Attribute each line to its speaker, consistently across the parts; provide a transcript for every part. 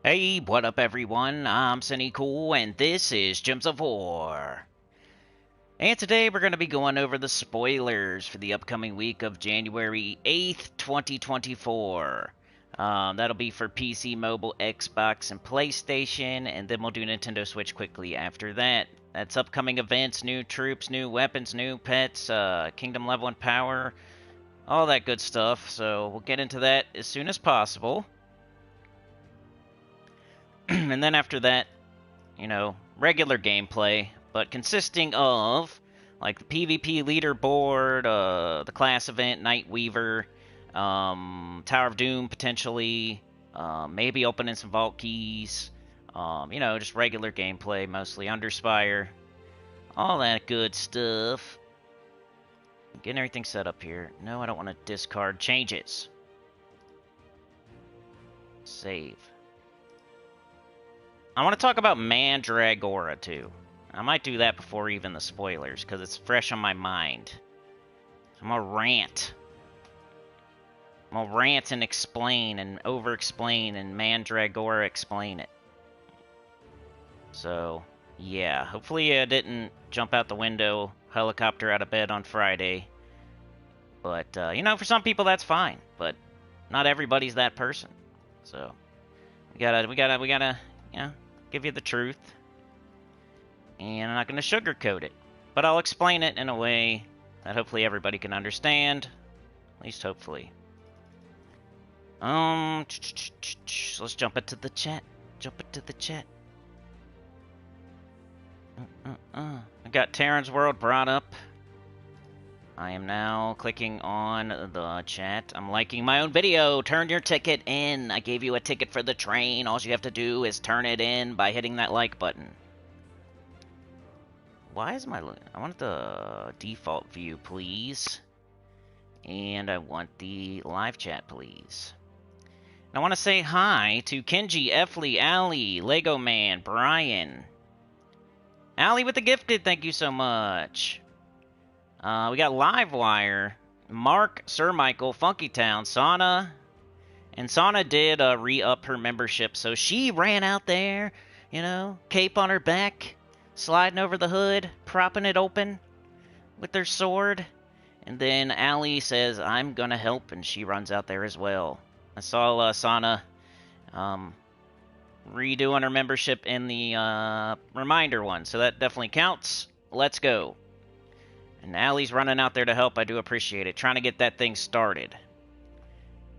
Speaker 1: Hey, what up everyone? I'm Sinnycool and this is Gems of War. And today we're going to be going over the spoilers for the upcoming week of January 8th, 2024. That'll be for PC, mobile, Xbox, and PlayStation, and then we'll do Nintendo Switch quickly after that. That's upcoming events, new troops, new weapons, new pets, kingdom level and power, all that good stuff. So we'll get into that as soon as possible. And then after that, regular gameplay, but consisting of like the PvP leaderboard, the class event, Nightweaver, Tower of Doom potentially, maybe opening some vault keys, just regular gameplay, mostly Underspire, all that good stuff. Getting everything set up here. No, I don't want to discard changes. Save. I want to talk about Mandragora too. I might do that before even the spoilers, because it's fresh on my mind. I'm gonna rant. I'm gonna rant and explain and over-explain and Mandragora explain it. So, yeah. Hopefully I didn't jump out the window, helicopter out of bed on Friday. But, for some people that's fine. But not everybody's that person. So, we gotta, give you the truth. And I'm not going to sugarcoat it. But I'll explain it in a way that hopefully everybody can understand. At least hopefully. Let's jump into the chat. I got Terran's World brought up. I am now clicking on the chat. I'm liking my own video. Turn your ticket in. I gave you a ticket for the train. All you have to do is turn it in by hitting that like button. Why is my... I want the default view, please. And I want the live chat, please. And I want to say hi to Kenji, Efley, Allie, Lego Man, Brian. Allie with the gifted, thank you so much. We got Livewire, Mark, Sir Michael, Funky Town, Sana. And Sana did re-up her membership, so she ran out there, cape on her back, sliding over the hood, propping it open with her sword. And then Allie says, I'm gonna help, and she runs out there as well. I saw Sana redoing her membership in the reminder one, so that definitely counts. Let's go. And Allie's running out there to help. I do appreciate it. Trying to get that thing started.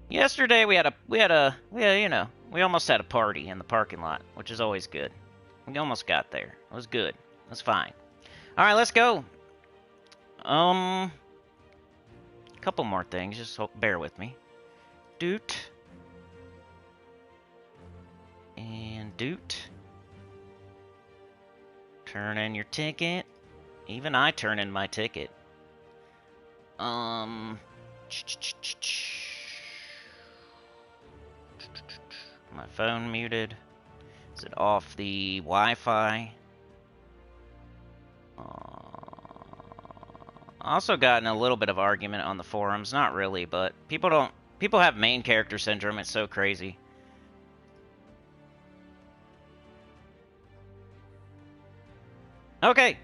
Speaker 1: Yesterday we almost had a party in the parking lot, which is always good. We almost got there. It was good. It was fine. All right, let's go. A couple more things. Just bear with me. Doot. And doot. Turn in your ticket. Even I turn in my ticket. My phone muted. Is it off the Wi-Fi? Also gotten a little bit of argument on the forums. Not really, but people have main character syndrome. It's so crazy. Okay.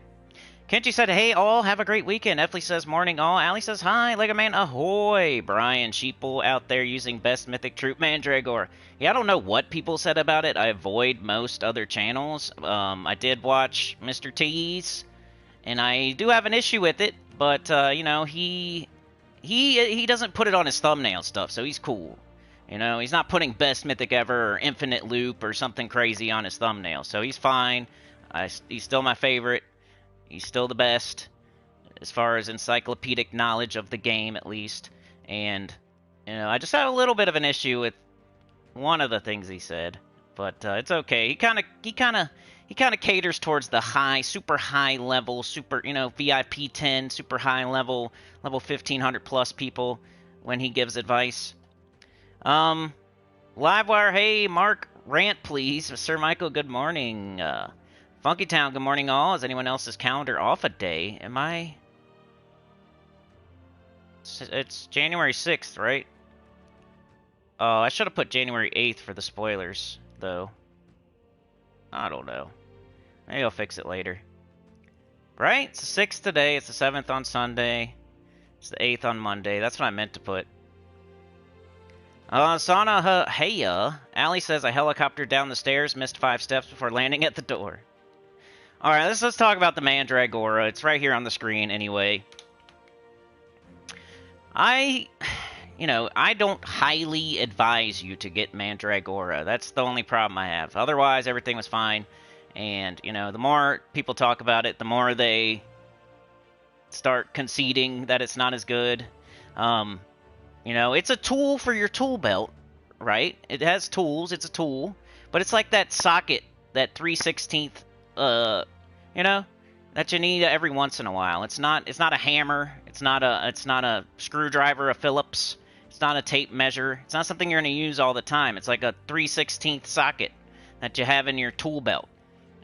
Speaker 1: Kenji said, hey all, have a great weekend. Efley says, morning all. Allie says, hi. Lego Man, ahoy. Brian Sheeple out there using best mythic troop Mandragora. Yeah, I don't know what people said about it. I avoid most other channels. I did watch Mr. T's, and I do have an issue with it, but, he doesn't put it on his thumbnail stuff, so he's cool. He's not putting best mythic ever or infinite loop or something crazy on his thumbnail, so he's fine. He's still my favorite. He's still the best, as far as encyclopedic knowledge of the game, at least. And, I just had a little bit of an issue with one of the things he said, but it's okay. He kind of caters towards the super high level, super, VIP 10, super high level 1500 plus people when he gives advice. Livewire, hey, Mark, rant please. Sir Michael, good morning. Funky Town, good morning all. Is anyone else's calendar off a day? Am I? It's January 6th, right? Oh, I should have put January 8th for the spoilers. though. I don't know. Maybe I'll fix it later. Right? It's the 6th today. It's the 7th on Sunday. It's the 8th on Monday. That's what I meant to put. Sana Heya. Allie says I helicoptered down the stairs, missed 5 steps before landing at the door. Alright, let's talk about the Mandragora. It's right here on the screen anyway. I don't highly advise you to get Mandragora. That's the only problem I have. Otherwise, everything was fine. And, the more people talk about it, the more they start conceding that it's not as good. It's a tool for your tool belt, right? It has tools. It's a tool. But it's like that socket, that 3/16th, that you need every once in a while. It's not a hammer. It's not a screwdriver, a Phillips. It's not a tape measure. It's not something you're going to use all the time. It's like a 3/16th socket that you have in your tool belt.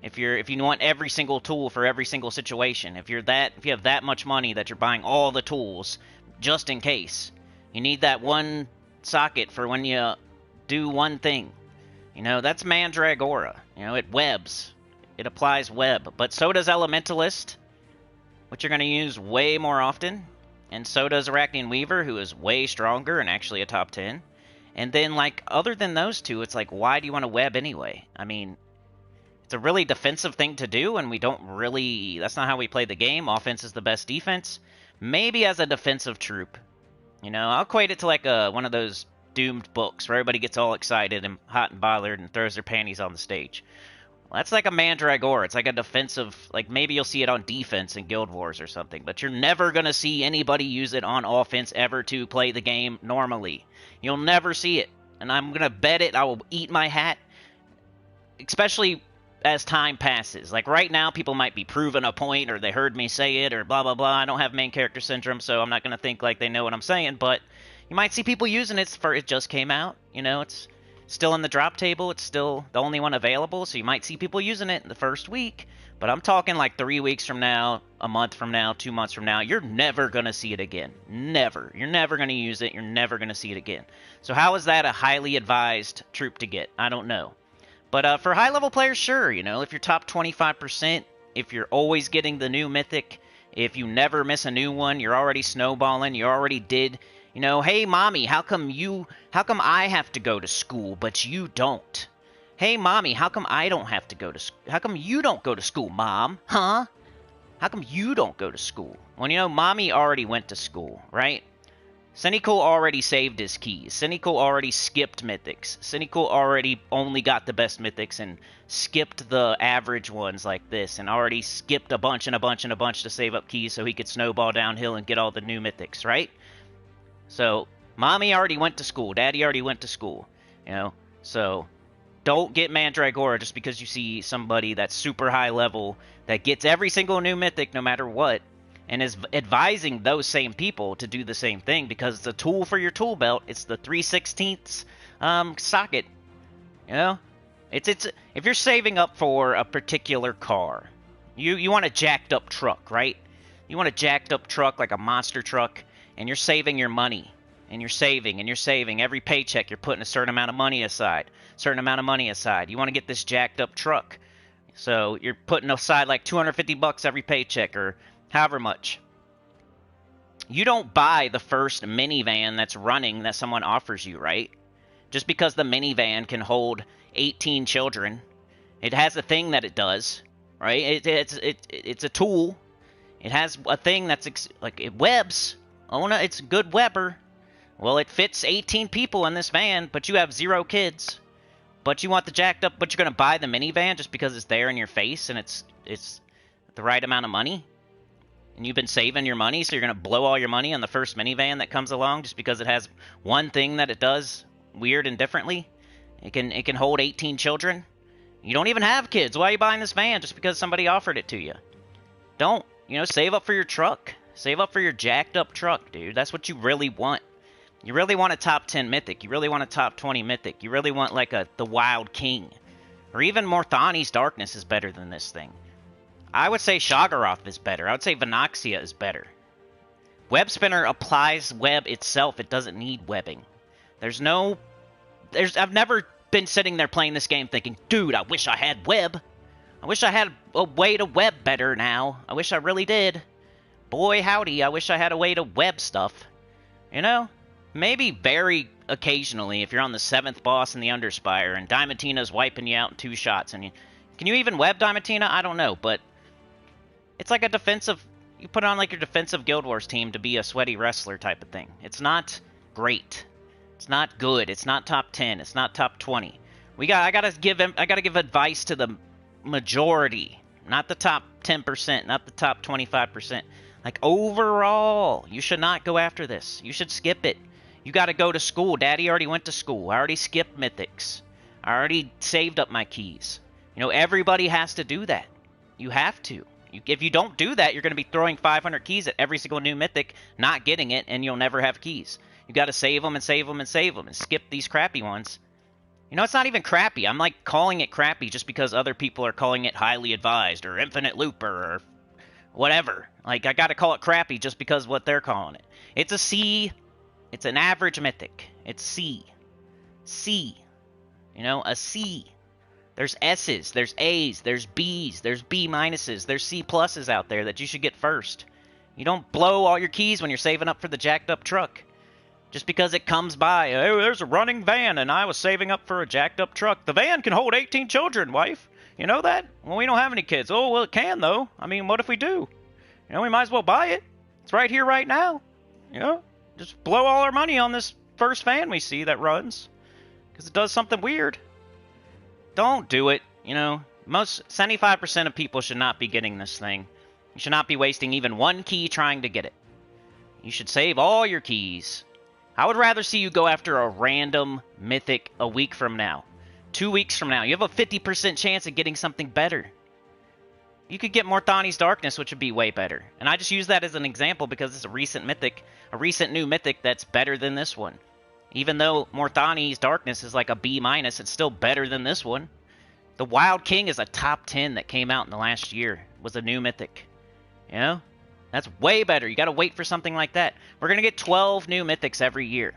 Speaker 1: If you want every single tool for every single situation, if you have that much money that you're buying all the tools just in case, you need that one socket for when you do one thing. That's Mandragora. It webs. It applies web, but so does Elementalist, which you're going to use way more often, and so does Arachnean Weaver, who is way stronger and actually a top 10. And then, other than those two, it's why do you want to web anyway? I mean, it's a really defensive thing to do, and that's not how we play the game. Offense is the best defense. Maybe as a defensive troop. I'll equate it to one of those doomed books where everybody gets all excited and hot and bothered and throws their panties on the stage. Well, that's like a Mandragora. It's like a defensive, maybe you'll see it on defense in Guild Wars or something, but you're never going to see anybody use it on offense ever to play the game normally. You'll never see it, and I'm going to bet it. I will eat my hat, especially as time passes. Right now, people might be proving a point, or they heard me say it, or blah, blah, blah. I don't have main character syndrome, so I'm not going to think like they know what I'm saying, but you might see people using it for it just came out. It's still in the drop table. It's still the only one available, so you might see people using it in the first week. But I'm talking 3 weeks from now, a month from now, 2 months from now. You're never going to see it again. Never. You're never going to use it. You're never going to see it again. So how is that a highly advised troop to get? I don't know. But for high-level players, sure. If you're top 25%, if you're always getting the new mythic, if you never miss a new one, you're already snowballing, you already did... hey, mommy, how come I have to go to school, but you don't? Hey, mommy, how come I don't have to go to school? How come you don't go to school, mom? Huh? How come you don't go to school? Well, mommy already went to school, right? Sinnycool already saved his keys. Sinnycool already skipped mythics. Sinnycool already only got the best mythics and skipped the average ones like this, and already skipped a bunch and a bunch and a bunch to save up keys so he could snowball downhill and get all the new mythics, right? So, mommy already went to school. Daddy already went to school. So don't get Mandragora just because you see somebody that's super high level that gets every single new mythic no matter what, and is advising those same people to do the same thing because it's a tool for your tool belt. It's the 3/16 socket. It's if you're saving up for a particular car, you want a jacked up truck, right? You want a jacked up truck like a monster truck. And you're saving your money, and you're saving. Every paycheck, you're putting a certain amount of money aside. You want to get this jacked up truck. So you're putting aside $250 every paycheck or however much. You don't buy the first minivan that's running that someone offers you, right? Just because the minivan can hold 18 children. It has a thing that it does, right? It's a tool. It has a thing that's it webs. It's a good Weber. Well, it fits 18 people in this van, but you have 0 kids. But you want the jacked up, but you're going to buy the minivan just because it's there in your face and it's the right amount of money. And you've been saving your money, so you're going to blow all your money on the first minivan that comes along just because it has one thing that it does weird and differently. It can hold 18 children. You don't even have kids. Why are you buying this van just because somebody offered it to you? Don't. Save up for your truck. Save up for your jacked up truck, dude. That's what you really want. You really want a top 10 mythic. You really want a top 20 mythic. You really want the Wild King. Or even Morthani's Darkness is better than this thing. I would say Shoggoroth is better. I would say Venoxia is better. Web Spinner applies web itself. It doesn't need webbing. I've never been sitting there playing this game thinking, dude, I wish I had web. I wish I had a way to web better now. I wish I really did. Boy, howdy, I wish I had a way to web stuff. You know? Maybe very occasionally if you're on the 7th boss in the Underspire and Diamantina's wiping you out in 2 shots. And can you even web Diamantina? I don't know, but it's like a defensive... You put on like your defensive Guild Wars team to be a sweaty wrestler type of thing. It's not great. It's not good. It's not top 10. It's not top 20. I gotta give advice to the majority, not the top 10%, not the top 25%. Like overall, you should not go after this. You should skip it. You gotta go to school. Daddy already went to school. I already skipped mythics. I already saved up my keys. You know, everybody has to do that. You have to. If you don't do that, you're going to be throwing 500 keys at every single new mythic, not getting it, and you'll never have keys. You got to save them and save them and save them and skip these crappy ones. You know, it's not even crappy. I'm like calling it crappy just because other people are calling it highly advised or infinite looper or whatever. Like, I got to call it crappy just because what they're calling it. It's a C. It's an average mythic. It's C. C. You know, a C. There's S's, there's A's, there's B's, there's B minuses, there's C pluses out there that you should get first. You don't blow all your keys when you're saving up for the jacked up truck. Just because it comes by, oh, there's a running van and I was saving up for a jacked up truck. The van can hold 18 children, wife. You know that? Well, we don't have any kids. Oh, well, it can, though. I mean, what if we do? You know, we might as well buy it. It's right here, right now. You know, just blow all our money on this first van we see that runs. Because it does something weird. Don't do it. You know, 75% of people should not be getting this thing. You should not be wasting even 1 key trying to get it. You should save all your keys. I would rather see you go after a random mythic a week from now. 2 weeks from now. You have a 50% chance of getting something better. You could get Morthani's Darkness, which would be way better. And I just use that as an example because it's a recent mythic, a recent new mythic that's better than this one. Even though Morthani's Darkness is like a B-, it's still better than this one. The Wild King is a top 10 that came out in the last year. Was a new mythic. You know? That's way better. You gotta wait for something like that. We're gonna get 12 new mythics every year.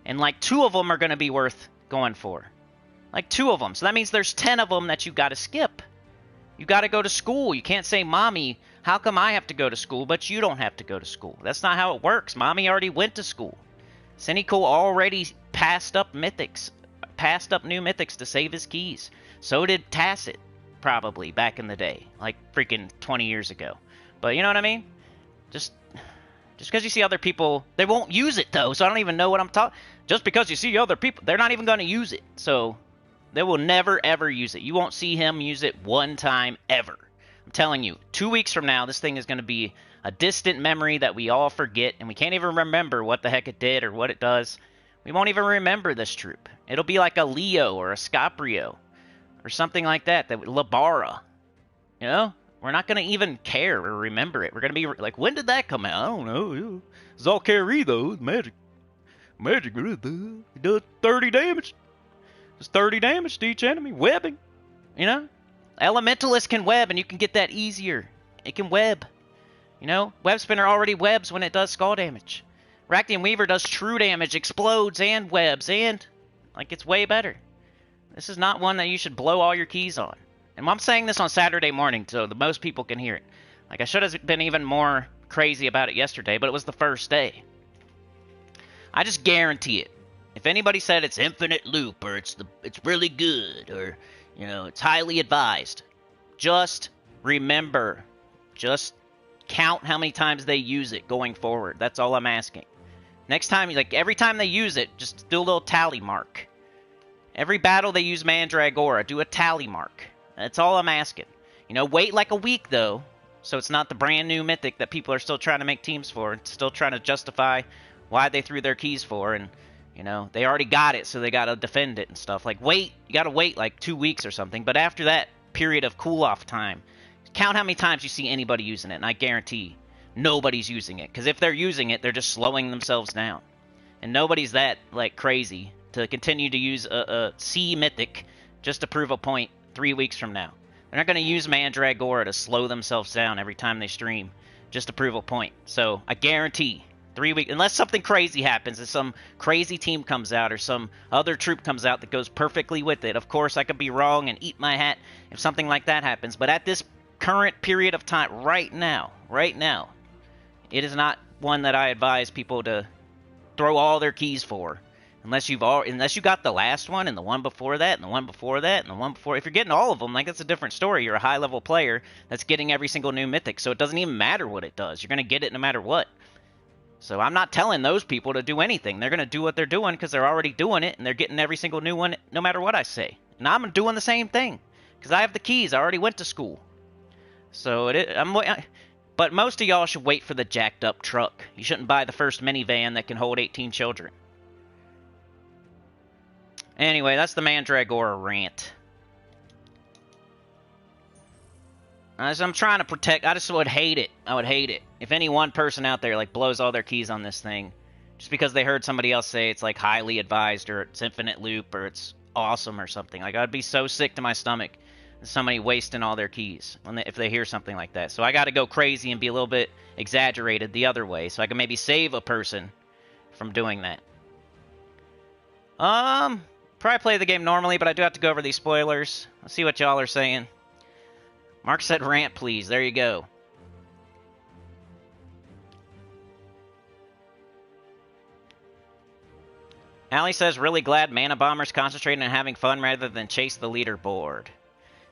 Speaker 1: And like 2 of them are gonna be worth going for. Like 2 of them. So that means there's 10 of them that you gotta skip. You gotta go to school. You can't say, Mommy, how come I have to go to school, but you don't have to go to school? That's not how it works. Mommy already went to school. Sinnycool already passed up mythics. Passed up new mythics to save his keys. So did Tacit, probably, back in the day. Like freaking 20 years ago. But you know what I mean? Just because you see other people, they won't use it though, so I don't even know what I'm talking. Just because you see other people, they're not even going to use it. So they will never ever use it. You won't see him use it one time ever. I'm telling you, 2 weeks from now, this thing is going to be a distant memory that we all forget, and we can't even remember what the heck it did or what it does. We won't even remember this troop. It'll be like a Leo or a Scaprio or something like that, Labara. You know? We're not going to even care or remember it. We're going to be like, when did that come out? I don't know. Zalkari, though. Magic. Magic. It does 30 damage. It's 30 damage to each enemy. Webbing. You know? Elementalist can web, and you can get that easier. It can web. You know? Web Spinner already webs when it does skull damage. Raktian Weaver does true damage, explodes, and webs, and like it's way better. This is not one that you should blow all your keys on. And I'm saying this on Saturday morning so the most people can hear it. Like, I should have been even more crazy about it yesterday, but it was the first day. I just guarantee it. If anybody said it's infinite loop, or it's really good, or, you know, it's highly advised, just remember. Just count how many times they use it going forward. That's all I'm asking. Next time, like, every time they use it, just do a little tally mark. Every battle they use Mandragora, do a tally mark. That's all I'm asking. You know, wait like a week, though, so it's not the brand new mythic that people are still trying to make teams for and still trying to justify why they threw their keys for. And, you know, they already got it, so they got to defend it and stuff. Like, wait. You got to wait like 2 weeks or something. But after that period of cool-off time, count how many times you see anybody using it, and I guarantee nobody's using it. Because if they're using it, they're just slowing themselves down. And nobody's that, like, crazy to continue to use a C mythic just to prove a point 3 weeks from now. They're not going to use Mandragora to slow themselves down every time they stream just to prove a point. So I guarantee 3 weeks, unless something crazy happens and some crazy team comes out or some other troop comes out that goes perfectly with it. Of course, I could be wrong and eat my hat if something like that happens. But at this current period of time, right now, it is not one that I advise people to throw all their keys for. Unless you got the last one and the one before that and the one before that and the one before. If you're getting all of them, like, that's a different story. You're a high-level player that's getting every single new mythic, so it doesn't even matter what it does. You're going to get it no matter what. So I'm not telling those people to do anything. They're going to do what they're doing because they're already doing it, and they're getting every single new one no matter what I say. And I'm doing the same thing because I have the keys. I already went to school. So but most of y'all should wait for the jacked-up truck. You shouldn't buy the first minivan that can hold 18 children. Anyway, that's the Mandragora rant. As I'm trying to protect, I just would hate it. I would hate it if any one person out there like blows all their keys on this thing just because they heard somebody else say it's like highly advised or it's infinite loop or it's awesome or something. Like, I'd be so sick to my stomach somebody wasting all their keys if they hear something like that. So I got to go crazy and be a little bit exaggerated the other way so I can maybe save a person from doing that. Probably play the game normally, but I do have to go over these spoilers. Let's see what y'all are saying. Mark said rant, please. There you go. Allie says, really glad Mana Bomber's concentrating on having fun rather than chase the leaderboard.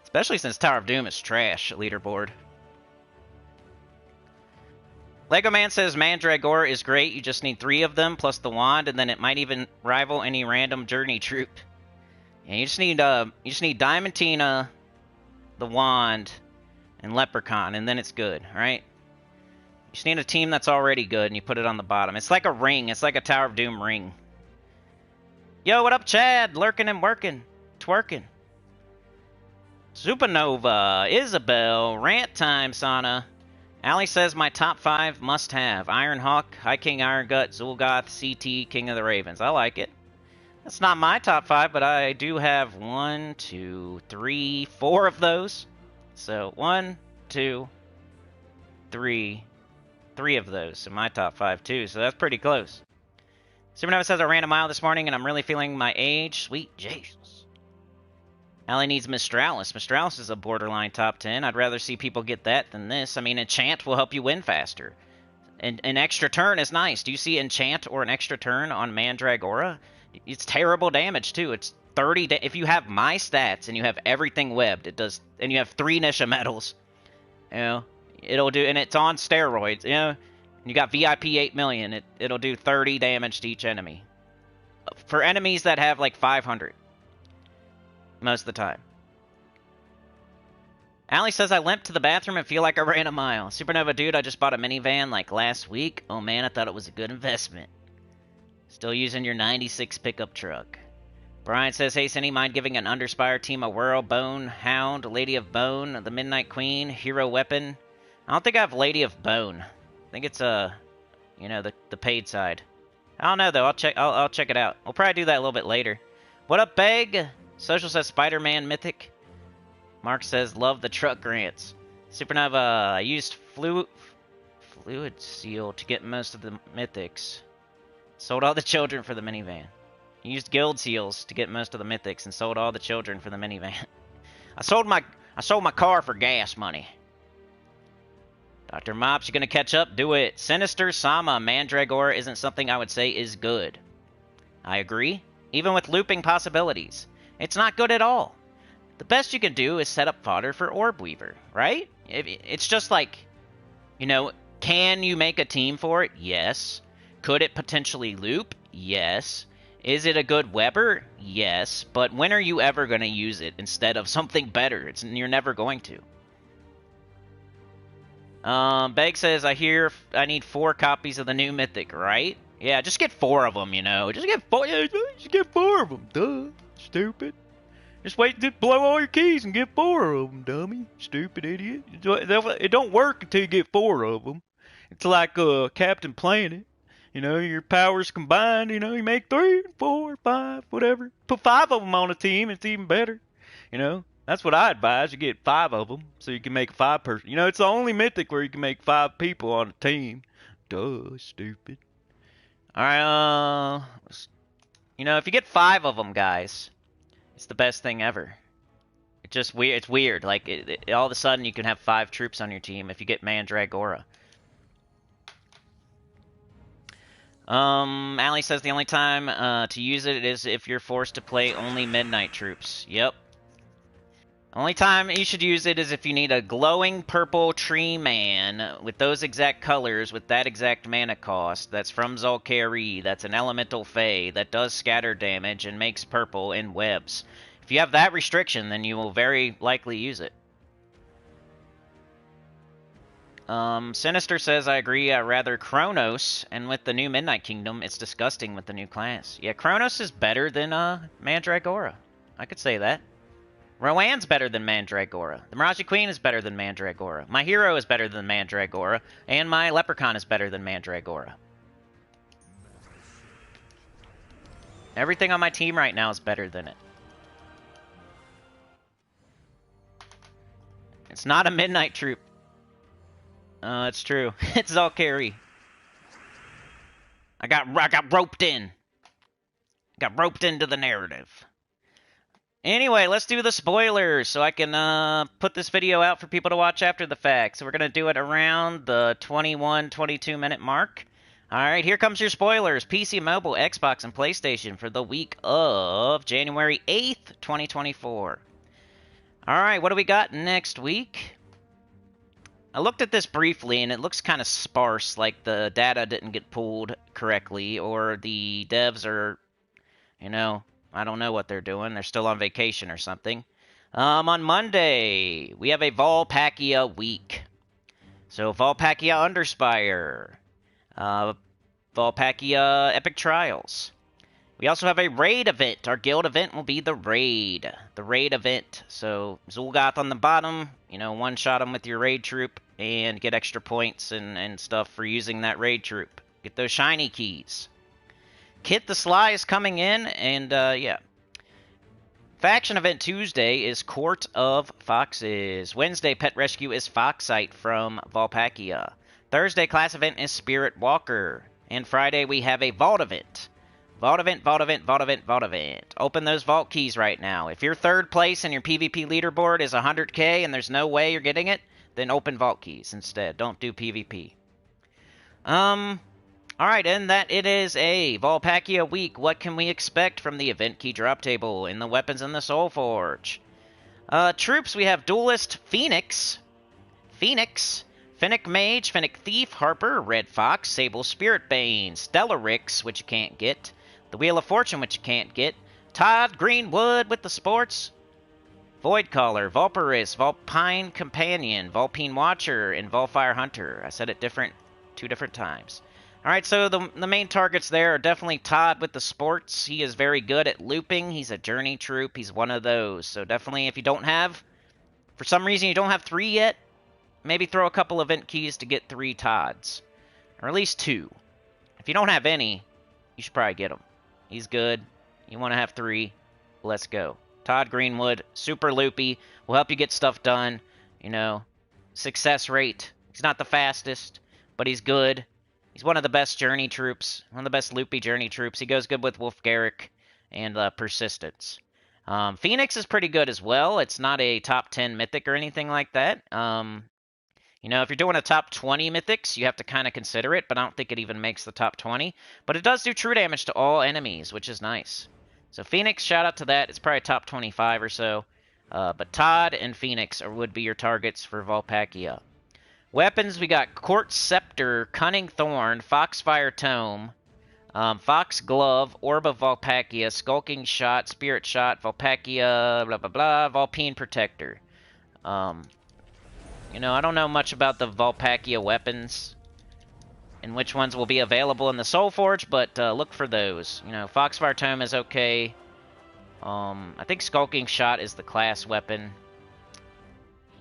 Speaker 1: Especially since Tower of Doom is trash, leaderboard. Lego Man says Mandragora is great. You just need 3 of them plus the wand, and then it might even rival any random journey troop. And you just need Diamantina, the wand, and Leprechaun, and then it's good, right? You just need a team that's already good, and you put it on the bottom. It's like a ring. It's like a Tower of Doom ring. Yo, what up, Chad? Lurking and working. Twerking. Supernova. Isabel. Rant time, Sana. Allie says my top 5 must-have. Ironhawk, High King Iron Gut, Zul'Goth, CT, King of the Ravens. I like it. That's not my top 5, but I do have 1, 2, 3, 4 of those. So 1, 2, 3 of those in my top 5 too. So that's pretty close. Supernova says I ran a mile this morning and I'm really feeling my age. Sweet Jesus. Allie needs Mistralis. Mistralis is a borderline top 10. I'd rather see people get that than this. I mean, Enchant will help you win faster. And an extra turn is nice. Do you see Enchant or an extra turn on Mandragora? It's terrible damage, too. It's 30... if you have my stats and you have everything webbed, it does... and you have 3 Nisha medals, you know, it'll do... and it's on steroids, you know. And you got VIP 8 million. It'll do 30 damage to each enemy. For enemies that have, like, 500. Most of the time. Allie says I limped to the bathroom and feel like I ran a mile. Supernova dude, I just bought a minivan like last week. Oh man, I thought it was a good investment. Still using your 96 pickup truck. Brian says, hey Cinny, mind giving an Underspire team a Whirl, Bone, Hound, Lady of Bone, the Midnight Queen, Hero Weapon. I don't think I have Lady of Bone. I think it's you know, the paid side. I don't know though. I'll check it out. We'll probably do that a little bit later. What up, Beg? Social says Spider-Man Mythic. Mark says, love the truck grants. Supernova, I used Fluid Seal to get most of the Mythics. Sold all the children for the minivan. Used Guild Seals to get most of the Mythics and sold all the children for the minivan. I sold my car for gas money. Dr. Mops, you gonna catch up? Do it. Sinister Sama Mandragora isn't something I would say is good. I agree. Even with looping possibilities. It's not good at all. The best you can do is set up fodder for Orb Weaver, right? It's just like, you know, can you make a team for it? Yes. Could it potentially loop? Yes. Is it a good Weber? Yes. But when are you ever going to use it instead of something better? You're never going to. Beg says, I hear I need 4 copies of the new Mythic, right? Yeah, just get 4 of them, you know. Just get 4 of them, duh. Stupid. Just wait to blow all your keys and get 4 of them, dummy. Stupid idiot. It don't work until you get 4 of them. It's like Captain Planet. You know, your powers combined, you know, you make 3, 4, 5, whatever. Put 5 of them on a team, it's even better. You know, that's what I advise. You get 5 of them so you can make a 5-person. You know, it's the only Mythic where you can make 5 people on a team. Duh, stupid. Alright, you know, if you get 5 of them, guys, it's the best thing ever. It's just weird. It's weird. Like, all of a sudden you can have 5 troops on your team if you get Mandragora. Allie says the only time to use it is if you're forced to play only midnight troops. Yep. Only time you should use it is if you need a glowing purple tree man with those exact colors, with that exact mana cost, that's from Zolkari, that's an elemental fae, that does scatter damage and makes purple in webs. If you have that restriction, then you will very likely use it. Sinister says, I agree, rather Chronos, and with the new Midnight Kingdom, it's disgusting with the new class. Yeah, Chronos is better than Mandragora. I could say that. Rowan's better than Mandragora. The Miraji Queen is better than Mandragora. My hero is better than Mandragora. And my Leprechaun is better than Mandragora. Everything on my team right now is better than it. It's not a midnight troop. It's true. It's Zolkari. I got roped in. Got roped into the narrative. Anyway, let's do the spoilers so I can put this video out for people to watch after the fact. So we're going to do it around the 22 minute mark. Alright, here comes your spoilers. PC, mobile, Xbox, and PlayStation for the week of January 8th, 2024. Alright, what do we got next week? I looked at this briefly, and it looks kind of sparse, like the data didn't get pulled correctly, or the devs are, you know, I don't know what they're doing. They're still on vacation or something. On Monday, we have a Volpacchia week. So, Volpacchia Underspire. Volpacchia Epic Trials. We also have a raid event. Our guild event will be the raid. The raid event. So, Zul'Goth on the bottom. You know, one-shot them with your raid troop and get extra points and stuff for using that raid troop. Get those shiny keys. Kit the Sly is coming in, and, yeah. Faction event Tuesday is Court of Foxes. Wednesday, Pet Rescue is Foxite from Volpacchia. Thursday, class event is Spirit Walker. And Friday, we have a Vault event. Vault event, Vault event, Vault event, Vault event. Open those Vault keys right now. If your third place and your PvP leaderboard is 100k and there's no way you're getting it, then open Vault keys instead. Don't do PvP. Alright, and that it is a Volpacchia week. What can we expect from the event key drop table in the weapons in the Soul Forge? Troops, we have Duelist Phoenix, Fennec Mage, Fennec Thief, Harper, Red Fox, Sable Spiritbane, Stellarix, which you can't get, the Wheel of Fortune, which you can't get, Todd Greenwood with the sports, Voidcaller, Vulpurus, Vulpine Companion, Vulpine Watcher, and Volfire Hunter. I said it 2 different times. Alright, so the main targets there are definitely Todd with the sports. He is very good at looping. He's a journey troop. He's one of those. So definitely if you don't have, for some reason you don't have 3 yet, maybe throw a couple event keys to get 3 Todds. Or at least 2. If you don't have any, you should probably get him. He's good. You want to have 3. Let's go. Todd Greenwood, super loopy. Will help you get stuff done. You know, success rate. He's not the fastest, but he's good. He's one of the best journey troops. One of the best loopy journey troops. He goes good with Wolf Garrick and Persistence. Phoenix is pretty good as well. It's not a top 10 mythic or anything like that. You know, if you're doing a top 20 mythics, you have to kind of consider it, but I don't think it even makes the top 20. But it does do true damage to all enemies, which is nice. So Phoenix, shout out to that. It's probably top 25 or so. But Todd and Phoenix would be your targets for Volpacchia. Weapons, we got Court Scepter, Cunning Thorn, Foxfire Tome, Fox Glove, Orb of Volpacchia, Skulking Shot, Spirit Shot, Volpacchia, blah, blah, blah, Volpine Protector. You know, I don't know much about the Volpacchia weapons and which ones will be available in the Soul Forge, but look for those. You know, Foxfire Tome is okay. I think Skulking Shot is the class weapon.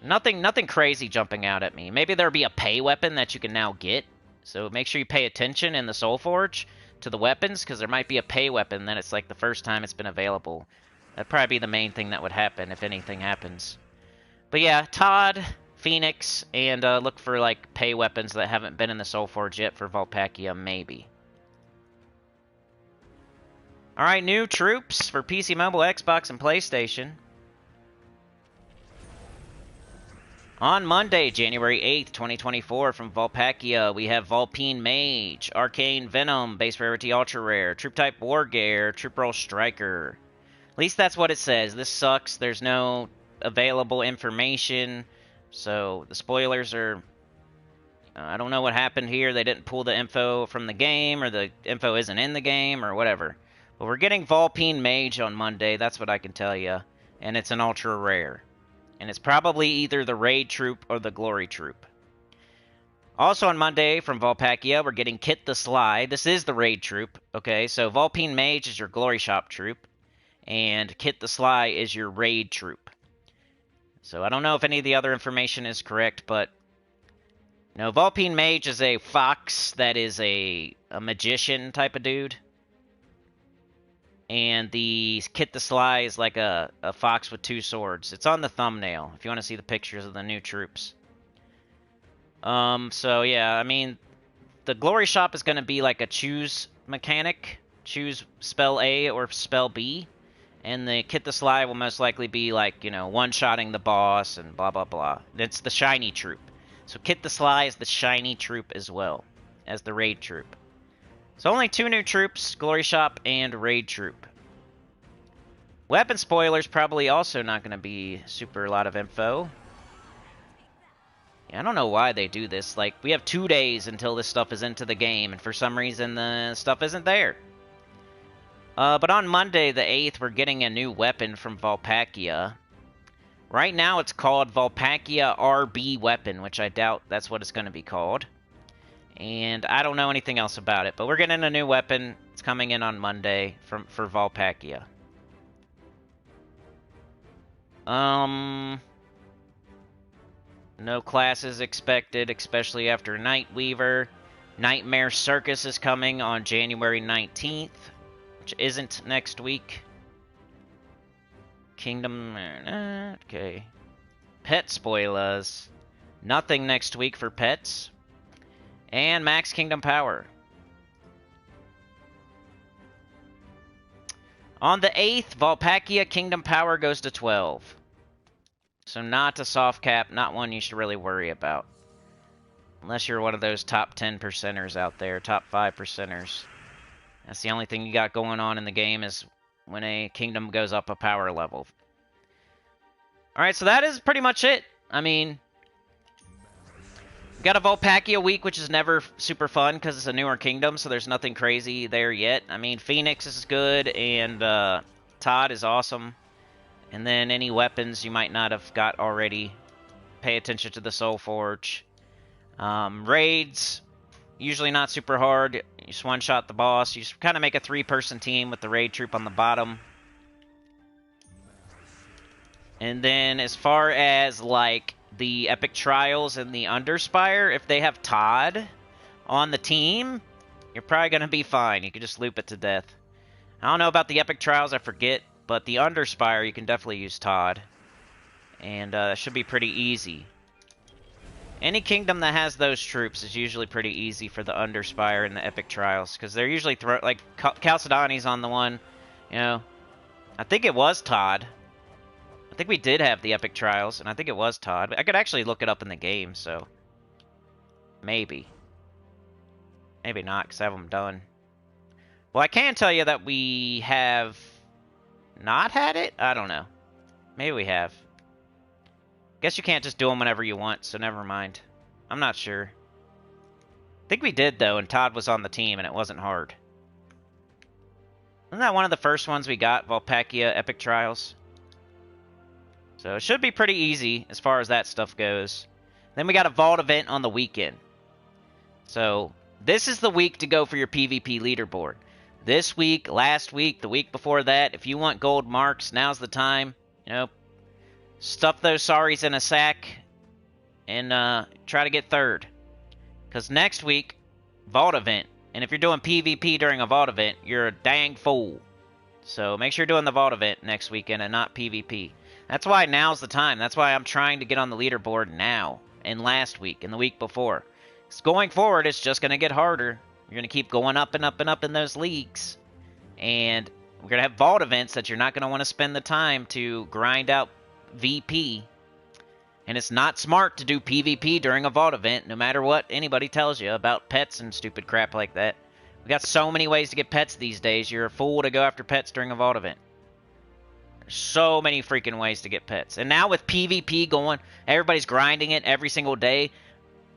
Speaker 1: Nothing crazy jumping out at me. Maybe there'll be a pay weapon that you can now get. So make sure you pay attention in the Soul Forge to the weapons, because there might be a pay weapon, then it's like the first time it's been available. That'd probably be the main thing that would happen if anything happens. But yeah, Todd, Phoenix, and look for like pay weapons that haven't been in the Soul Forge yet for Volpacchia, maybe. Alright, new troops for PC, mobile, Xbox, and PlayStation. On Monday, January 8th, 2024, from Volpacchia, we have Vulpine Mage, Arcane Venom, Base Rarity Ultra Rare, Troop Type Wargear, Troop Roll Striker. At least that's what it says. This sucks. There's no available information, so the spoilers are... I don't know what happened here. They didn't pull the info from the game, or the info isn't in the game, or whatever. But we're getting Vulpine Mage on Monday, that's what I can tell you. And it's an Ultra Rare. And it's probably either the Raid Troop or the Glory Troop. Also on Monday from Volpacchia, we're getting Kit the Sly. This is the Raid Troop. Okay, so Vulpine Mage is your Glory Shop Troop. And Kit the Sly is your Raid Troop. So I don't know if any of the other information is correct, but... No, Vulpine Mage is a fox that is a magician type of dude. And the Kit the Sly is like a fox with two swords. It's on the thumbnail, if you want to see the pictures of the new troops. So yeah, I mean, the Glory Shop is going to be like a choose mechanic. Choose spell A or spell B. And the Kit the Sly will most likely be like, you know, one-shotting the boss and blah, blah, blah. It's the shiny troop. So Kit the Sly is the shiny troop as well as the Raid Troop. So only two new troops, Glory Shop and Raid Troop. Weapon spoilers probably also not going to be super a lot of info. Yeah, I don't know why they do this. Like, we have 2 days until this stuff is into the game, and for some reason the stuff isn't there. But on Monday, the 8th, we're getting a new weapon from Volpacchia. Right now it's called Volpacchia RB Weapon, which I doubt that's what it's going to be called. And I don't know anything else about it, but we're getting a new weapon. It's coming in on Monday for Volpacchia. No classes expected, especially after Nightweaver. Nightmare Circus is coming on January 19th, which isn't next week. Kingdom... okay. Pet spoilers. Nothing next week for pets. And Max Kingdom Power. On the 8th, Volpacchia Kingdom Power goes to 12. So not a soft cap, not one you should really worry about. Unless you're one of those top 10 percenters out there, top 5 percenters. That's the only thing you got going on in the game is when a kingdom goes up a power level. Alright, so that is pretty much it. I mean... got a Volpacchia week, which is never super fun because it's a newer kingdom, so there's nothing crazy there yet. I mean, Phoenix is good, and Todd is awesome. And then any weapons you might not have got already. Pay attention to the Soul Forge. Raids, usually not super hard. You just one-shot the boss. You just kind of make a 3-person team with the Raid Troop on the bottom. And then as far as, like... the Epic Trials and the Underspire, if they have Todd on the team, you're probably going to be fine. You can just loop it to death. I don't know about the Epic Trials, I forget, but the Underspire, you can definitely use Todd. And that should be pretty easy. Any kingdom that has those troops is usually pretty easy for the Underspire and the Epic Trials, because they're usually, like, Chalcedony's on the one, you know. I think it was Todd. I think we did have the Epic Trials, and I think it was Todd. I could actually look it up in the game, so... maybe. Maybe not, because I have them done. Well, I can tell you that we have... not had it? I don't know. Maybe we have. Guess you can't just do them whenever you want, so never mind. I'm not sure. I think we did, though, and Todd was on the team, and it wasn't hard. Wasn't that one of the first ones we got, Volpacchia Epic Trials? So it should be pretty easy as far as that stuff goes. Then we got a vault event on the weekend. So this is the week to go for your PvP leaderboard. This week, last week, the week before that, if you want gold marks, now's the time. You know, stuff those sorries in a sack and try to get third. Because next week, vault event. And if you're doing PvP during a vault event, you're a dang fool. So make sure you're doing the vault event next weekend and not PvP. That's why now's the time. That's why I'm trying to get on the leaderboard now, and last week, and the week before. Because going forward, it's just going to get harder. You're going to keep going up and up and up in those leagues. And We're going to have vault events that you're not going to want to spend the time to grind out VP. And it's not smart to do PvP during a vault event, no matter what anybody tells you about pets and stupid crap like that. We got so many ways to get pets these days. You're a fool to go after pets during a vault event. There's so many freaking ways to get pets. And now with PvP going, everybody's grinding it every single day.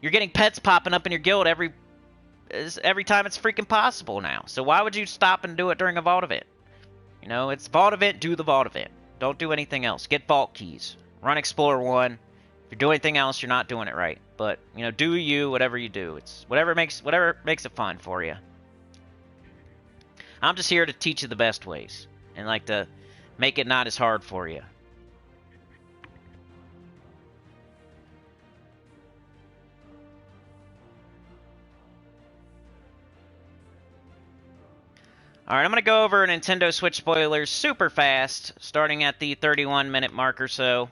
Speaker 1: You're getting pets popping up in your guild every time it's freaking possible now. So why would you stop and do it during a vault event? You know, it's vault event, do the vault event. Don't do anything else. Get vault keys. Run Explorer 1. If you're doing anything else, you're not doing it right. But, you know, do you, whatever you do. It's whatever makes it fun for you. I'm just here to teach you the best ways. And like to make it not as hard for you. Alright, I'm going to go over Nintendo Switch spoilers super fast, starting at the 31-minute mark or so.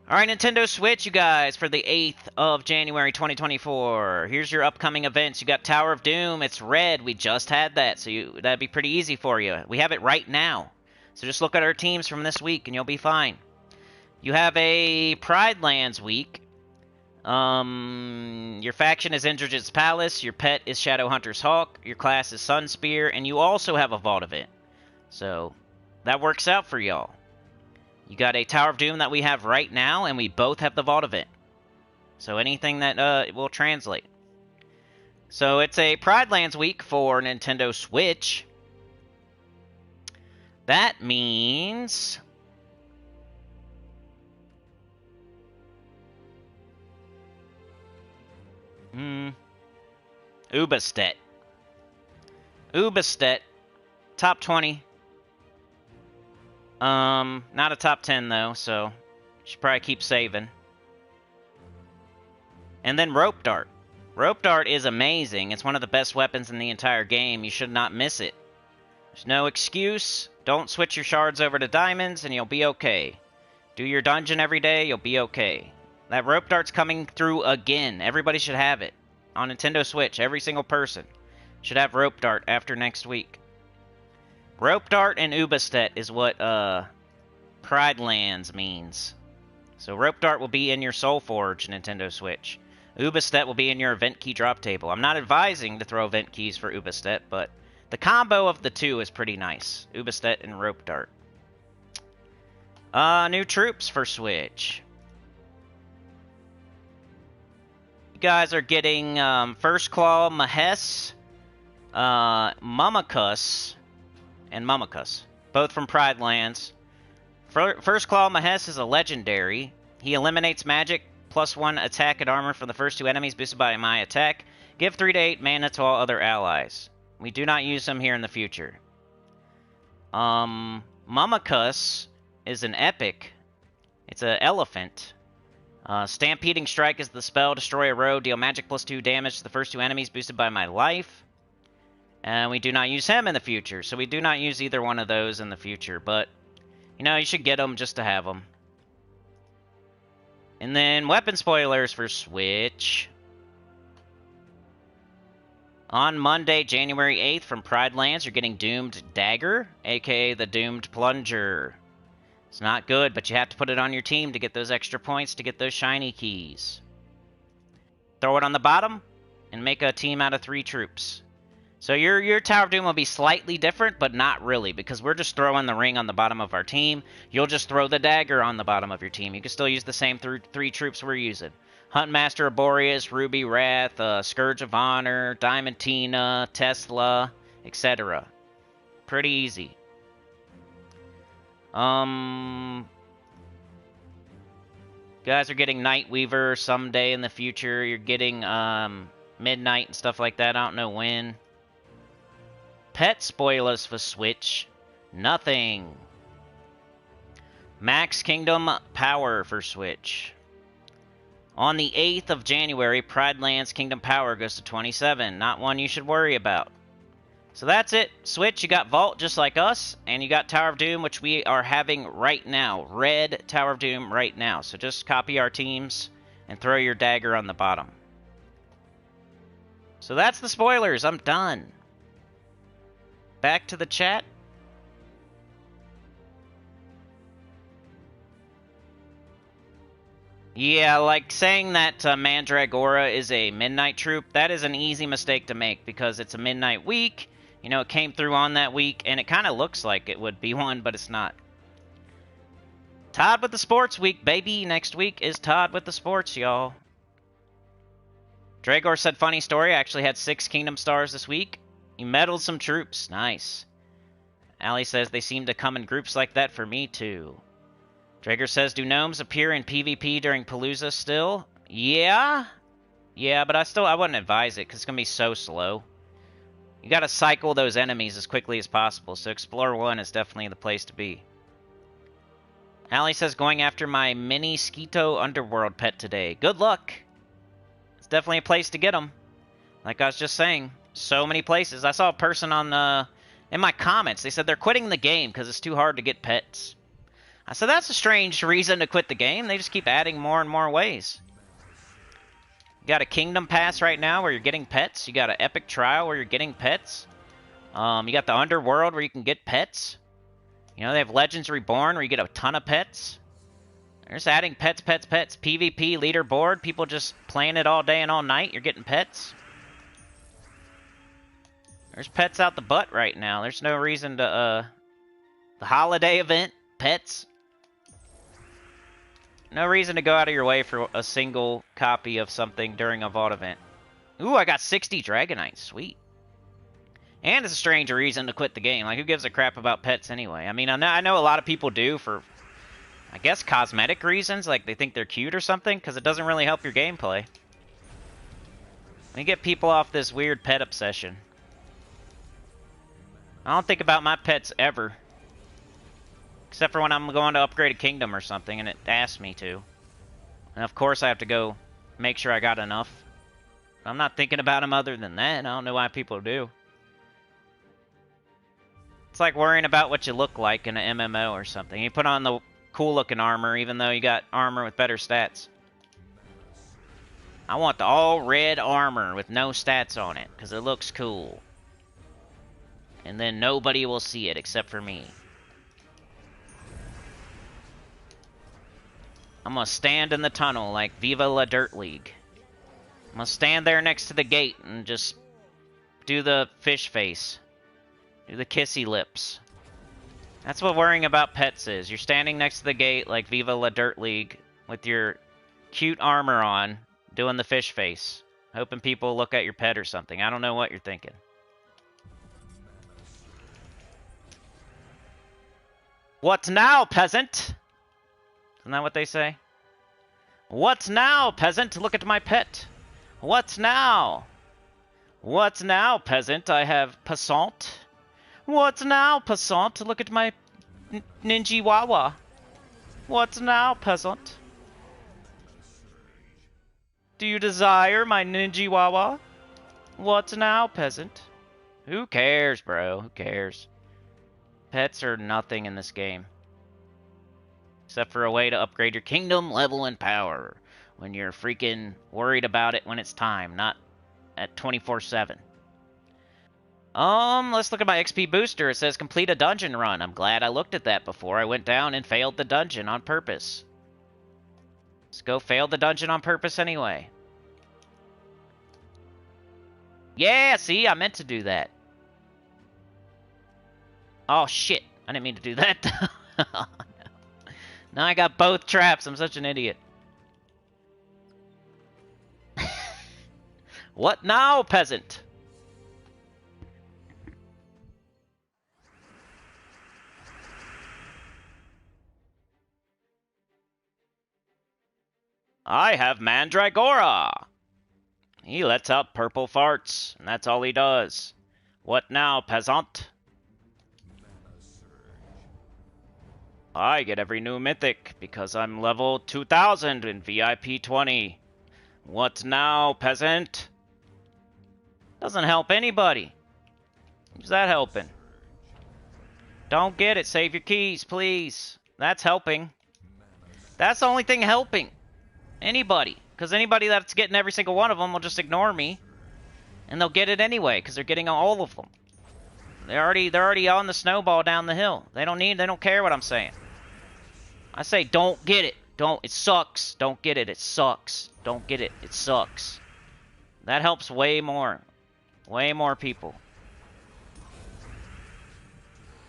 Speaker 1: Alright, Nintendo Switch, you guys, for the 8th of January 2024. Here's your upcoming events. You got Tower of Doom. It's red. We just had that, so that'd be pretty easy for you. We have it right now. So just look at our teams from this week, and you'll be fine. You have a Pride Lands week. Your faction is Indridge's Palace, your pet is Shadowhunter's Hawk, your class is Sunspear, and you also have a vault event. So, that works out for y'all. You got a Tower of Doom that we have right now, and we both have the vault event. So anything that will translate. So it's a Pride Lands week for Nintendo Switch. That means... Ubastet. Ubastet. Top 20. Not a top 10 though, so should probably keep saving. And then Rope Dart. Rope Dart is amazing. It's one of the best weapons in the entire game. You should not miss it. There's no excuse. Don't switch your shards over to diamonds and you'll be okay. Do your dungeon every day, you'll be okay. That Rope Dart's coming through again. Everybody should have it. On Nintendo Switch, every single person should have Rope Dart after next week. Rope Dart and Ubastet is what Pride Lands means. So Rope Dart will be in your Soul Forge Nintendo Switch. Ubastet will be in your event key drop table. I'm not advising to throw event keys for Ubastet, but the combo of the two is pretty nice. Ubastet and Rope Dart. New troops for Switch. You guys are getting First Claw, Mahes, Mamakus, and Mamakus, both from Pride Lands. First Claw Mahes is a legendary. He eliminates magic, +1 attack and armor from the first 2 enemies, boosted by my attack. Give 3 to 8 mana to all other allies. We do not use him here in the future. Mamakus is an epic. It's an elephant. Stampeding Strike is the spell. Destroy a row. Deal magic +2 damage to the first 2 enemies, boosted by my life. And we do not use him in the future, so we do not use either one of those in the future. But, you know, you should get them just to have them. And then weapon spoilers for Switch. On Monday, January 8th, from Pride Lands, you're getting Doomed Dagger, aka the Doomed Plunger. It's not good, but you have to put it on your team to get those extra points to get those shiny keys. Throw it on the bottom, and make a team out of 3 troops. So your Tower of Doom will be slightly different, but not really, because we're just throwing the ring on the bottom of our team. You'll just throw the dagger on the bottom of your team. You can still use the same 3 troops we're using. Huntmaster Arboreus, Ruby Wrath, Scourge of Honor, Diamantina, Tesla, etc. Pretty easy. Guys are getting Nightweaver someday in the future. You're getting Midnight and stuff like that. I don't know when. Pet spoilers for Switch. Nothing. Max Kingdom Power for Switch. On the 8th of January, Pride Lands Kingdom Power goes to 27. Not one you should worry about. So that's it. Switch, you got Vault just like us, and you got Tower of Doom, which we are having right now. Red Tower of Doom right now. So just copy our teams and throw your dagger on the bottom. So that's the spoilers. I'm done. Back to the chat. Yeah, like saying that Mandragora is a midnight troop, that is an easy mistake to make because it's a midnight week. You know, it came through on that week, and it kind of looks like it would be one, but it's not. Todd with the sports week, baby. Next week is Todd with the sports, y'all. Dragor said, funny story, I actually had 6 Kingdom Stars this week. You meddled some troops. Nice. Allie says, they seem to come in groups like that for me, too. Drager says, do gnomes appear in PvP during Palooza still? Yeah. Yeah, but I wouldn't advise it, because it's going to be so slow. You got to cycle those enemies as quickly as possible, so Explore 1 is definitely the place to be. Allie says, going after my mini Skeeto Underworld pet today. Good luck. It's definitely a place to get them. Like I was just saying, so many places. I saw a person on in my comments. They said they're quitting the game because it's too hard to get pets. I said, that's a strange reason to quit the game. They just keep adding more and more ways. You got a Kingdom Pass right now where you're getting pets. You got an Epic Trial where you're getting pets. You got the Underworld where you can get pets. You know, they have Legends Reborn where you get a ton of pets. They're just adding pets, pets, pets. PvP, leaderboard, people just playing it all day and all night. You're getting pets. There's pets out the butt right now. There's no reason to, the holiday event, pets. No reason to go out of your way for a single copy of something during a Vault event. Ooh, I got 60 Dragonites. Sweet. And it's a strange reason to quit the game. Like, who gives a crap about pets anyway? I mean, I know a lot of people do for, I guess, cosmetic reasons. Like, they think they're cute or something, because it doesn't really help your gameplay. You get people off this weird pet obsession. I don't think about my pets ever. Except for when I'm going to upgrade a kingdom or something, and it asks me to. And of course I have to go make sure I got enough. I'm not thinking about them other than that. I don't know why people do. It's like worrying about what you look like in an MMO or something. You put on the cool-looking armor, even though you got armor with better stats. I want the all-red armor with no stats on it, because it looks cool. And then nobody will see it except for me. I'm gonna stand in the tunnel like Viva La Dirt League. I'm gonna stand there next to the gate and just do the fish face. Do the kissy lips. That's what worrying about pets is. You're standing next to the gate like Viva La Dirt League with your cute armor on, doing the fish face. Hoping people look at your pet or something. I don't know what you're thinking. What now, peasant? Isn't that what they say? What now, peasant? Look at my pet. What now? What now, peasant? I have passant. What now, passant? Look at my ninja wawa. What now, peasant? Do you desire my ninja wawa? What now, peasant? Who cares, bro? Who cares? Pets are nothing in this game. Except for a way to upgrade your kingdom, level, and power. When you're freaking worried about it when it's time, not at 24/7. Let's look at my XP booster. It says complete a dungeon run. I'm glad I looked at that before I went down and failed the dungeon on purpose. Let's go fail the dungeon on purpose anyway. Yeah, see? I meant to do that. Oh, shit. I didn't mean to do that. Now I got both traps. I'm such an idiot. What now, peasant? I have Mandragora. He lets out purple farts, and that's all he does. What now, peasant? I get every new mythic because I'm level 2000 in VIP 20. What now, peasant? Doesn't help anybody. Who's that helping? Don't get it. Save your keys, please. That's helping. That's the only thing helping. Anybody. Because anybody that's getting every single one of them will just ignore me. And they'll get it anyway, because they're getting all of them. They're already on the snowball down the hill. They don't care what I'm saying. I say don't get it. It sucks. Don't get it. It sucks. Don't get it. It sucks. That helps way more. Way more people.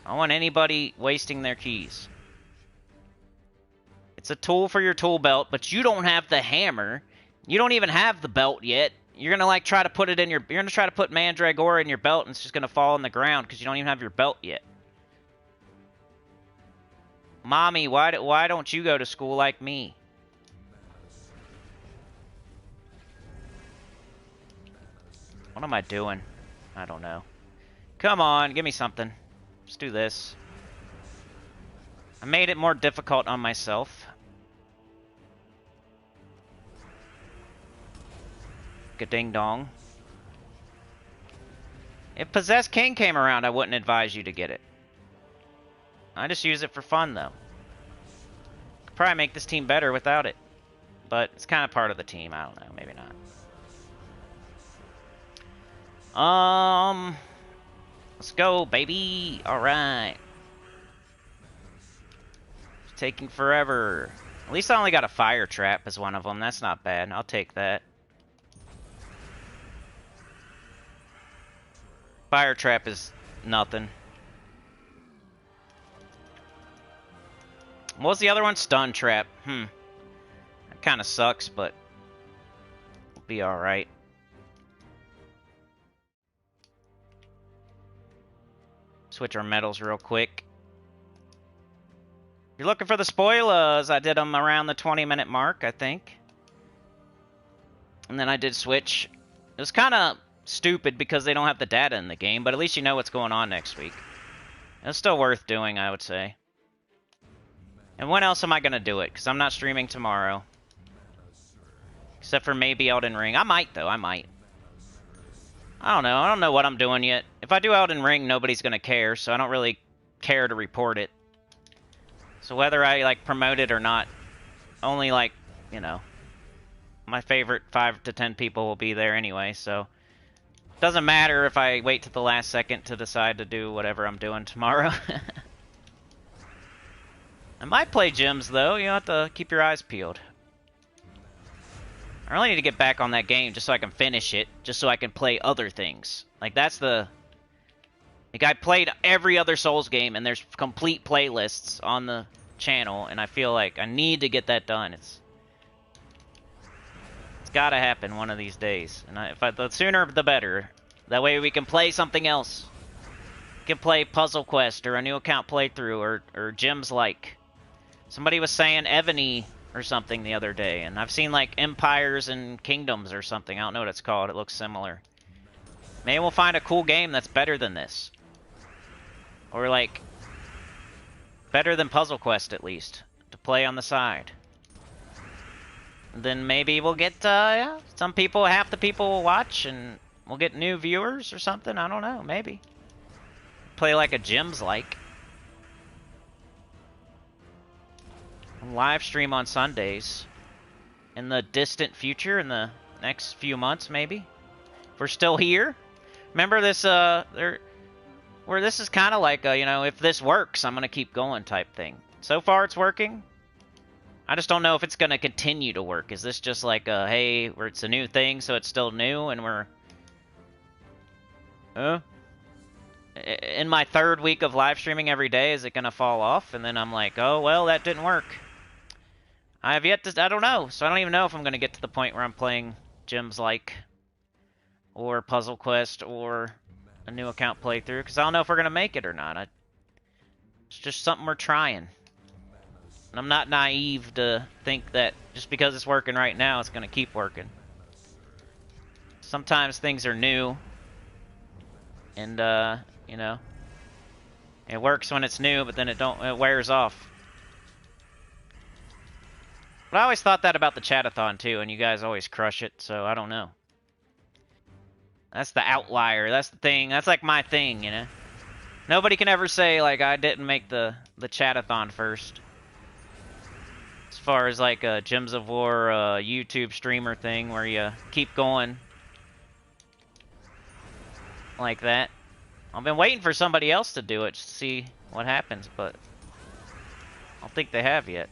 Speaker 1: I don't want anybody wasting their keys. It's a tool for your tool belt, but you don't have the hammer. You don't even have the belt yet. You're gonna like try to put it in your. You're gonna try to put Mandragora in your belt, and it's just gonna fall on the ground because you don't even have your belt yet. Mommy, why don't you go to school like me? What am I doing? I don't know. Come on, give me something. Let's do this. I made it more difficult on myself. Ding dong. If Possessed King came around, I wouldn't advise you to get it. I just use it for fun, though. Could probably make this team better without it. But it's kind of part of the team. I don't know. Maybe not. Let's go, baby. All right. It's taking forever. At least I only got a fire trap as one of them. That's not bad. I'll take that. Fire trap is nothing. What was the other one? Stun trap. That kind of sucks, but we'll be alright. Switch our medals real quick. You're looking for the spoilers. I did them around the 20-minute mark, I think. And then I did switch. It was kind of stupid because they don't have the data in the game, but at least you know what's going on next week. It's still worth doing, I would say. And when else am I going to do it? Because I'm not streaming tomorrow. Except for maybe Elden Ring. I might, though. I might. I don't know. I don't know what I'm doing yet. If I do Elden Ring, nobody's going to care, so I don't really care to report it. So whether I, like, promote it or not, only, like, you know, my favorite 5 to 10 people will be there anyway, so doesn't matter if I wait to the last second to decide to do whatever I'm doing tomorrow. I might play gyms, though. You have to keep your eyes peeled. I really need to get back on that game just so I can finish it, just so I can play other things. Like, that's the... Like, I played every other Souls game, and there's complete playlists on the channel, and I feel like I need to get that done. It's gotta happen one of these days. And the sooner, the better. That way we can play something else. We can play Puzzle Quest, or a new account playthrough, or gyms like... Somebody was saying Ebony or something the other day, and I've seen like Empires and Kingdoms or something. I don't know what it's called. It looks similar. Maybe we'll find a cool game that's better than this. Or like, better than Puzzle Quest at least, to play on the side. And then maybe we'll get, yeah, some people, half the people will watch, and we'll get new viewers or something. I don't know, maybe. Play like a gyms like. Live stream on Sundays in the distant future, in the next few months, maybe. If we're still here. Remember this, where this is kind of like a, you know, if this works, I'm going to keep going type thing. So far, it's working. I just don't know if it's going to continue to work. Is this just like a, hey, where it's a new thing, so it's still new, and we're... in my 3rd week of live streaming every day, is it going to fall off? And then I'm like, oh, well, that didn't work. I have yet to... I don't know. So I don't even know if I'm going to get to the point where I'm playing gyms like... or Puzzle Quest, or a new account playthrough, because I don't know if we're going to make it or not. It's just something we're trying. And I'm not naive to think that just because it's working right now, it's going to keep working. Sometimes things are new, and, you know, it works when it's new, but then it wears off. But I always thought that about the chatathon, too, and you guys always crush it, so I don't know. That's the outlier. That's the thing. That's like my thing, you know? Nobody can ever say, like, I didn't make the chatathon first. As far as, like, a Gyms of War YouTube streamer thing where you keep going. Like that. I've been waiting for somebody else to do it just to see what happens, but I don't think they have yet.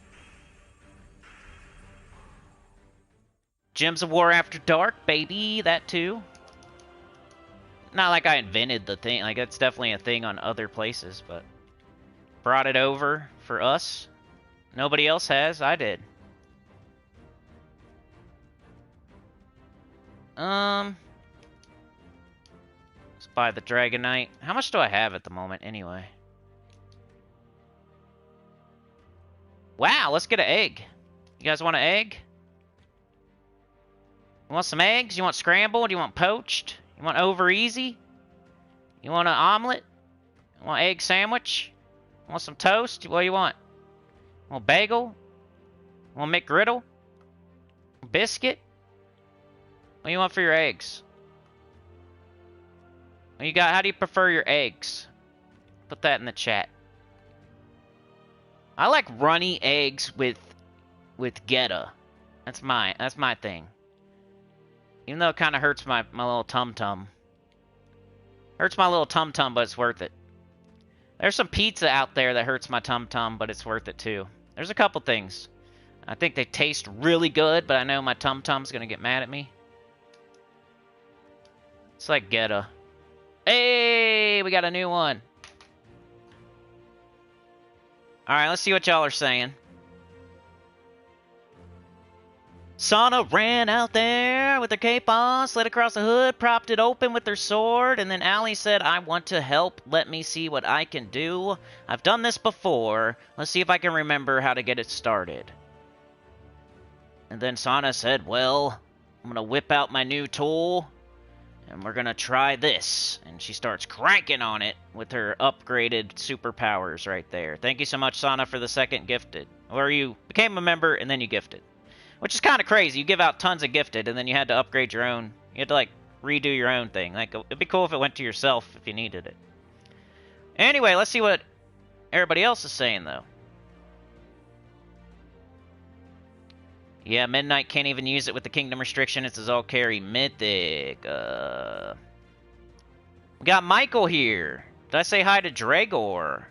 Speaker 1: Gems of War After Dark, baby, that too. Not like I invented the thing, like that's definitely a thing on other places, but brought it over for us. Nobody else has, I did. Let's buy the Dragonite. How much do I have at the moment, anyway? Wow, let's get an egg. You guys want an egg? You want some eggs? You want scrambled? You want poached? You want over easy? You want an omelet? You want egg sandwich? You want some toast? What do you want? You want bagel? You want McGriddle? Biscuit? What do you want for your eggs? What you got? How do you prefer your eggs? Put that in the chat. I like runny eggs with Geta. That's my thing. Even though it kind of hurts my little tum-tum. Hurts my little tum-tum, but it's worth it. There's some pizza out there that hurts my tum-tum, but it's worth it too. There's a couple things. I think they taste really good, but I know my tum-tum's gonna get mad at me. It's like Geta. Hey, we got a new one. Alright, let's see what y'all are saying. Sana ran out there with her cape on, slid across the hood, propped it open with her sword, and then Allie said, I want to help. Let me see what I can do. I've done this before. Let's see if I can remember how to get it started. And then Sana said, well, I'm going to whip out my new tool, and we're going to try this. And she starts cranking on it with her upgraded superpowers right there. Thank you so much, Sana, for the second gifted. Or you became a member, and then you gifted. Which is kind of crazy. You give out tons of gifted, and then you had to upgrade your own. You had to, like, redo your own thing. Like, it'd be cool if it went to yourself if you needed it. Anyway, let's see what everybody else is saying, though. Yeah, Midnight can't even use it with the Kingdom restriction. It's his all carry Mythic. We got Michael here. Did I say hi to Dragor?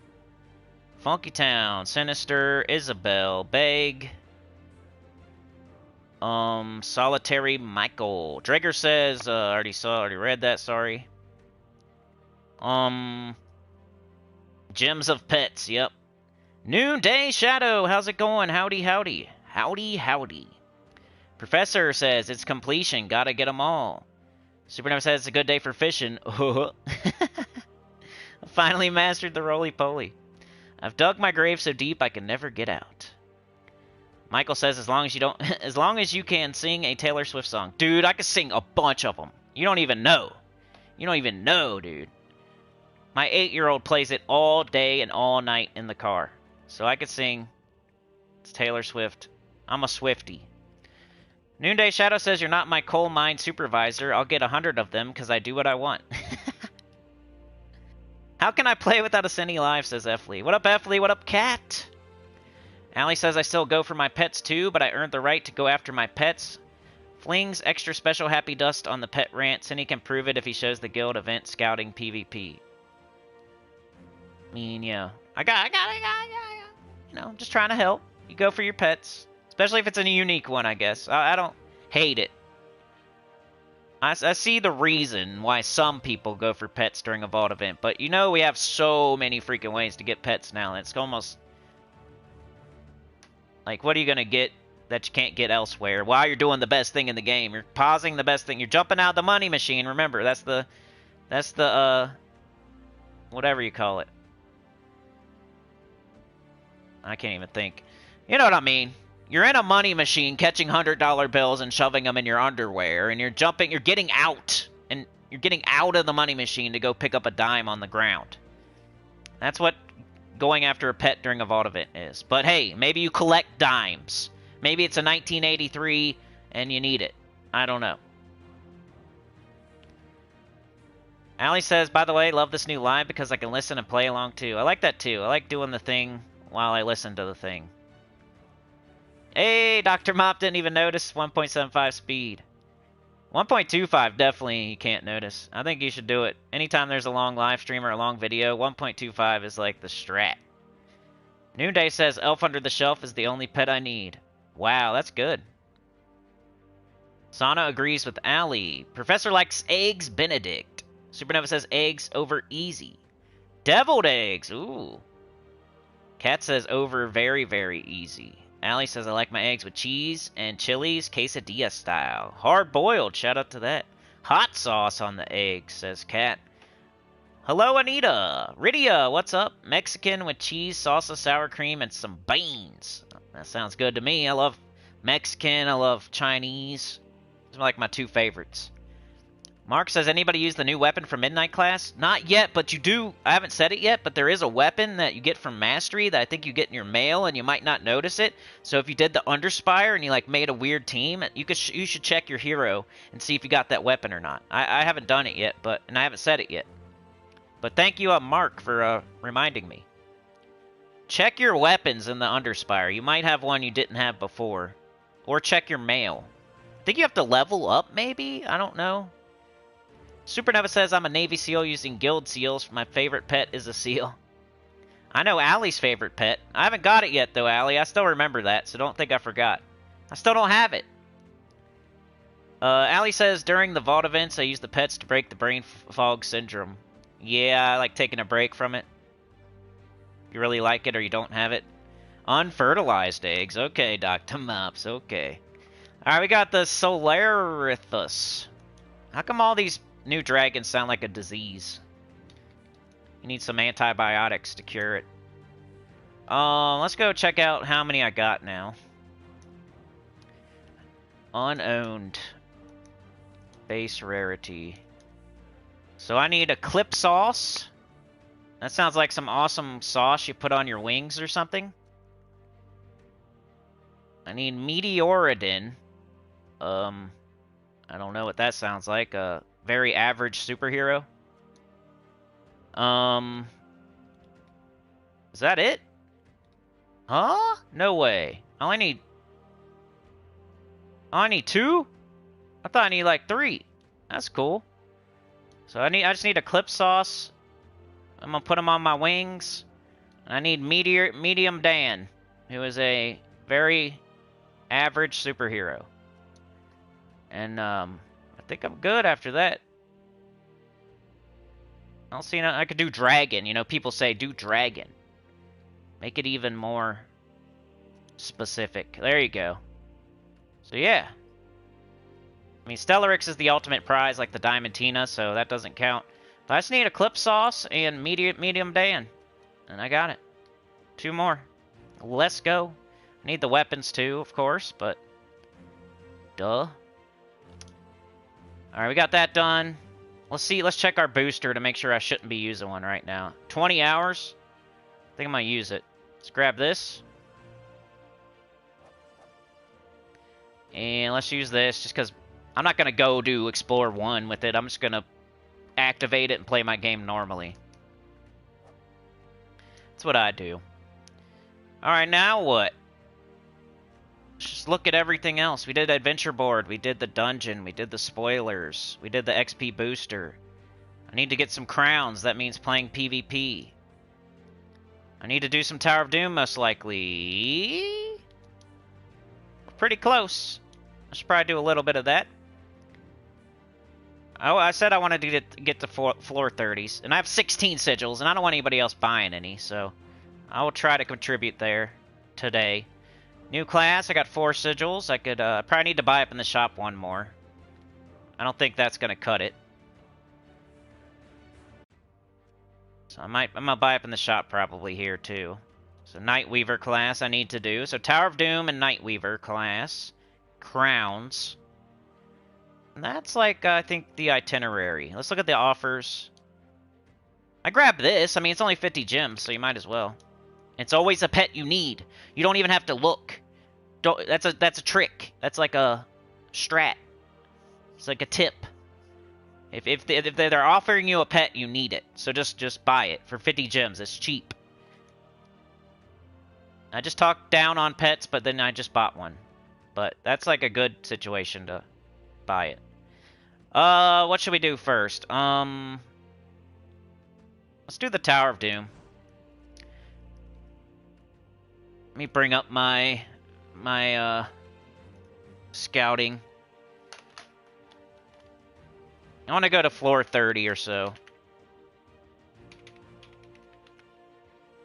Speaker 1: Funky Town, Sinister, Isabel, Beg. Solitary Michael. Drager says, already read that, sorry. Gems of Pets, yep. Noonday Shadow, how's it going? Howdy, howdy. Howdy, howdy. Professor says, it's completion, gotta get them all. Supernova says, it's a good day for fishing. Finally mastered the roly-poly. I've dug my grave so deep I can never get out. Michael says, as long as you can sing a Taylor Swift song. Dude, I can sing a bunch of them. You don't even know. You don't even know, dude. My 8-year-old plays it all day and all night in the car. So I could sing. It's Taylor Swift. I'm a Swiftie. Noonday Shadow says, you're not my coal mine supervisor. I'll get 100 of them because I do what I want. How can I play without a Cindy Live, says Efley. What up, Efley? What up, Cat? Allie says, I still go for my pets too, but I earned the right to go after my pets. Flings extra special happy dust on the pet rant. Cindy can prove it if he shows the guild event scouting PvP. I mean, yeah. I got, you know, just trying to help. You go for your pets. Especially if it's a unique one, I guess. I don't hate it. I see the reason why some people go for pets during a vault event, but you know we have so many freaking ways to get pets now. It's almost... Like, what are you going to get that you can't get elsewhere while you're doing the best thing in the game? You're pausing the best thing. You're jumping out the money machine. Remember, that's the, whatever you call it. I can't even think. You know what I mean. You're in a money machine catching $100 bills and shoving them in your underwear, and you're getting out. And you're getting out of the money machine to go pick up a dime on the ground. That's what going after a pet during a vault event is. But hey, maybe you collect dimes. Maybe it's a 1983 and you need it. I don't know. Allie says, by the way, love this new live because I can listen and play along too. I like that too. I like doing the thing while I listen to the thing. Hey, Dr. Mop didn't even notice 1.75 speed. 1.25 definitely you can't notice. I think you should do it. Anytime there's a long live stream or a long video, 1.25 is like the strat. Noonday says Elf Under the Shelf is the only pet I need. Wow, that's good. Sana agrees with Ali. Professor likes eggs Benedict. Supernova says eggs over easy. Deviled eggs. Ooh. Cat says over very, very easy. Allie says I like my eggs with cheese and chilies, quesadilla style. Hard boiled. Shout out to that. Hot sauce on the eggs, says Cat. Hello, Anita. Rydia, what's up? Mexican with cheese, salsa, sour cream, and some beans. That sounds good to me. I love Mexican. I love Chinese. Those are like my two favorites. Mark says, anybody use the new weapon from Midnight Class? Not yet, but you do. I haven't said it yet, but there is a weapon that you get from Mastery that I think you get in your mail, and you might not notice it. So if you did the Underspire and you like made a weird team, you should check your hero and see if you got that weapon or not. I haven't done it yet, and I haven't said it yet. But thank you, Mark, for reminding me. Check your weapons in the Underspire. You might have one you didn't have before. Or check your mail. I think you have to level up, maybe? I don't know. Supernova says, I'm a Navy SEAL using Guild Seals. My favorite pet is a seal. I know Allie's favorite pet. I haven't got it yet, though, Allie. I still remember that, so don't think I forgot. I still don't have it. Allie says, during the Vault events, I use the pets to break the brain fog syndrome. Yeah, I like taking a break from it. If you really like it or you don't have it. Unfertilized eggs. Okay, Dr. Mops. Okay. Alright, we got the Solarithus. How come all these new dragons sound like a disease? You need some antibiotics to cure it. Let's go check out how many I got now. Unowned. Base rarity. So I need a clip sauce. That sounds like some awesome sauce you put on your wings or something. I need Meteoridin. I don't know what that sounds like. A very average superhero. Is that it? Huh? No way. I need 2? I thought I need like 3. That's cool. So I just need a clip sauce. I'm gonna put them on my wings. I need Medium Dan, who is a very average superhero. And I think I'm good after that. I don't see I could do dragon. You know, people say do dragon. Make it even more specific. There you go. So yeah. I mean, Stellarix is the ultimate prize, like the Diamantina, so that doesn't count. But I just need a clip sauce and medium Dan. And I got it. 2 more. Let's go. I need the weapons too, of course, but... Duh. Alright, we got that done. Let's check our booster to make sure I shouldn't be using one right now. 20 hours? I think I'm gonna use it. Let's grab this. And let's use this, just because I'm not gonna go do Explore 1 with it. I'm just gonna activate it and play my game normally. That's what I do. Alright, now what? Let's just look at everything else. We did Adventure Board, we did the dungeon, we did the spoilers, we did the XP booster. I need to get some crowns, that means playing PvP. I need to do some Tower of Doom, most likely. Pretty close. I should probably do a little bit of that. Oh, I said I wanted to get to floor 30s. And I have 16 sigils, and I don't want anybody else buying any, so I will try to contribute there today. New class, I got 4 sigils. I could probably need to buy up in the shop 1 more. I don't think that's going to cut it. So I'm going to buy up in the shop probably here, too. So Nightweaver class I need to do. So Tower of Doom and Nightweaver class. Crowns. And that's like, I think, the itinerary. Let's look at the offers. I grabbed this. I mean, it's only 50 gems, so you might as well. It's always a pet you need. You don't even have to look. That's a trick. That's like a strat. It's like a tip. If they're offering you a pet, you need it. So just buy it for 50 gems. It's cheap. I just talked down on pets, but then I just bought one. But that's like a good situation to buy it. What should we do first? Let's do the Tower of Doom. Let me bring up my scouting. I want to go to floor 30 or so.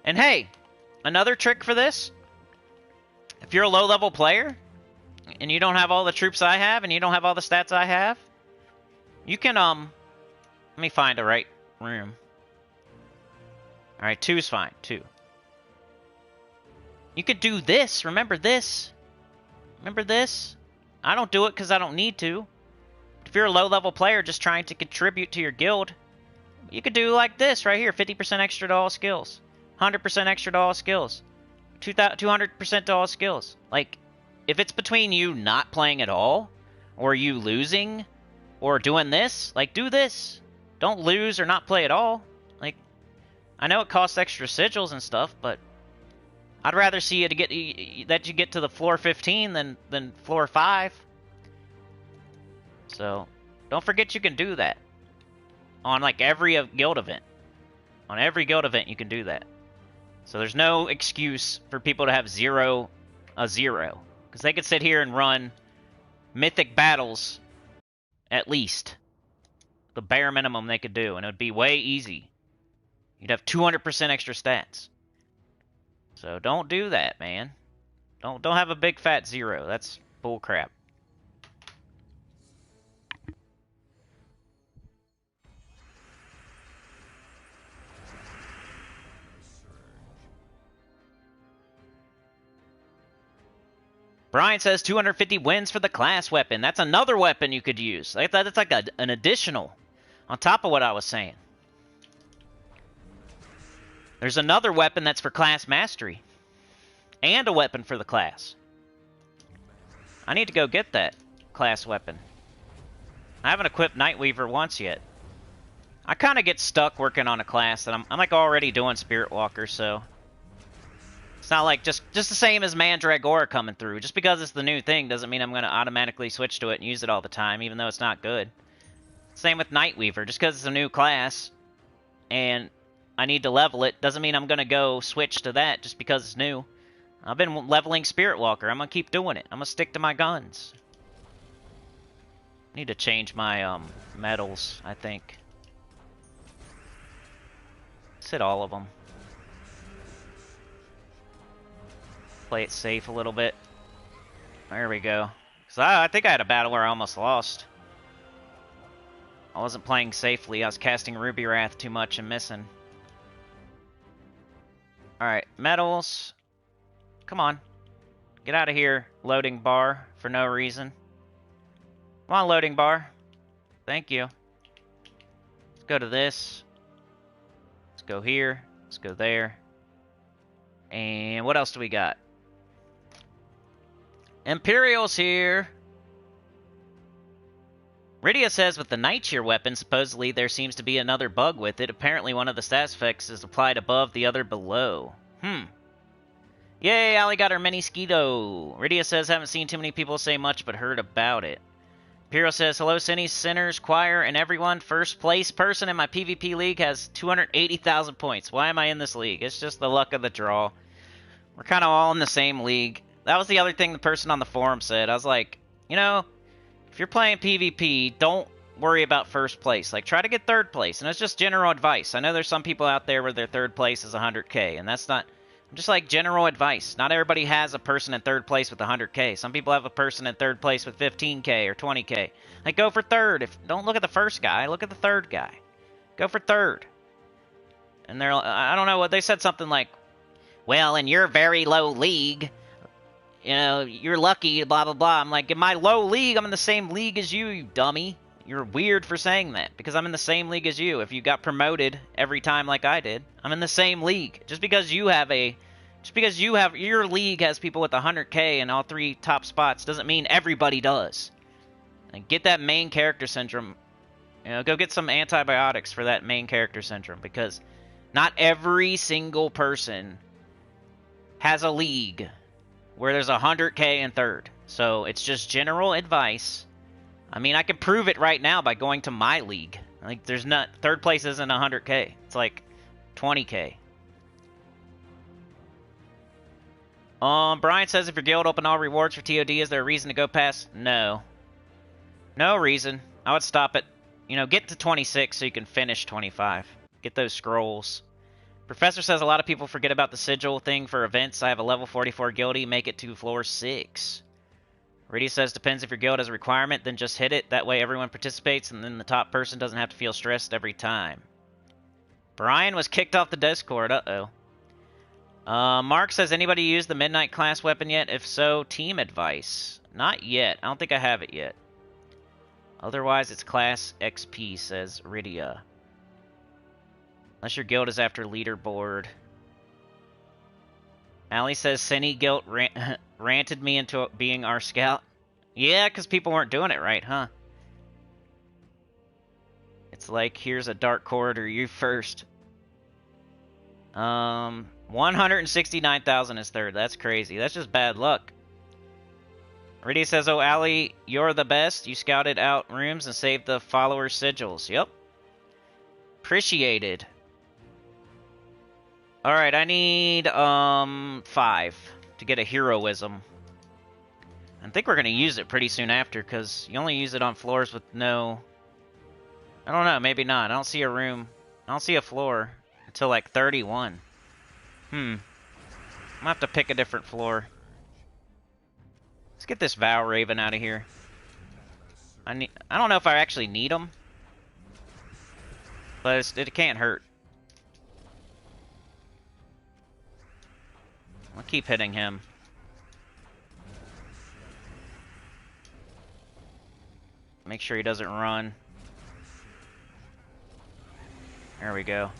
Speaker 1: And hey, another trick for this. If you're a low-level player, and you don't have all the troops I have, and you don't have all the stats I have, you can, let me find the right room. Alright, 2's fine, 2. You could do this, remember this? Remember this? I don't do it because I don't need to. If you're a low-level player just trying to contribute to your guild, you could do like this right here, 50% extra to all skills. 100% extra to all skills. 200% to all skills. Like, if it's between you not playing at all, or you losing, or doing this, like, do this. Don't lose or not play at all. Like, I know it costs extra sigils and stuff, but I'd rather see you that you get to the floor 15 than floor 5. So, don't forget you can do that. On, like, every guild event. On every guild event, you can do that. So there's no excuse for people to have a zero. Because they could sit here and run mythic battles, at least. The bare minimum they could do, and it would be way easy. You'd have 200% extra stats. So don't do that, man. Don't have a big fat 0. That's bull crap. Brian says 250 wins for the class weapon. That's another weapon you could use. That's like an additional on top of what I was saying. There's another weapon that's for class mastery. And a weapon for the class. I need to go get that class weapon. I haven't equipped Nightweaver once yet. I kind of get stuck working on a class that I'm like already doing Spirit Walker, so it's not like just the same as Mandragora coming through. Just because it's the new thing doesn't mean I'm going to automatically switch to it and use it all the time, even though it's not good. Same with Nightweaver. Just because it's a new class and I need to level it doesn't mean I'm going to go switch to that just because it's new. I've been leveling Spirit Walker. I'm going to keep doing it. I'm going to stick to my guns. Need to change my medals, I think. Let's hit all of them. Play it safe a little bit. There we go. So I think I had a battle where I almost lost. I wasn't playing safely. I was casting Ruby Wrath too much and missing. Alright, medals. Come on. Get out of here, loading bar, for no reason. Come on, loading bar. Thank you. Let's go to this. Let's go here. Let's go there. And what else do we got? Imperial's here. Rydia says with the Nightweaver weapon, supposedly there seems to be another bug with it. Apparently one of the stat effects is applied above, the other below. Yay, Allie got her mini Skeeto. Rydia says, haven't seen too many people say much, but heard about it. Imperial says, hello, Cinny, Sinners, Choir, and everyone. First place person in my PvP league has 280,000 points. Why am I in this league? It's just the luck of the draw. We're kind of all in the same league. That was the other thing the person on the forum said. I was like, you know, if you're playing PvP, don't worry about first place. Like, try to get third place. And it's just general advice. I know there's some people out there where their third place is 100K, and that's not... Just like general advice. Not everybody has a person in third place with 100K. Some people have a person in third place with 15K or 20K. Like, go for third. Don't look at the first guy. Look at the third guy. Go for third. And they're... I don't know what... They said something like, well, in your very low league, you know, you're lucky, blah, blah, blah. I'm like, in my low league, I'm in the same league as you, you dummy. You're weird for saying that, because I'm in the same league as you. If you got promoted every time like I did, I'm in the same league. Just because your league has people with 100K in all 3 top spots doesn't mean everybody does. And get that main character syndrome. You know, go get some antibiotics for that main character syndrome, because not every single person has a league where there's 100K in third. So it's just general advice. I mean, I can prove it right now by going to my league. Like, there's not... Third place isn't 100K. It's like 20K. Brian says if your guild open all rewards for TOD, is there a reason to go past? No. No reason. I would stop it. You know, get to 26 so you can finish 25. Get those scrolls. Professor says a lot of people forget about the sigil thing for events. I have a level 44 guildie. Make it to floor 6. Rady says depends if your guild has a requirement, then just hit it. That way everyone participates and then the top person doesn't have to feel stressed every time. Brian was kicked off the Discord. Uh-oh. Mark says, anybody use the Midnight class weapon yet? If so, team advice. Not yet. I don't think I have it yet. Otherwise, it's class XP, says Rydia. Unless your guild is after leaderboard. Allie says, Sinny guilt ranted me into being our scout. Yeah, because people weren't doing it right, huh? It's like, here's a dark corridor, you first. 169,000 is third. That's crazy. That's just bad luck. Rydia says, oh, Allie, you're the best. You scouted out rooms and saved the follower sigils. Yep. Appreciated. Alright, I need, 5 to get a heroism. I think we're going to use it pretty soon after, because you only use it on floors with no... I don't know, maybe not. I don't see a room. I don't see a floor until, like, 31. I'm gonna have to pick a different floor. Let's get this Vow Raven out of here. I don't know if I actually need them, but it can't hurt. I'll keep hitting him. Make sure he doesn't run. There we go.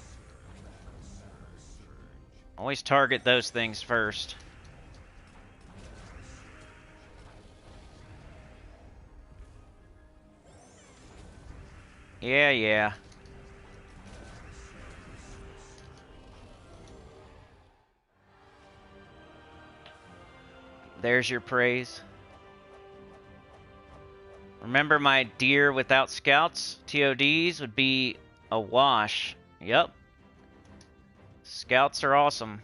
Speaker 1: Always target those things first. Yeah. There's your praise. Remember my deer without scouts? TODs would be a wash. Yep. Scouts are awesome.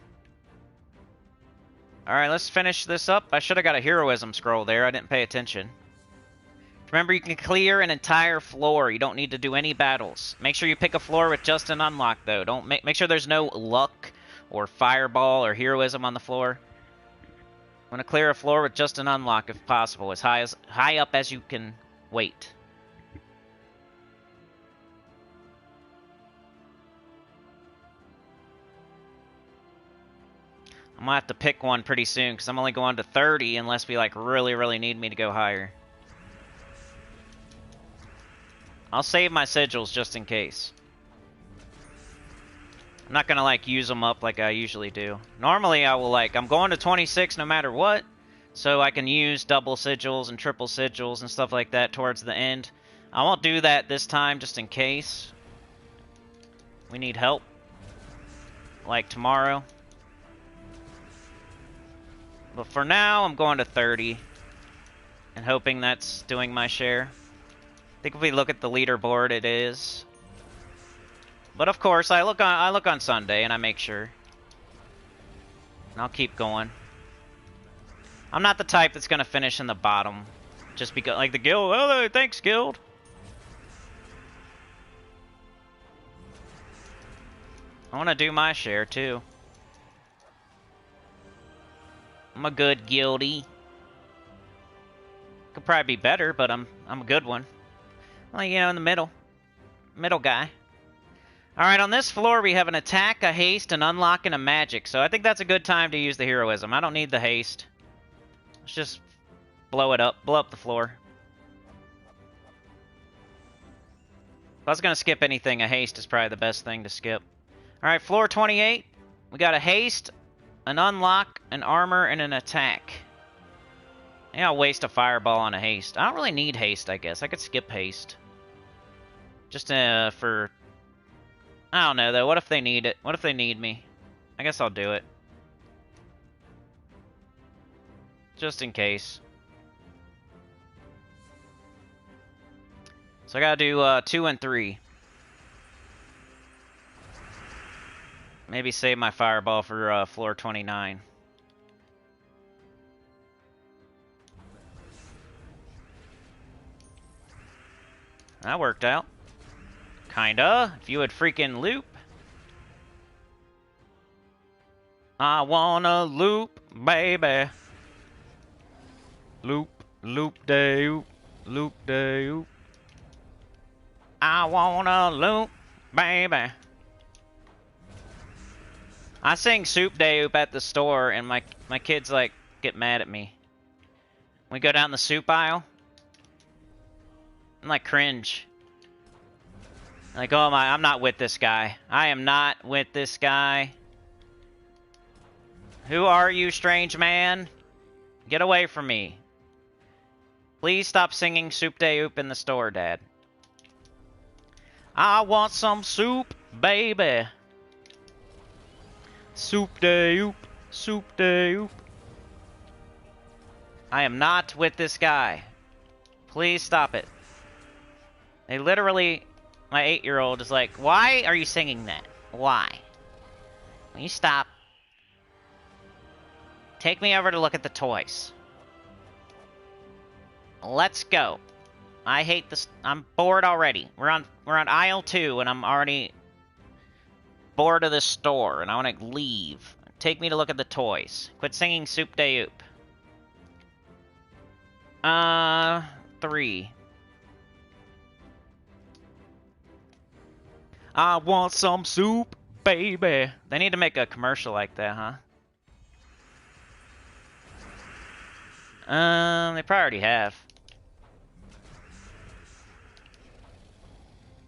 Speaker 1: Alright, let's finish this up. I should have got a heroism scroll there. I didn't pay attention. Remember, you can clear an entire floor. You don't need to do any battles. Make sure you pick a floor with just an unlock, though. Don't make sure there's no luck or fireball or heroism on the floor. I'm going to clear a floor with just an unlock if possible, as high up as you can wait. I'm going to have to pick one pretty soon, because I'm only going to 30 unless we, like, really need me to go higher. I'll save my sigils just in case. I'm not going to, like, use them up like I usually do. Normally, I will, like, I'm going to 26 no matter what, so I can use double sigils and triple sigils and stuff like that towards the end. I won't do that this time just in case. We need help. Like tomorrow. But for now, I'm going to 30. And hoping that's doing my share. I think if we look at the leaderboard, it is. But of course, I look on Sunday and I make sure. And I'll keep going. I'm not the type that's gonna finish in the bottom. Just because, like the guild, oh, thanks guild. I wanna do my share too. I'm a good guildie. Could probably be better, but I'm a good one. Like, you know, in the middle. Middle guy. Alright, on this floor we have an attack, a haste, an unlock, and a magic. So I think that's a good time to use the heroism. I don't need the haste. Let's just blow it up. Blow up the floor. If I was going to skip anything, a haste is probably the best thing to skip. Alright, floor 28. We got a haste, an unlock, an armor, and an attack. Yeah, I'll waste a fireball on a haste. I don't really need haste, I guess. I could skip haste. Just for... I don't know, though. What if they need it? What if they need me? I guess I'll do it. Just in case. So I gotta do 2 and 3. Maybe save my fireball for floor 29. That worked out. Kinda. If you would freaking loop. I wanna loop, baby. Loop, loop de oop, loop de oop. I wanna loop, baby. I sing Soup de oop at the store, and my kids like get mad at me. We go down the soup aisle. I'm like cringe. Like, oh my, I'm not with this guy. I am not with this guy. Who are you, strange man? Get away from me. Please stop singing Soup de oop in the store, Dad. I want some soup, baby. Soup de oop, soup de oop. I am not with this guy. Please stop it. They literally, my 8-year-old is like, why are you singing that? Why? Will you stop? Take me over to look at the toys. Let's go. I hate this. I'm bored already. We're on aisle 2, and I'm already bored of this store, and I want to leave. Take me to look at the toys. Quit singing Soup de oop. 3. I want some soup, baby. They need to make a commercial like that, huh? They probably already have.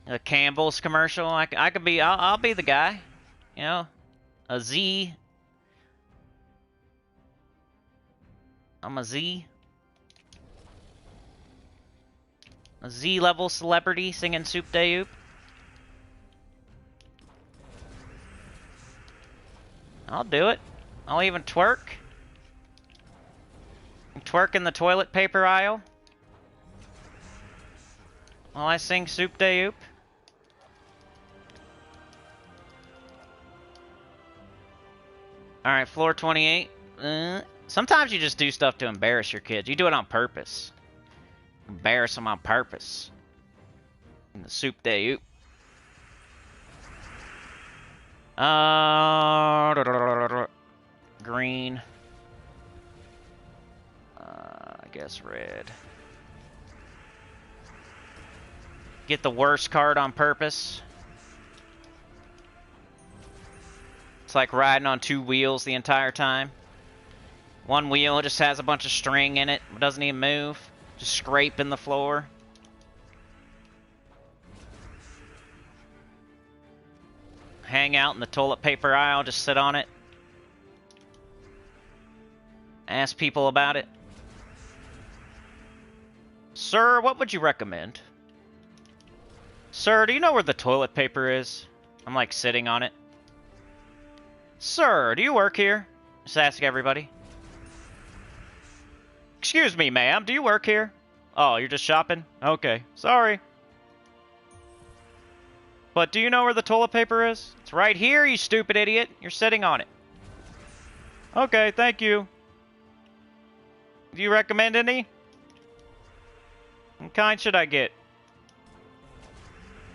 Speaker 1: A Campbell's commercial. I could be. I'll be the guy. You know, a Z. I'm a Z. A Z level celebrity singing Soup de oop. I'll do it. I'll even twerk. Twerk in the toilet paper aisle while I sing Soup de oop. Alright, floor 28. Sometimes you just do stuff to embarrass your kids. You do it on purpose. Embarrass them on purpose. In the Soup de oop. Green. I guess red. Get the worst card on purpose. It's like riding on 2 wheels the entire time. One wheel just has a bunch of string in it, doesn't even move. Just scraping the floor. Hang out in the toilet paper aisle, just sit on it. Ask people about it. Sir, what would you recommend? Sir, do you know where the toilet paper is? I'm like sitting on it. Sir, do you work here? Just ask everybody. Excuse me, ma'am, do you work here? Oh, you're just shopping? Okay, sorry. But do you know where the toilet paper is? It's right here, you stupid idiot. You're sitting on it. Okay, thank you. Do you recommend any? What kind should I get?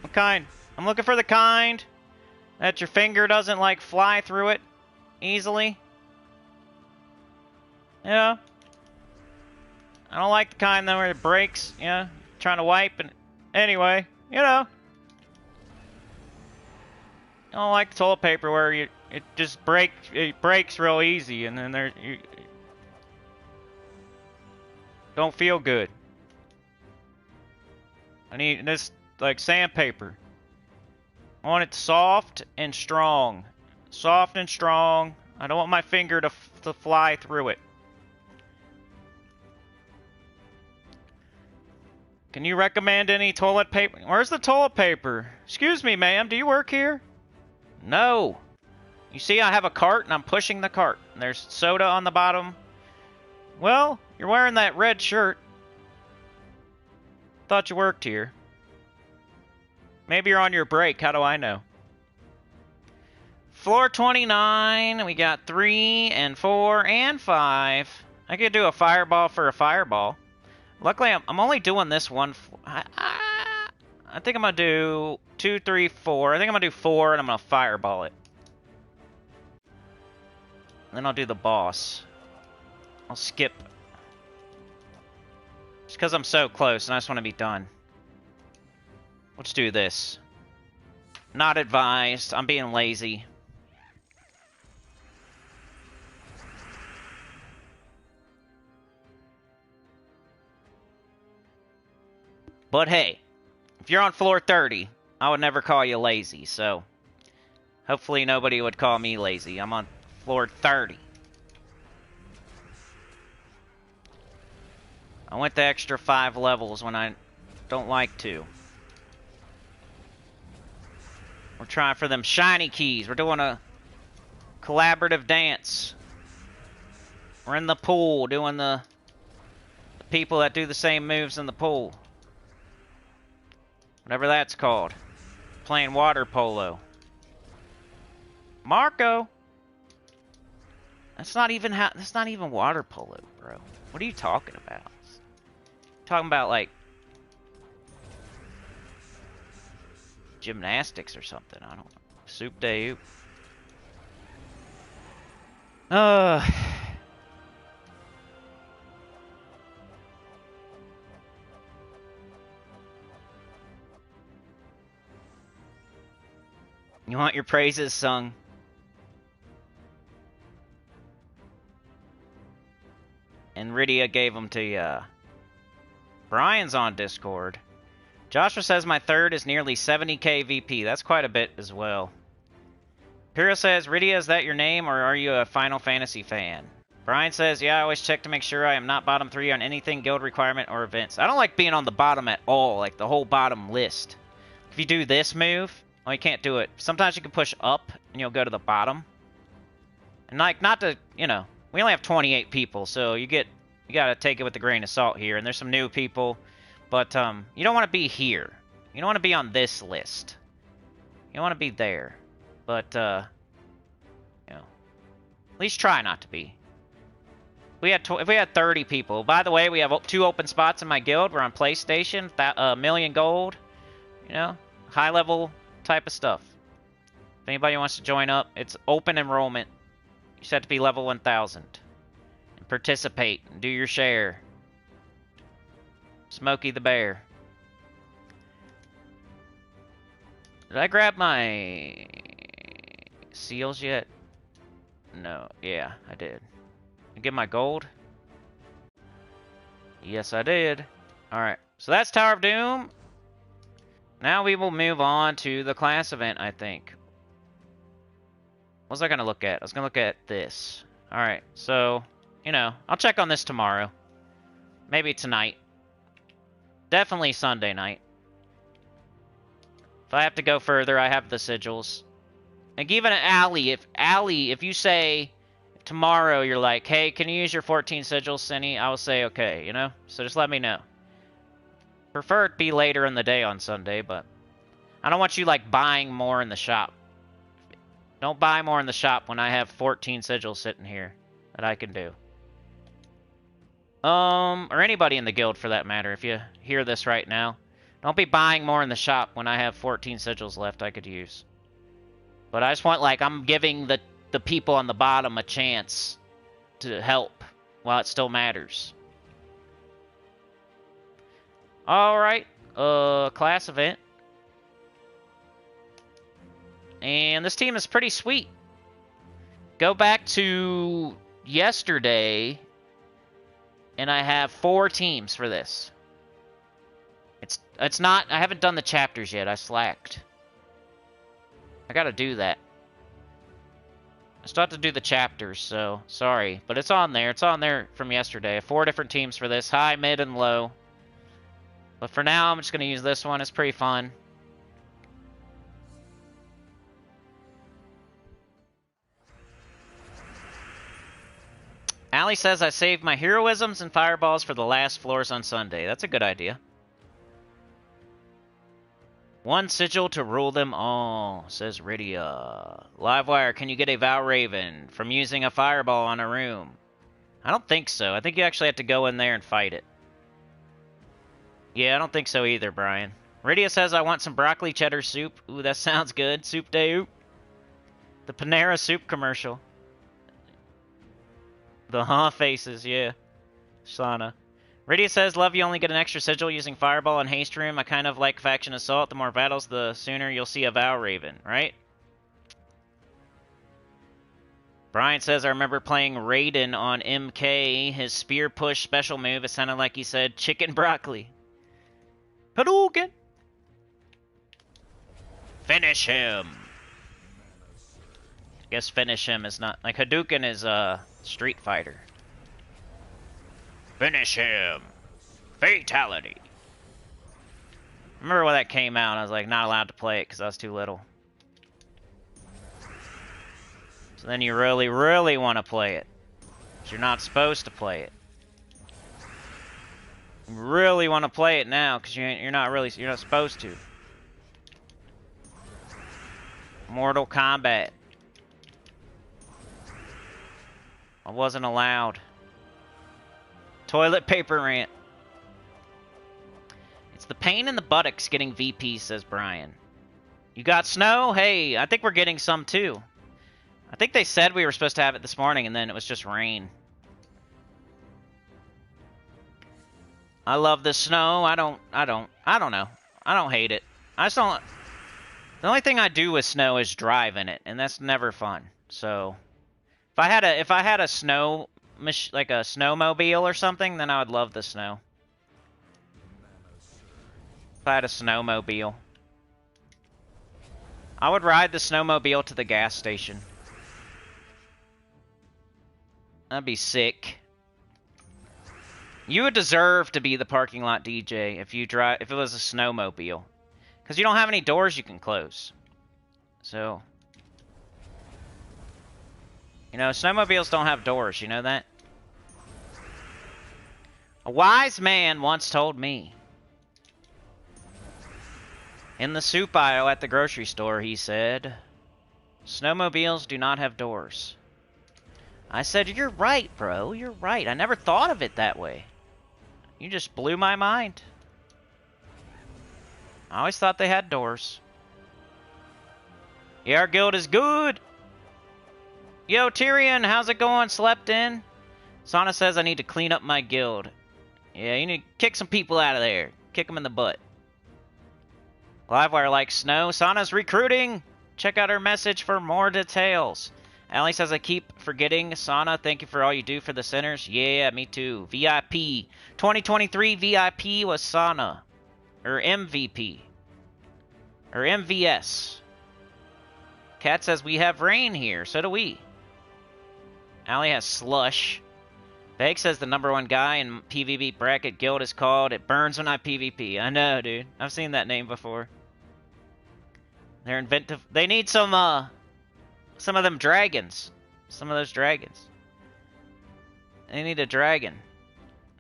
Speaker 1: What kind? I'm looking for the kind that your finger doesn't, like, fly through it easily. Yeah. I don't like the kind that where it breaks, yeah. Trying to wipe and... Anyway, you know. I don't like the toilet paper where it just breaks real easy and then you don't feel good. I need this like sandpaper. I want it soft and strong. Soft and strong. I don't want my finger to fly through it. Can you recommend any toilet paper? Where's the toilet paper? Excuse me, ma'am. Do you work here? No. You see, I have a cart and I'm pushing the cart. There's soda on the bottom. Well, you're wearing that red shirt. Thought you worked here. Maybe you're on your break. How do I know? Floor 29. We got 3 and 4 and 5. I could do a fireball for a fireball. Luckily, I'm only doing this one. I think I'm going to do 2, 3, 4. I think I'm going to do 4, and I'm going to fireball it. And then I'll do the boss. I'll skip. Just because I'm so close, and I just want to be done. Let's do this. Not advised. I'm being lazy. But hey, if you're on floor 30, I would never call you lazy, so hopefully nobody would call me lazy. I'm on floor 30. I went the extra 5 levels when I don't like to. We're trying for them shiny keys. We're doing a collaborative dance. We're in the pool doing the people that do the same moves in the pool. Whatever that's called. Playing water polo. Marco! That's not even water polo, bro. What are you talking about? Talking about like gymnastics or something. I don't know. Soup de oop. You want your praises sung? And Rydia gave them to ya. Brian's on Discord. Joshua says my third is nearly 70k VP. That's quite a bit as well. Imperial says, Rydia, is that your name, or are you a Final Fantasy fan? Brian says, yeah, I always check to make sure I am not bottom 3 on anything guild requirement or events. I don't like being on the bottom at all, like the whole bottom list. If you do this move, well, you can't do it. Sometimes you can push up, and you'll go to the bottom. And like, not to, you know, we only have 28 people, so you gotta take it with a grain of salt here. And there's some new people, but you don't want to be here. You don't want to be on this list. You want to be there, but you know, at least try not to be. If we had 30 people. By the way, we have 2 open spots in my guild. We're on PlayStation. That million gold. You know, high level type of stuff. If anybody wants to join up, it's open enrollment. You just have to be level 1000. And participate and do your share. Smokey the Bear. Did I grab my seals yet? No. Yeah, I did. I get my gold? Yes, I did. Alright, so that's Tower of Doom. Now we will move on to the class event, I think. What was I going to look at? I was going to look at this. Alright, so, you know, I'll check on this tomorrow. Maybe tonight. Definitely Sunday night. If I have to go further, I have the sigils. Like, even Allie, if you say tomorrow, you're like, hey, can you use your 14 sigils, Cinny? I will say, okay, you know? So just let me know. Prefer it be later in the day on Sunday, but I don't want you, like, buying more in the shop. Don't buy more in the shop when I have 14 sigils sitting here that I can do. Or anybody in the guild for that matter, if you hear this right now. Don't be buying more in the shop when I have 14 sigils left I could use. But I just want, like, I'm giving the people on the bottom a chance to help while it still matters. Alright, class event. And this team is pretty sweet. Go back to yesterday, and I have 4 teams for this. It's not, I haven't done the chapters yet, I slacked. I gotta do that. I still have to do the chapters, so sorry. But it's on there. It's on there from yesterday. I have 4 different teams for this. High, mid, and low. But for now, I'm just going to use this one. It's pretty fun. Allie says I saved my heroisms and fireballs for the last floors on Sunday. That's a good idea. One sigil to rule them all, says Rydia. Livewire, can you get a Valraven from using a fireball on a room? I don't think so. I think you actually have to go in there and fight it. Yeah, I don't think so either, Brian. Rydia says, I want some broccoli cheddar soup. Ooh, that sounds good. Soup de oop. The Panera soup commercial. The faces, yeah. Sana. Rydia says, love you only get an extra sigil using Fireball and Haste Room. I kind of like Faction Assault. The more battles, the sooner you'll see a Valraven, right? Brian says, I remember playing Raiden on MK. His spear push special move, it sounded like he said, chicken broccoli. Hadouken! Finish him! I guess finish him is not... Like, Hadouken is a Street Fighter. Finish him! Fatality! I remember when that came out, I was like, not allowed to play it because I was too little. So then you really, really want to play it. But you're not supposed to play it. You really want to play it now because you're not supposed to. Mortal Kombat. I wasn't allowed. Toilet paper rant. It's the pain in the buttocks getting VP, says Brian. You got snow? Hey, I think we're getting some too. I think they said we were supposed to have it this morning and then it was just rain. I love the snow. I don't know. I don't hate it. I just don't... The only thing I do with snow is drive in it, and that's never fun. So, if I had a snow, like a snowmobile or something, then I would love the snow. If I had a snowmobile, I would ride the snowmobile to the gas station. That'd be sick. You would deserve to be the parking lot DJ if it was a snowmobile. Because you don't have any doors you can close. So, you know, snowmobiles don't have doors, you know that? A wise man once told me. In the soup aisle at the grocery store, he said, snowmobiles do not have doors. I said, you're right, bro, you're right. I never thought of it that way. You just blew my mind. I always thought they had doors. Yeah, our guild is good. Yo, Tyrion, how's it going? Slept in? Sana says I need to clean up my guild. Yeah, you need to kick some people out of there. Kick them in the butt. Livewire likes snow. Sana's recruiting. Check out her message for more details. Allie says I keep forgetting. Sana, thank you for all you do for the centers. Yeah, me too. VIP. 2023 VIP was Sana. Or MVP. Or MVS. Cat says we have rain here. So do we. Allie has slush. Beg says the #1 guy in PvP bracket guild is called It Burns When I PvP. I know, dude. I've seen that name before. They're inventive. They need some of them dragons. Some of those dragons. They need a dragon.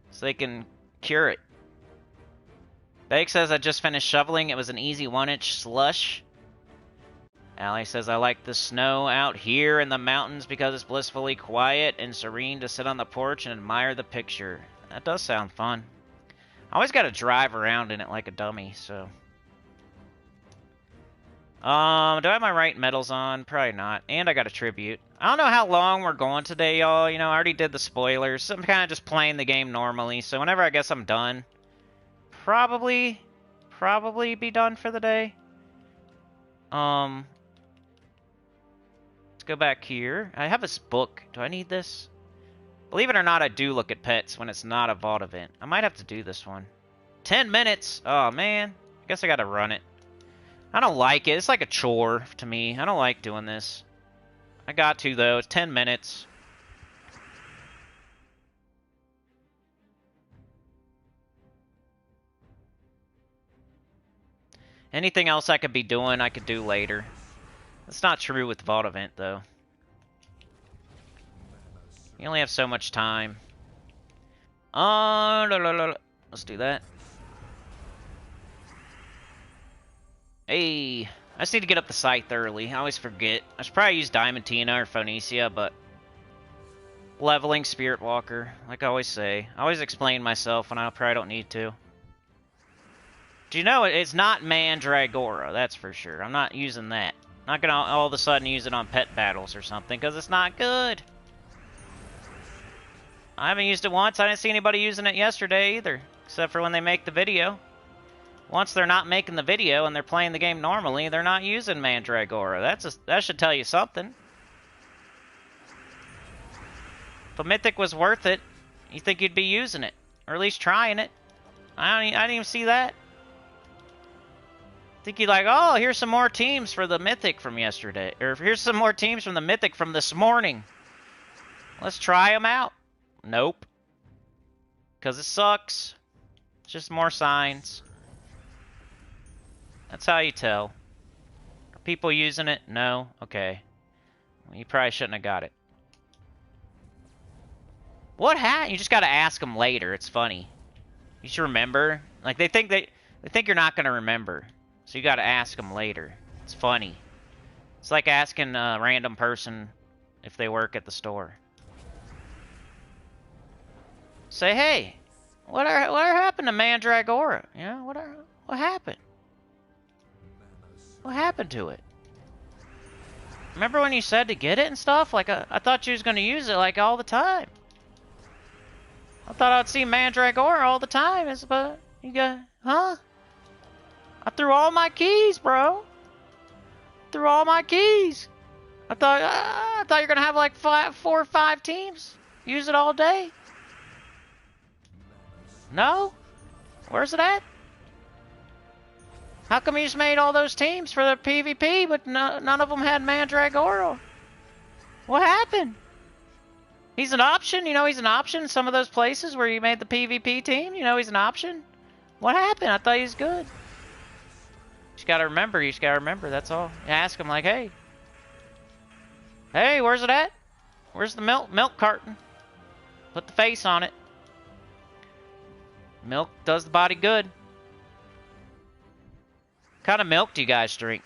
Speaker 1: So they can cure it. Bake says I just finished shoveling. It was an easy 1-inch slush. Allie says I like the snow out here in the mountains because it's blissfully quiet and serene to sit on the porch and admire the picture. That does sound fun. I always got to drive around in it like a dummy, so... do I have my right medals on? Probably not. And I got a tribute. I don't know how long we're going today, y'all. You know, I already did the spoilers. I'm kind of just playing the game normally, so whenever I guess I'm done... Probably be done for the day. Let's go back here. I have this book. Do I need this? Believe it or not, I do look at pets when it's not a vault event. I might have to do this one. 10 minutes! Oh, man. I guess I gotta run it. I don't like it. It's like a chore to me. I don't like doing this. I got to, though. It's 10 minutes. Anything else I could be doing, I could do later. That's not true with Vault Event, though. You only have so much time. Let's do that. Hey, I just need to get up the scythe early. I always forget. I should probably use Diamantina or Phoenicia, but leveling Spirit Walker, like I always say. I always explain myself when I probably don't need to. Do you know it's not Mandragora, that's for sure. I'm not using that. I'm not gonna all of a sudden use it on pet battles or something, because it's not good. I haven't used it once. I didn't see anybody using it yesterday either, except for when they make the video. Once they're not making the video and they're playing the game normally, they're not using Mandragora. That should tell you something. If a mythic was worth it, you think you'd be using it, or at least trying it. I didn't even see that. I think you'd like, oh, here's some more teams for the mythic from yesterday, or here's some more teams from the mythic from this morning. Let's try them out. Nope. Because it sucks. It's just more signs. That's how you tell. Are people using it? No? Okay. Well, you probably shouldn't have got it. What happened? You just gotta ask them later. It's funny. You should remember. Like, they think you're not gonna remember. So you gotta ask them later. It's funny. It's like asking a random person if they work at the store. Say, hey, what happened to Mandragora? You know, what happened? What happened to it? Remember when you said to get it and stuff? Like, I thought you was gonna use it like all the time. I thought I'd see Mandragora all the time. But you got, huh? I threw all my keys, bro. Threw all my keys. I thought you're gonna have like 4 or 5 teams. Use it all day. No? Where's it at? How come you just made all those teams for the PvP, but none of them had Mandragora? What happened? He's an option? You know he's an option in some of those places where you made the PvP team? You know he's an option? What happened? I thought he was good. You just gotta remember, that's all. You ask him like, hey. Hey, where's it at? Where's the milk carton? Put the face on it. Milk does the body good. What kind of milk do you guys drink?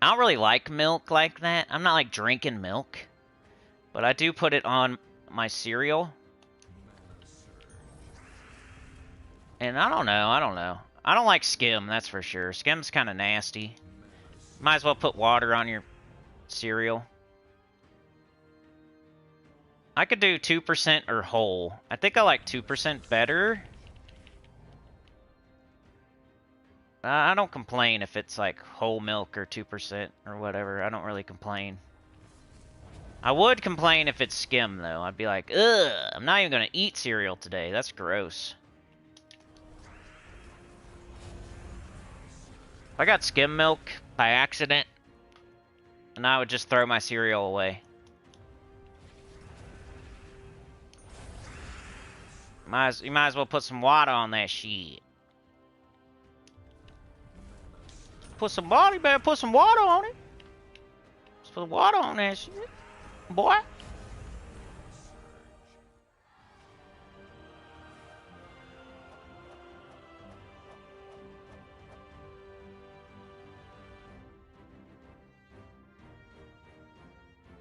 Speaker 1: I don't really like milk like that. I'm not like drinking milk. But I do put it on my cereal. And I don't know. I don't like skim, that's for sure. Skim's kind of nasty. Might as well put water on your cereal. I could do 2% or whole. I think I like 2% better. I don't complain if it's like whole milk or 2% or whatever. I don't really complain. I would complain if it's skim, though. I'd be like, ugh, I'm not even going to eat cereal today. That's gross. If I got skim milk by accident, and I would just throw my cereal away. You might as well put some water on that shit. Put some water, you better put some water on it. Just put water on that shit. Boy.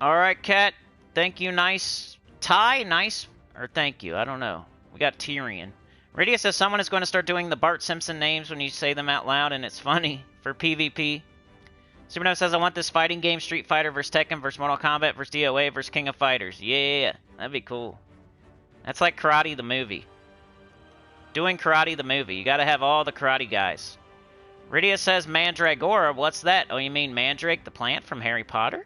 Speaker 1: Alright, Cat. Thank you, nice. Ty, nice. Or thank you, I don't know. We got Tyrion. Radia says someone is going to start doing the Bart Simpson names when you say them out loud, and it's funny for PvP. Supernova says, I want this fighting game, Street Fighter versus Tekken versus Mortal Kombat versus DOA versus King of Fighters. Yeah, that'd be cool. That's like Karate the movie. Doing Karate the movie. You gotta have all the karate guys. Rydia says, Mandragora, what's that? Oh, you mean Mandrake the plant from Harry Potter?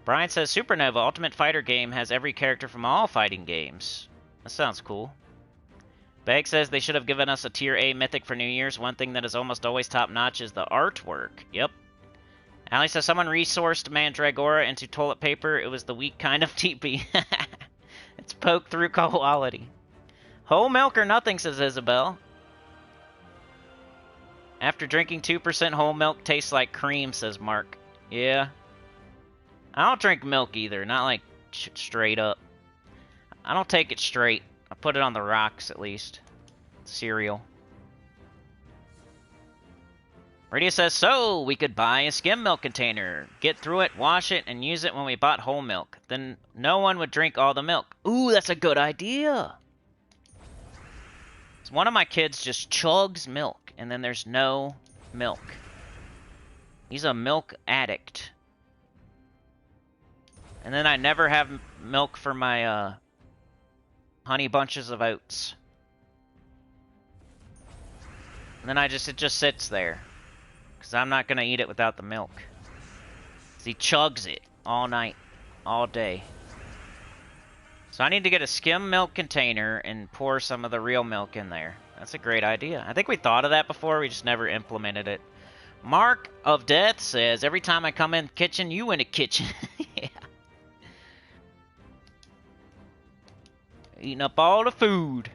Speaker 1: Brian says, Supernova Ultimate Fighter game has every character from all fighting games. That sounds cool. Bag says they should have given us a tier A mythic for New Year's. One thing that is almost always top-notch is the artwork. Yep. Ali says someone resourced Mandragora into toilet paper. It was the weak kind of TP. It's poke through quality. Whole milk or nothing, says Isabel. After drinking 2% whole milk, tastes like cream, says Mark. Yeah. I don't drink milk either. Not like straight up. I don't take it straight. I put it on the rocks at least. Cereal. Radia says, so we could buy a skim milk container, get through it, wash it, and use it when we bought whole milk. Then no one would drink all the milk. Ooh, that's a good idea. So one of my kids just chugs milk, and then there's no milk. He's a milk addict. And then I never have milk for my honey bunches of oats. And then it just sits there. Because I'm not going to eat it without the milk. He chugs it all night, all day. So I need to get a skim milk container and pour some of the real milk in there. That's a great idea. I think we thought of that before, we just never implemented it. Mark of Death says, every time I come in the kitchen, you in the kitchen. Yeah. Eating up all the food.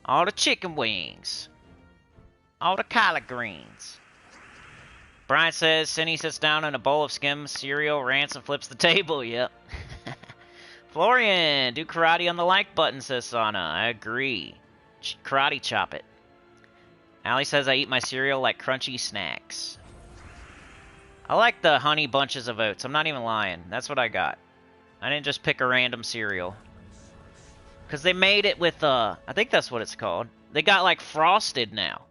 Speaker 1: All the chicken wings. All the collard greens. Brian says, Cinny sits down in a bowl of skim cereal, rants, and flips the table. Yep. Florian, do karate on the like button, says Sana. I agree. Karate chop it. Allie says I eat my cereal like crunchy snacks. I like the honey bunches of oats. I'm not even lying. That's what I got. I didn't just pick a random cereal. Because they made it with, I think that's what it's called. They got, like, frosted now.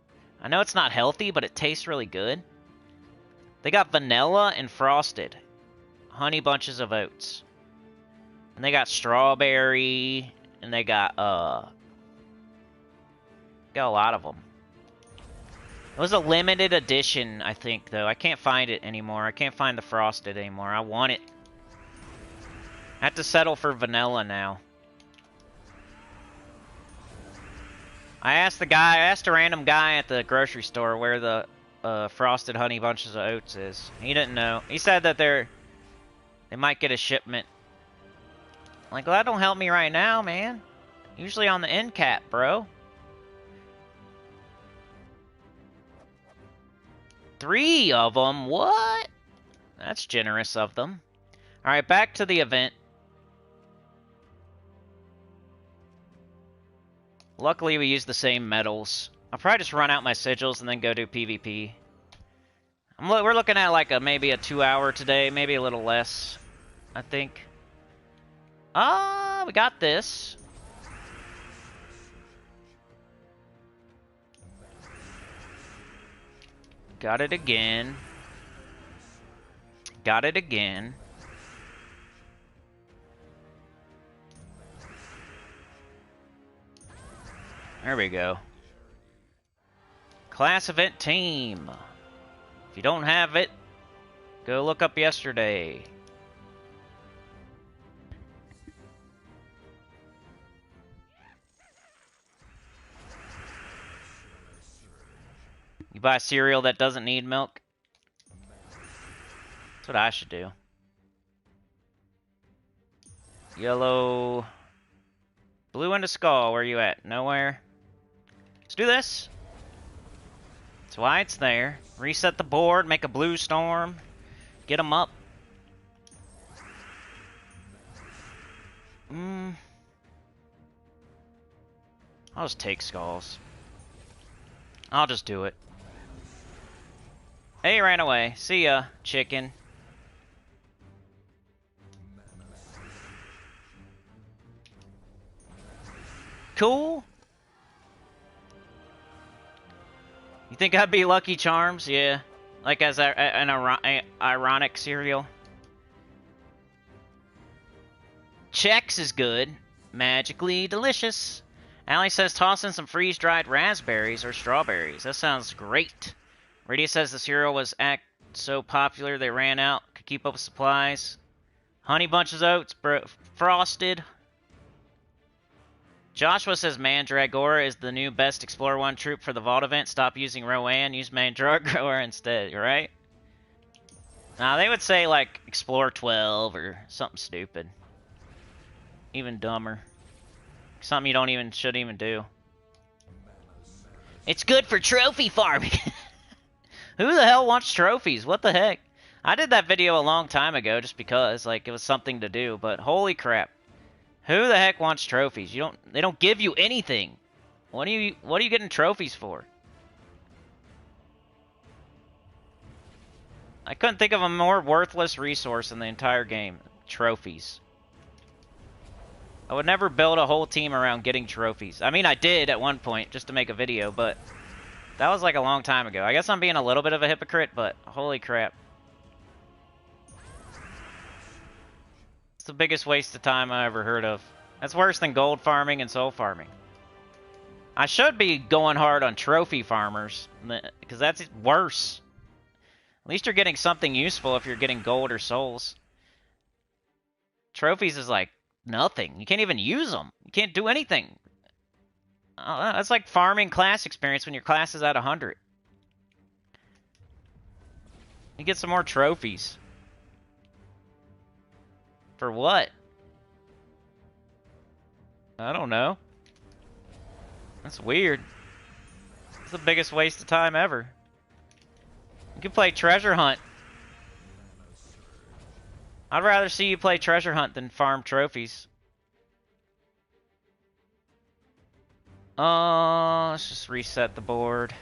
Speaker 1: I know it's not healthy, but it tastes really good. They got vanilla and frosted. Honey bunches of oats. And they got strawberry. And they got a lot of them. It was a limited edition, I think, though. I can't find it anymore. I can't find the frosted anymore. I want it. I have to settle for vanilla now. I asked a random guy at the grocery store where the frosted honey bunches of oats is. He didn't know. He said that they might get a shipment. I'm like, well, that don't help me right now, man. Usually on the end cap, bro. 3 of them? What? That's generous of them. Alright, back to the event. Luckily, we use the same metals. I'll probably just run out my sigils and then go do PvP. We're looking at like maybe a 2-hour today, maybe a little less, I think. We got this. Got it again. Got it again. There we go. Class event team. If you don't have it, go look up yesterday. You buy cereal that doesn't need milk? That's what I should do. Yellow. Blue into skull, where you at? Nowhere? Let's do this. That's why it's there. Reset the board, make a blue storm. Get them up. I'll just take skulls. I'll just do it. Hey, he ran away. See ya, chicken. Cool. You think I'd be Lucky Charms? Yeah. Like as an ironic cereal. Chex is good. Magically delicious. Allie says toss in some freeze-dried raspberries or strawberries. That sounds great. Radia says the cereal was so popular they ran out. Could keep up with supplies. Honey Bunches of Oats, frosted. Joshua says Mandragora is the new best Explorer 1 troop for the Vault event. Stop using Rowan, use Mandragora instead, right? Nah, they would say like Explorer 12 or something stupid. Even dumber. Something you shouldn't even do. It's good for trophy farming. Who the hell wants trophies? What the heck? I did that video a long time ago just because like it was something to do, but holy crap. Who the heck wants trophies? They don't give you anything. What are you getting trophies for? I couldn't think of a more worthless resource in the entire game. Trophies. I would never build a whole team around getting trophies. I mean, I did at one point, just to make a video, but that was like a long time ago. I guess I'm being a little bit of a hypocrite, but holy crap. It's the biggest waste of time I ever heard of. That's worse than gold farming and soul farming. I should be going hard on trophy farmers, because that's worse. At least you're getting something useful if you're getting gold or souls. Trophies is like nothing. You can't even use them. You can't do anything. Oh, that's like farming class experience when your class is at 100. You get some more trophies. For what? I don't know. That's weird. It's the biggest waste of time ever. You can play treasure hunt. I'd rather see you play treasure hunt than farm trophies. Let's just reset the board.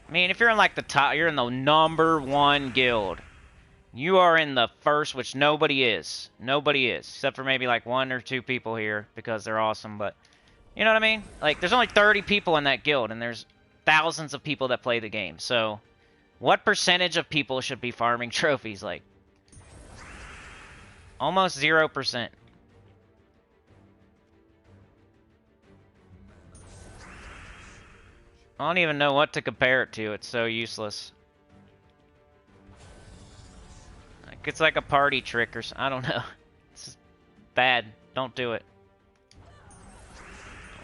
Speaker 1: I mean, if you're in like the top, you're in the #1 guild. You are in the first, which nobody is. Nobody is. Except for maybe like 1 or 2 people here because they're awesome, but you know what I mean? Like, there's only 30 people in that guild, and there's thousands of people that play the game. So, what percentage of people should be farming trophies? Like, almost 0%. I don't even know what to compare it to. It's so useless. Like, it's like a party trick or something. I don't know. It's just bad. Don't do it.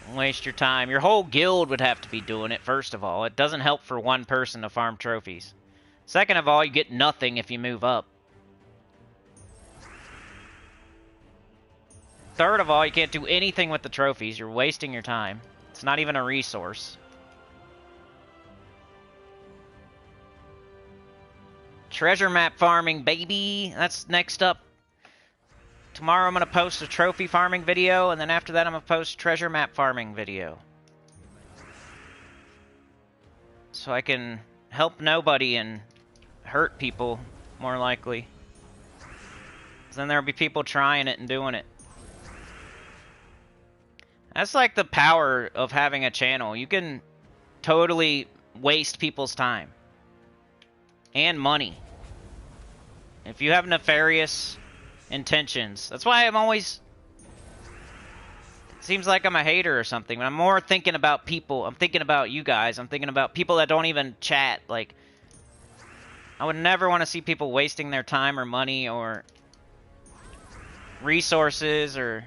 Speaker 1: Don't waste your time. Your whole guild would have to be doing it, first of all. It doesn't help for one person to farm trophies. Second of all, you get nothing if you move up. Third of all, you can't do anything with the trophies. You're wasting your time. It's not even a resource. Treasure map farming, baby. That's next up. Tomorrow I'm going to post a trophy farming video, and then after that I'm going to post treasure map farming video. So I can help nobody and hurt people, more likely. 'Cause then there'll be people trying it and doing it. That's like the power of having a channel. You can totally waste people's time. And money. If you have nefarious intentions. That's why I'm always... It seems like I'm a hater or something. When I'm more thinking about people. I'm thinking about you guys. I'm thinking about people that don't even chat. Like, I would never want to see people wasting their time or money or resources or...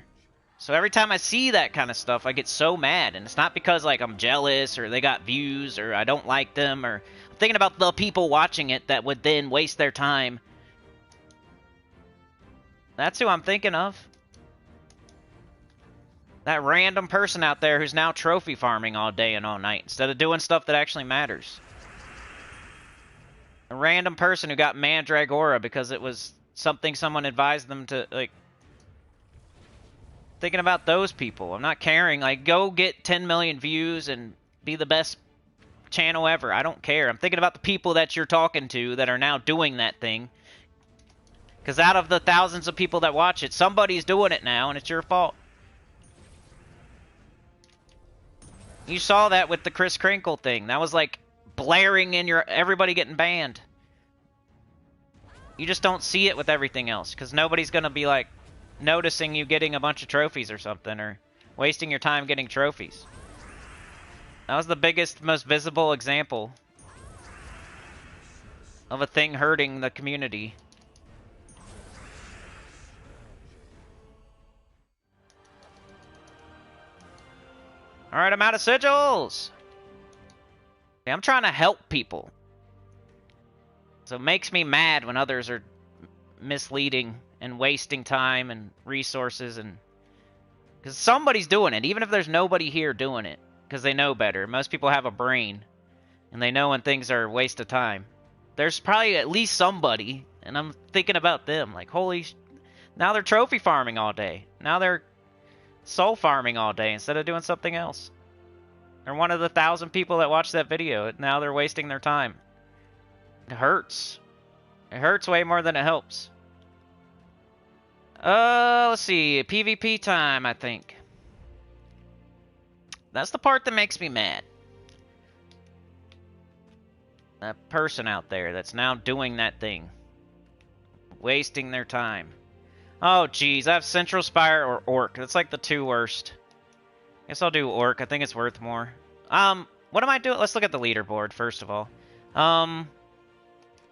Speaker 1: So every time I see that kind of stuff, I get so mad. And it's not because, like, I'm jealous or they got views or I don't like them or... I'm thinking about the people watching it that would then waste their time. That's who I'm thinking of. That random person out there who's now trophy farming all day and all night instead of doing stuff that actually matters. A random person who got Mandragora because it was something someone advised them to, like... Thinking about those people. I'm not caring. Like, go get 10 million views and be the best channel ever. I don't care. I'm thinking about the people that you're talking to that are now doing that thing. Because out of the thousands of people that watch it, somebody's doing it now, and it's your fault. You saw that with the Chris Crinkle thing. That was like blaring in your... Everybody getting banned. You just don't see it with everything else. Because nobody's going to be like... noticing you getting a bunch of trophies or something, or wasting your time getting trophies. That was the biggest, most visible example of a thing hurting the community. Alright, I'm out of sigils! I'm trying to help people. So it makes me mad when others are misleading and wasting time and resources, and because somebody's doing it, even if there's nobody here doing it, because they know better. Most people have a brain, and they know when things are a waste of time. There's probably at least somebody, and I'm thinking about them, like, holy... Now they're trophy farming all day. Now they're soul farming all day instead of doing something else. They're one of the 1,000 people that watched that video. Now they're wasting their time. It hurts. It hurts way more than it helps. Let's see. PvP time, I think. That's the part that makes me mad. That person out there that's now doing that thing. Wasting their time. Oh, geez. I have Central Spire or Orc. That's like the two worst. Guess I'll do Orc. I think it's worth more. What am I doing? Let's look at the leaderboard, first of all.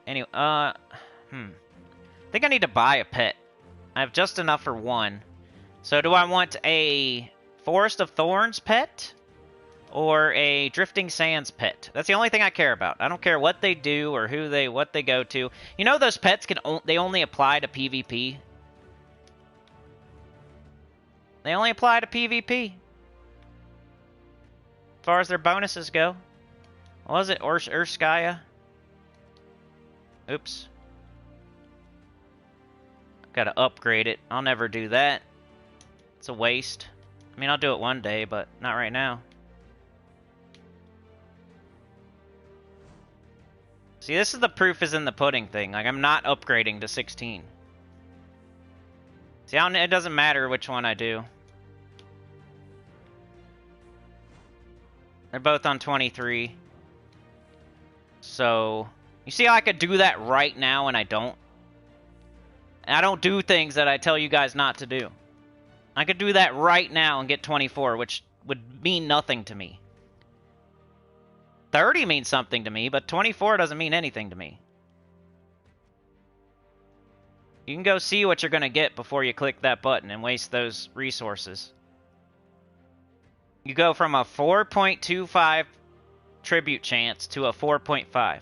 Speaker 1: Anyway, I think I need to buy a pet. I have just enough for one. So do I want a Forest of Thorns pet? Or a Drifting Sands pet? That's the only thing I care about. I don't care what they do or what they go to. You know those pets they only apply to PvP? They only apply to PvP. As far as their bonuses go. What was it? Urskaya? Oops. Gotta upgrade it. I'll never do that. It's a waste. I mean, I'll do it one day, but not right now. See, this is the proof is in the pudding thing. Like, I'm not upgrading to 16. See, it doesn't matter which one I do. They're both on 23. So, you see how I could do that right now and I don't? And I don't do things that I tell you guys not to do. I could do that right now and get 24, which would mean nothing to me. 30 means something to me, but 24 doesn't mean anything to me. You can go see what you're going to get before you click that button and waste those resources. You go from a 4.25 tribute chance to a 4.5.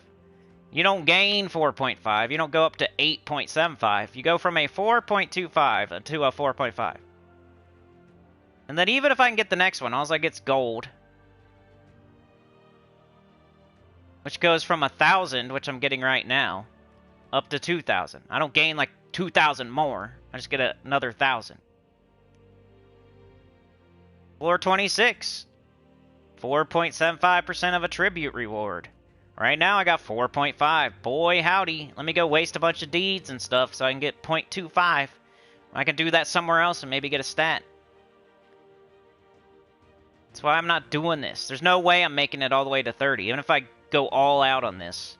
Speaker 1: You don't gain 4.5. You don't go up to 8.75. You go from a 4.25 to a 4.5. And then even if I can get the next one, all I get's gold. Which goes from 1,000, which I'm getting right now, up to 2,000. I don't gain like 2,000 more. I just get another 1,000. 426. 4.75% of a tribute reward. Right now I got 4.5. Boy, howdy. Let me go waste a bunch of deeds and stuff so I can get 0.25. I can do that somewhere else and maybe get a stat. That's why I'm not doing this. There's no way I'm making it all the way to 30, even if I go all out on this.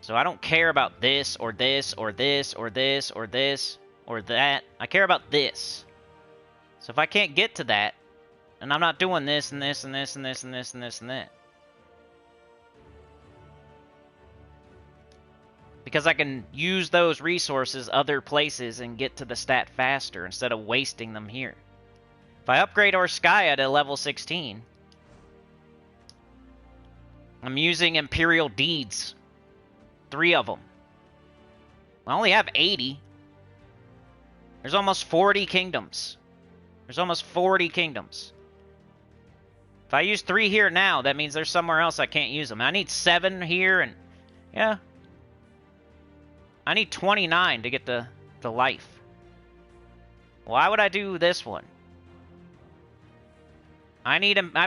Speaker 1: So I don't care about this or this or this or this or this or that. I care about this. So if I can't get to that, and I'm not doing this and this and this and this and this and this and that. Because I can use those resources other places and get to the stat faster instead of wasting them here. If I upgrade Orskaya to level 16, I'm using Imperial Deeds. 3 of them. I only have 80. There's almost 40 kingdoms. There's almost 40 kingdoms. If I use 3 here now, that means there's somewhere else I can't use them. I need 7 here, and yeah. I need 29 to get the life. Why would I do this one? I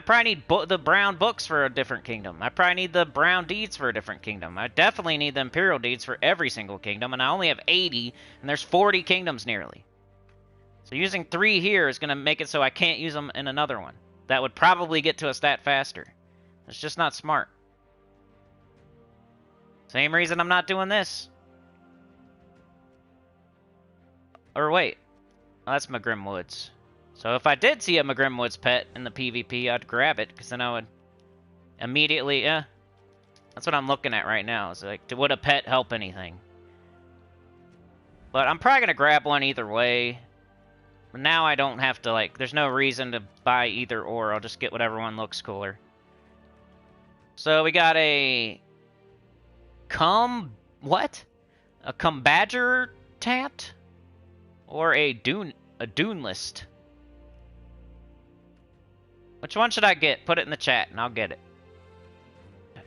Speaker 1: probably need the brown books for a different kingdom. I probably need the brown deeds for a different kingdom. I definitely need the imperial deeds for every single kingdom, and I only have 80, and there's 40 kingdoms nearly. So using 3 here is going to make it so I can't use them in another one. That would probably get to a stat faster. It's just not smart. Same reason I'm not doing this. Or wait. Oh, that's Magrim Woods. So if I did see a Magrim Woods pet in the PvP, I'd grab it, because then I would immediately, that's what I'm looking at right now. Is like, would a pet help anything? But I'm probably going to grab one either way. But now I don't have to, like, there's no reason to buy either or. I'll just get whatever one looks cooler. So we got a what? A Combadger Tat? Or a Dunelist? Which one should I get? Put it in the chat and I'll get it.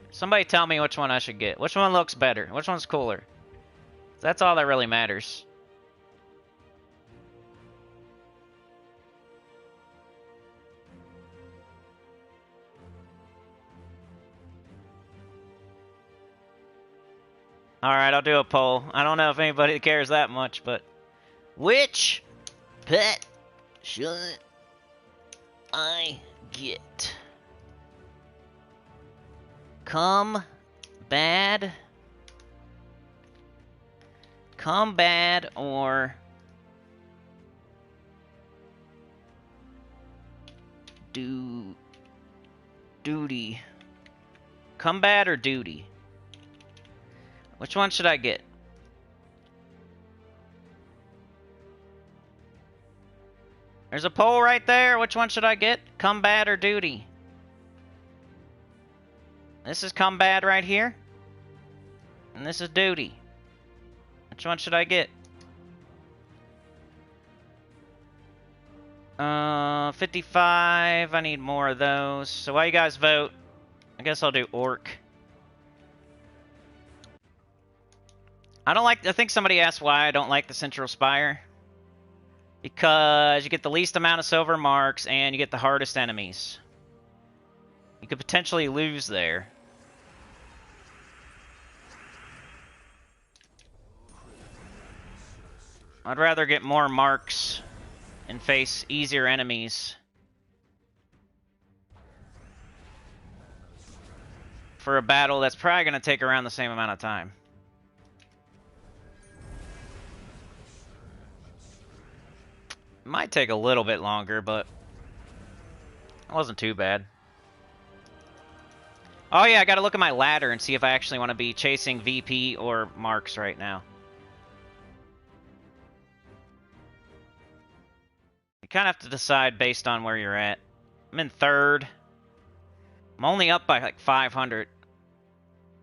Speaker 1: Somebody tell me which one I should get. Which one looks better? Which one's cooler? That's all that really matters. Alright, I'll do a poll. I don't know if anybody cares that much, but... Which pet should I get? Come bad or duty? Come bad or duty? Which one should I get? There's a poll right there. Which one should I get? Come bad or duty? This is come bad right here. And this is duty. Which one should I get? 55. I need more of those. So while you guys vote, I guess I'll do orc. I think somebody asked why I don't like the Central Spire. Because you get the least amount of silver marks and you get the hardest enemies. You could potentially lose there. I'd rather get more marks and face easier enemies for a battle that's probably going to take around the same amount of time. It might take a little bit longer, but it wasn't too bad. Oh yeah, I gotta look at my ladder and see if I actually want to be chasing VP or marks right now. You kind of have to decide based on where you're at. I'm in 3rd. I'm only up by like 500.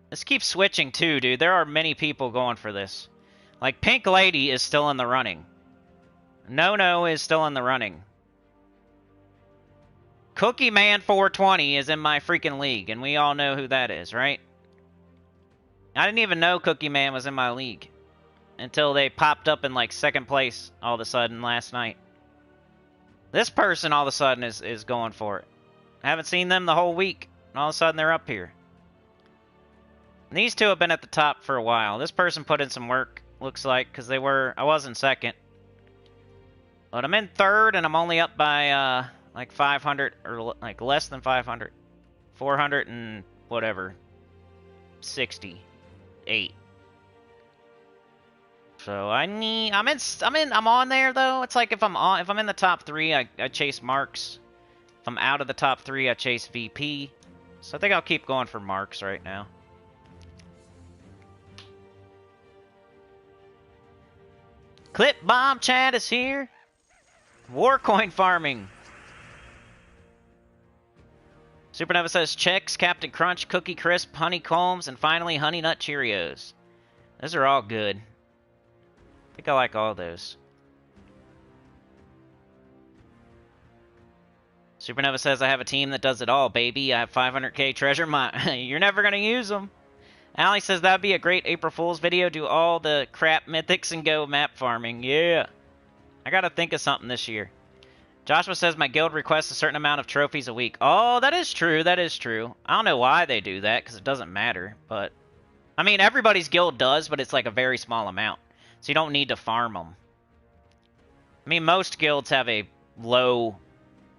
Speaker 1: This keeps switching too, dude. There are many people going for this. Like, Pink Lady is still in the running. No is still in the running. Cookie Man 420 is in my freaking league, and we all know who that is, right? I didn't even know Cookie Man was in my league until they popped up in like 2nd place all of a sudden last night. This person all of a sudden is going for it. I haven't seen them the whole week, and all of a sudden they're up here. And these two have been at the top for a while. This person put in some work, looks like, because I was in 2nd. But I'm in 3rd, and I'm only up by like 500, or like less than 500. 400 and whatever. 68. So I'm on there though. It's like if I'm in the top 3, I chase marks. If I'm out of the top 3, I chase VP. So I think I'll keep going for marks right now. Clip Bomb Chat is here. Warcoin farming. Supernova says Chex, Captain Crunch, Cookie Crisp, Honeycombs, and finally Honey Nut Cheerios. Those are all good. I think I like all those. Supernova says I have a team that does it all, baby. I have 500k treasure mine. You're never gonna use them. Allie says that'd be a great April Fool's video. Do all the crap mythics and go map farming. Yeah. I gotta think of something this year. Joshua says my guild requests a certain amount of trophies a week. Oh, that is true. That is true. I don't know why they do that, because it doesn't matter. But, I mean, everybody's guild does, but it's like a very small amount. So you don't need to farm them. I mean, most guilds have a low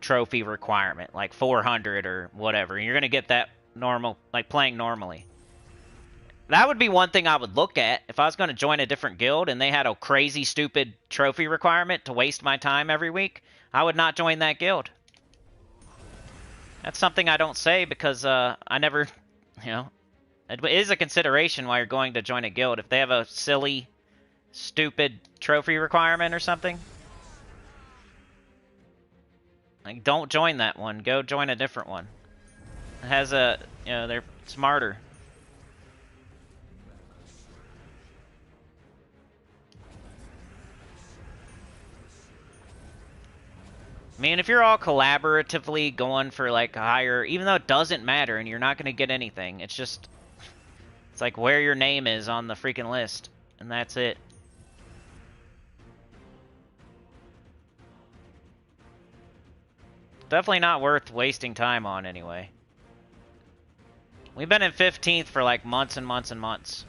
Speaker 1: trophy requirement, like 400 or whatever. You're going to get that normal, like playing normally. That would be one thing I would look at if I was going to join a different guild and they had a crazy, stupid trophy requirement to waste my time every week. I would not join that guild. That's something I don't say because I never, you know, it is a consideration while you're going to join a guild. If they have a silly, stupid trophy requirement or something, like, don't join that one. Go join a different one. It has a, you know, they're smarter. I mean, if you're all collaboratively going for, like, higher, even though it doesn't matter and you're not going to get anything, it's just, it's like where your name is on the freaking list, and that's it. Definitely not worth wasting time on, anyway. We've been in 15th for, like, months and months and months.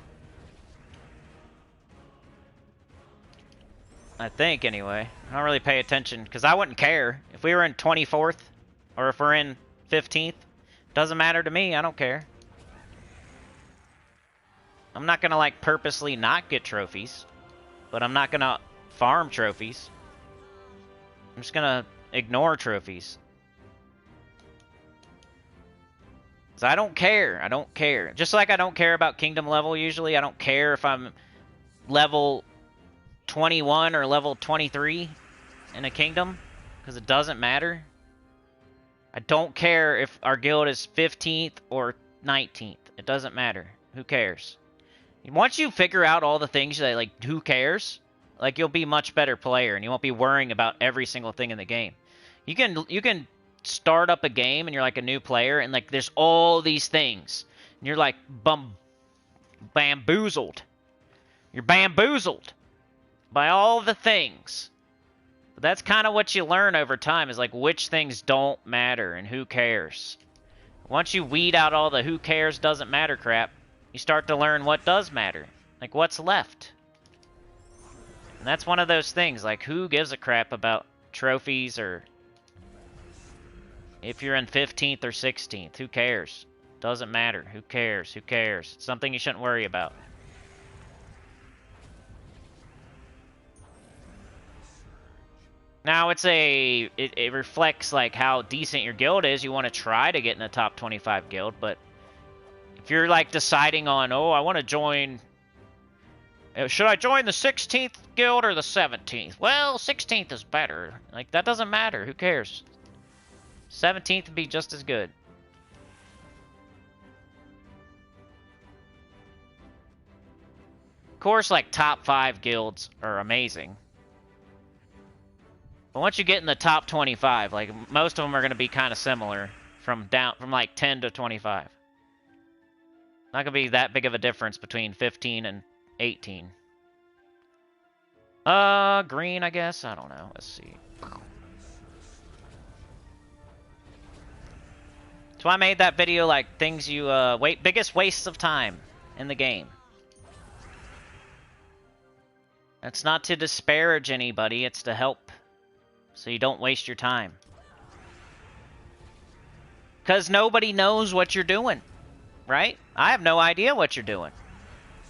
Speaker 1: I think, anyway. I don't really pay attention, because I wouldn't care. If we were in 24th, or if we're in 15th, doesn't matter to me, I don't care. I'm not gonna, like, purposely not get trophies, but I'm not gonna farm trophies. I'm just gonna ignore trophies. Because I don't care. I don't care. Just like I don't care about kingdom level usually. I don't care if I'm level 21 or level 23 in a kingdom. Because it doesn't matter. I don't care if our guild is 15th or 19th. It doesn't matter. Who cares? Once you figure out all the things that, like, who cares? Like, you'll be a much better player and you won't be worrying about every single thing in the game. You can start up a game and you're like a new player and like there's all these things and you're like bamboozled. You're bamboozled by all the things. But that's kind of what you learn over time is like which things don't matter and who cares. Once you weed out all the who cares doesn't matter crap, you start to learn what does matter. Like what's left. And that's one of those things, like who gives a crap about trophies or if you're in 15th or 16th, who cares? Doesn't matter. Who cares? Who cares? It's something you shouldn't worry about. Now it reflects like how decent your guild is. You want to try to get in the top 25 guild, but if you're like deciding on, oh, I want to join, should I join the 16th guild or the 17th? Well, 16th is better. Like that doesn't matter. Who cares? 17th would be just as good. Of course, like top 5 guilds are amazing. But once you get in the top 25, like most of them are going to be kind of similar from like 10 to 25. Not going to be that big of a difference between 15 and 18. Green, I guess. I don't know. Let's see. So I made that video like things you biggest wastes of time in the game. That's not to disparage anybody, it's to help so you don't waste your time. Cuz nobody knows what you're doing, right? I have no idea what you're doing.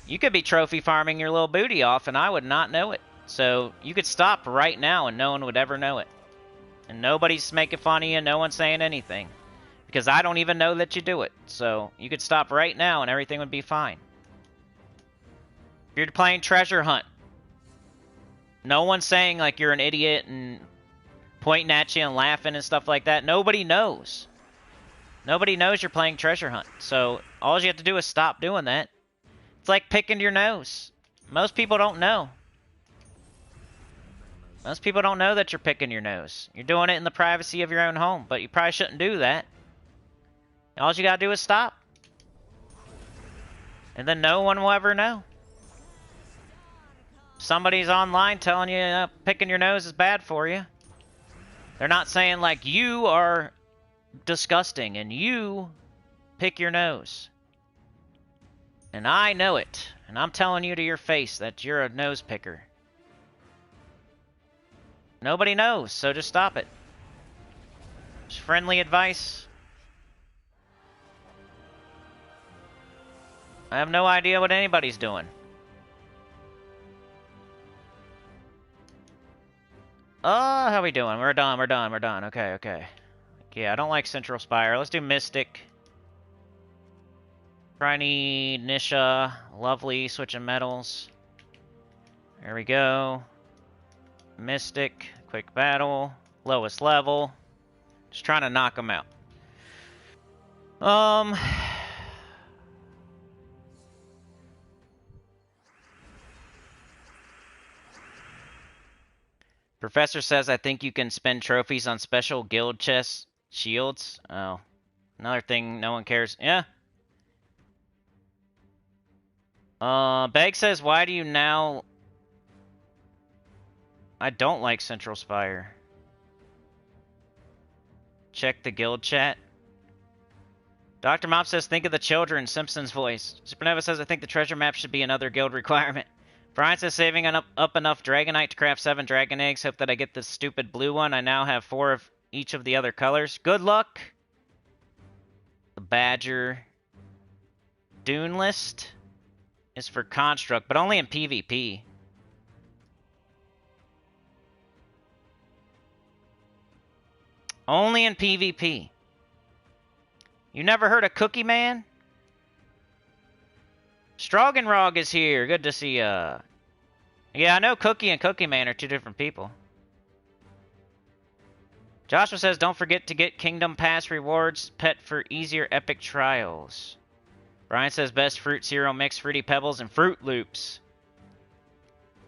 Speaker 1: You could be trophy farming your little booty off and I would not know it. So you could stop right now and no one would ever know it. And nobody's making fun of you, no one's saying anything. Because I don't even know that you do it. So you could stop right now and everything would be fine. If you're playing treasure hunt, no one's saying like you're an idiot and pointing at you and laughing and stuff like that. Nobody knows. Nobody knows you're playing treasure hunt. So all you have to do is stop doing that. It's like picking your nose. Most people don't know. Most people don't know that you're picking your nose. You're doing it in the privacy of your own home, but you probably shouldn't do that. All you gotta do is stop. And then no one will ever know. Somebody's online telling you picking your nose is bad for you. They're not saying like you are disgusting and you pick your nose. And I know it. And I'm telling you to your face that you're a nose picker. Nobody knows, so just stop it. Just friendly advice. I have no idea what anybody's doing. Oh, how we doing? We're done, we're done, we're done. Okay, okay. Yeah, I don't like Central Spire. Let's do Mystic. Briny, Nisha, lovely, switching metals. There we go. Mystic, quick battle, lowest level. Just trying to knock them out. Professor says, I think you can spend trophies on special guild chest shields. Oh, another thing no one cares. Yeah. Beg says, why do you now... I don't like Central Spire. Check the guild chat. Dr. Mop says, think of the children, Simpsons voice. Supernova says, I think the treasure map should be another guild requirement. Brian says saving up enough Dragonite to craft 7 Dragon Eggs. Hope that I get the stupid blue one. I now have 4 of each of the other colors. Good luck. The Badger. Dune List is for Construct, but only in PvP. Only in PvP. You never heard of Cookie Man? Stroganrog is here. Good to see ya. Yeah, I know Cookie and Cookie Man are 2 different people. Joshua says, don't forget to get Kingdom Pass rewards, pet for easier epic trials. Brian says, best fruit cereal mix, Fruity Pebbles, and Fruit Loops.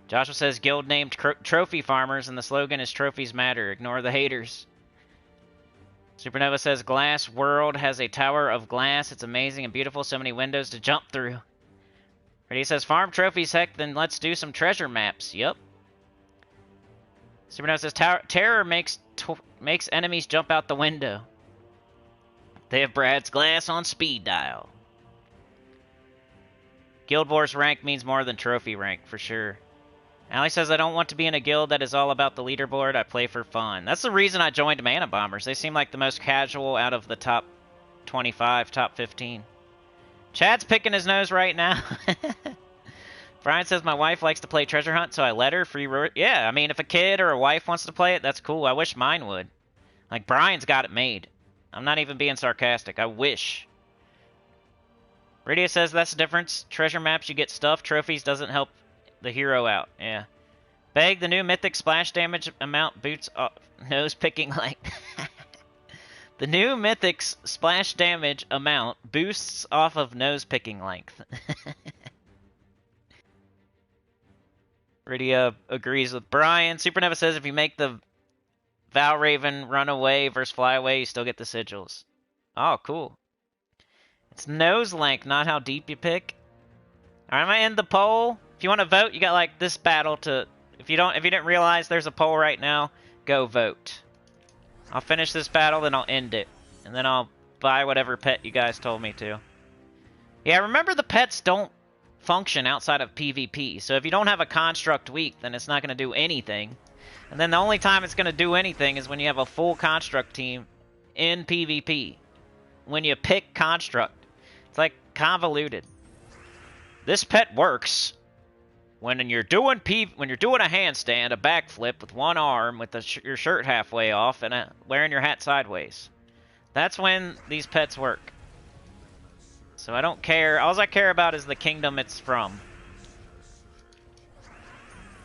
Speaker 1: Joshua says, guild named Trophy Farmers, and the slogan is Trophies Matter. Ignore the haters. Supernova says, Glass World has a tower of glass. It's amazing and beautiful. So many windows to jump through. Ready says, farm trophies, heck, then let's do some treasure maps. Yep. Supernova says, terror makes enemies jump out the window. They have Brad's glass on speed dial. Guild Wars rank means more than trophy rank, for sure. Allie says, I don't want to be in a guild that is all about the leaderboard. I play for fun. That's the reason I joined Mana Bombers. They seem like the most casual out of the top 25, top 15. Chad's picking his nose right now. Brian says, my wife likes to play Treasure Hunt, so I let her. Yeah, I mean, if a kid or a wife wants to play it, that's cool. I wish mine would. Like, Brian's got it made. I'm not even being sarcastic. I wish. Radia says, that's the difference. Treasure maps, you get stuff. Trophies doesn't help the hero out. Yeah. Beg, the new mythic splash damage amount boots off nose picking length. The new mythic's splash damage amount boosts off of nose picking length. Rydia agrees with Brian. Supernova says if you make the Valraven run away versus fly away, you still get the sigils. Oh, cool. It's nose length, not how deep you pick. Alright, I'm gonna end the poll. If you want to vote, you got like this battle to. If you didn't realize there's a poll right now, go vote. I'll finish this battle, then I'll end it. And then I'll buy whatever pet you guys told me to. Yeah, remember the pets don't function outside of PvP. So if you don't have a construct week, then it's not going to do anything. And then the only time it's going to do anything is when you have a full construct team in PvP. When you pick construct. It's like convoluted. This pet works when you're doing a handstand, a backflip with one arm, with your shirt halfway off, and wearing your hat sideways. That's when these pets work. So I don't care. All I care about is the kingdom it's from.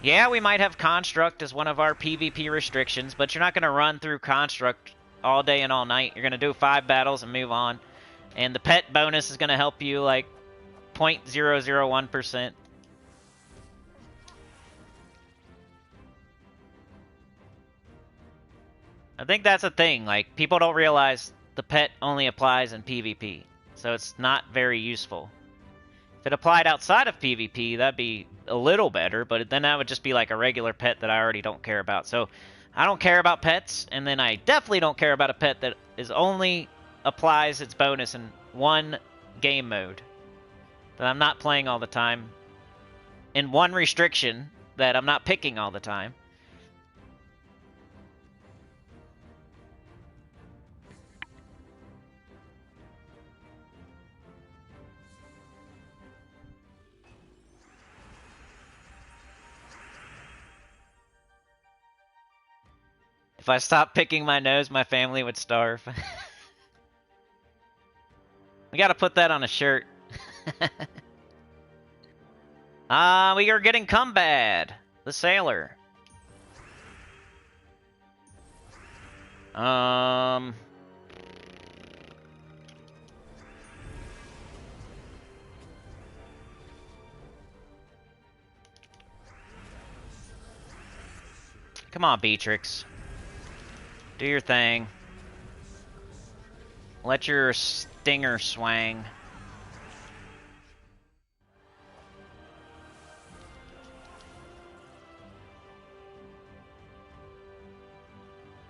Speaker 1: Yeah, we might have construct as one of our PvP restrictions, but you're not going to run through construct all day and all night. You're going to do 5 battles and move on. And the pet bonus is going to help you like 0.001%. I think that's a thing. Like, people don't realize the pet only applies in PvP. So it's not very useful. If it applied outside of PvP, that'd be a little better, but then that would just be like a regular pet that I already don't care about. So I don't care about pets, and then I definitely don't care about a pet that only applies its bonus in one game mode that I'm not playing all the time, in one restriction that I'm not picking all the time. If I stopped picking my nose, my family would starve. We gotta put that on a shirt. We are getting Cumbad, the sailor. Come on, Beatrix. Do your thing. Let your stinger swang.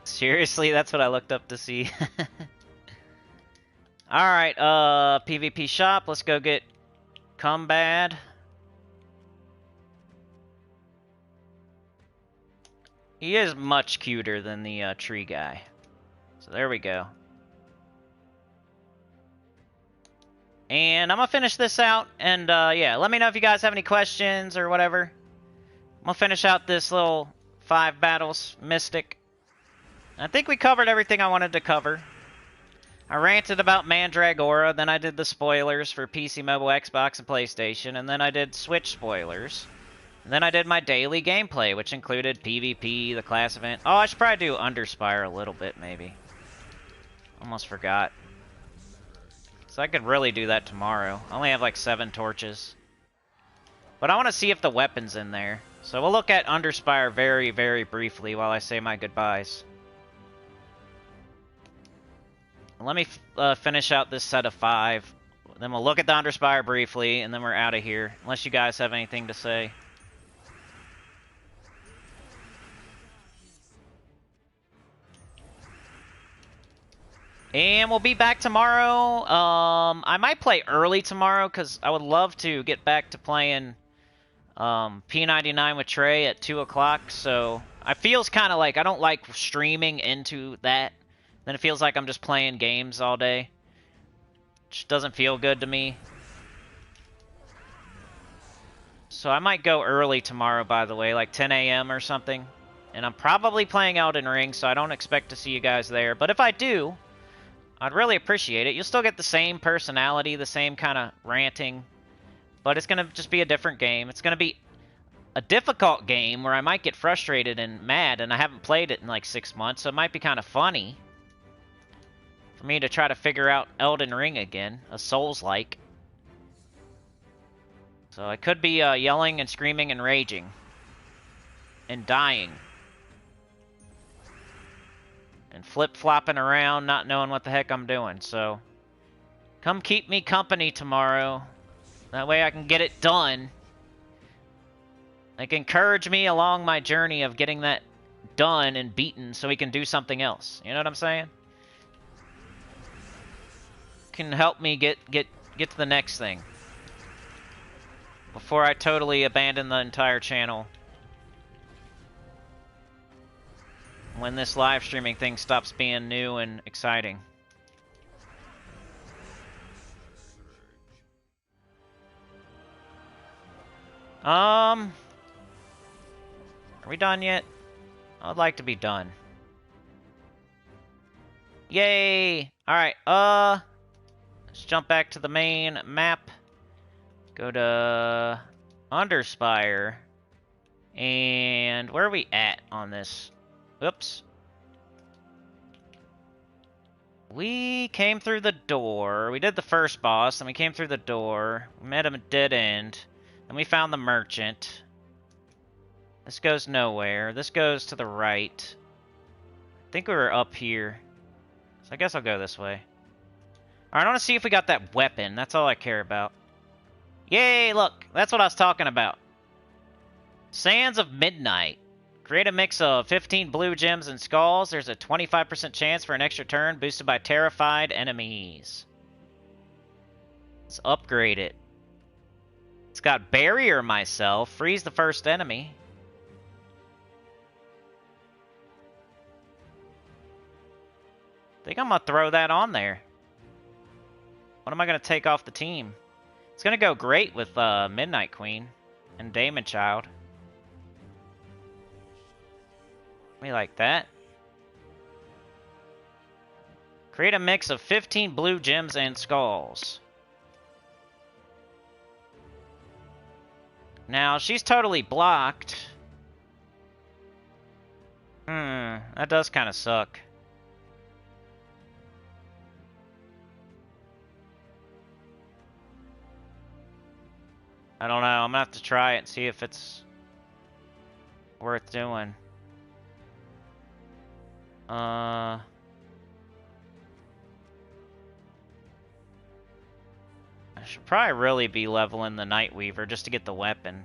Speaker 1: Seriously, that's what I looked up to see. Alright, PvP shop. Let's go get Cumbad. He is much cuter than the tree guy. So there we go. And I'm gonna finish this out, and yeah, let me know if you guys have any questions or whatever. I'm gonna finish out this little 5 battles Mystic. I think we covered everything I wanted to cover. I ranted about Mandragora, then I did the spoilers for PC, mobile, Xbox, and PlayStation, and then I did Switch spoilers. And then I did my daily gameplay, which included PvP, the class event. Oh, I should probably do Underspire a little bit, maybe. Almost forgot. So I could really do that tomorrow. I only have like 7 torches. But I want to see if the weapon's in there. So we'll look at Underspire very, very briefly while I say my goodbyes. Let me finish out this set of 5. Then we'll look at the Underspire briefly, and then we're out of here. Unless you guys have anything to say. And we'll be back tomorrow. I might play early tomorrow, because I would love to get back to playing P99 with Trey at 2 o'clock. So it feels kind of like I don't like streaming into that. Then it feels like I'm just playing games all day. Which doesn't feel good to me. So I might go early tomorrow, by the way, like 10 a.m. or something. And I'm probably playing Elden Ring, so I don't expect to see you guys there. But if I do, I'd really appreciate it. You'll still get the same personality, the same kind of ranting. But it's going to just be a different game. It's going to be a difficult game where I might get frustrated and mad. And I haven't played it in like 6 months, so it might be kind of funny for me to try to figure out Elden Ring again, a Souls-like. So I could be yelling and screaming and raging. And dying. And flip-flopping around, not knowing what the heck I'm doing. So come keep me company tomorrow. That way I can get it done. Like, encourage me along my journey of getting that done and beaten so we can do something else. You know what I'm saying? Can help me get to the next thing. Before I totally abandon the entire channel. When this live streaming thing stops being new and exciting. Are we done yet? I'd like to be done. Yay! Alright, let's jump back to the main map. Go to Underspire. And where are we at on this? Oops. We came through the door. We did the first boss, and we came through the door. We met him at dead end. Then we found the merchant. This goes nowhere. This goes to the right. I think we were up here. So I guess I'll go this way. Alright, I want to see if we got that weapon. That's all I care about. Yay, look. That's what I was talking about. Sands of Midnight. Create a mix of 15 blue gems and skulls. There's a 25% chance for an extra turn, boosted by terrified enemies. Let's upgrade it. It's got Barrier Myself. Freeze the first enemy. I think I'm going to throw that on there. What am I going to take off the team? It's going to go great with Midnight Queen and Damon Child. Me like that. Create a mix of 15 blue gems and skulls. Now, she's totally blocked. That does kind of suck. I don't know. I'm gonna have to try it and see if it's worth doing. I should probably really be leveling the Nightweaver just to get the weapon.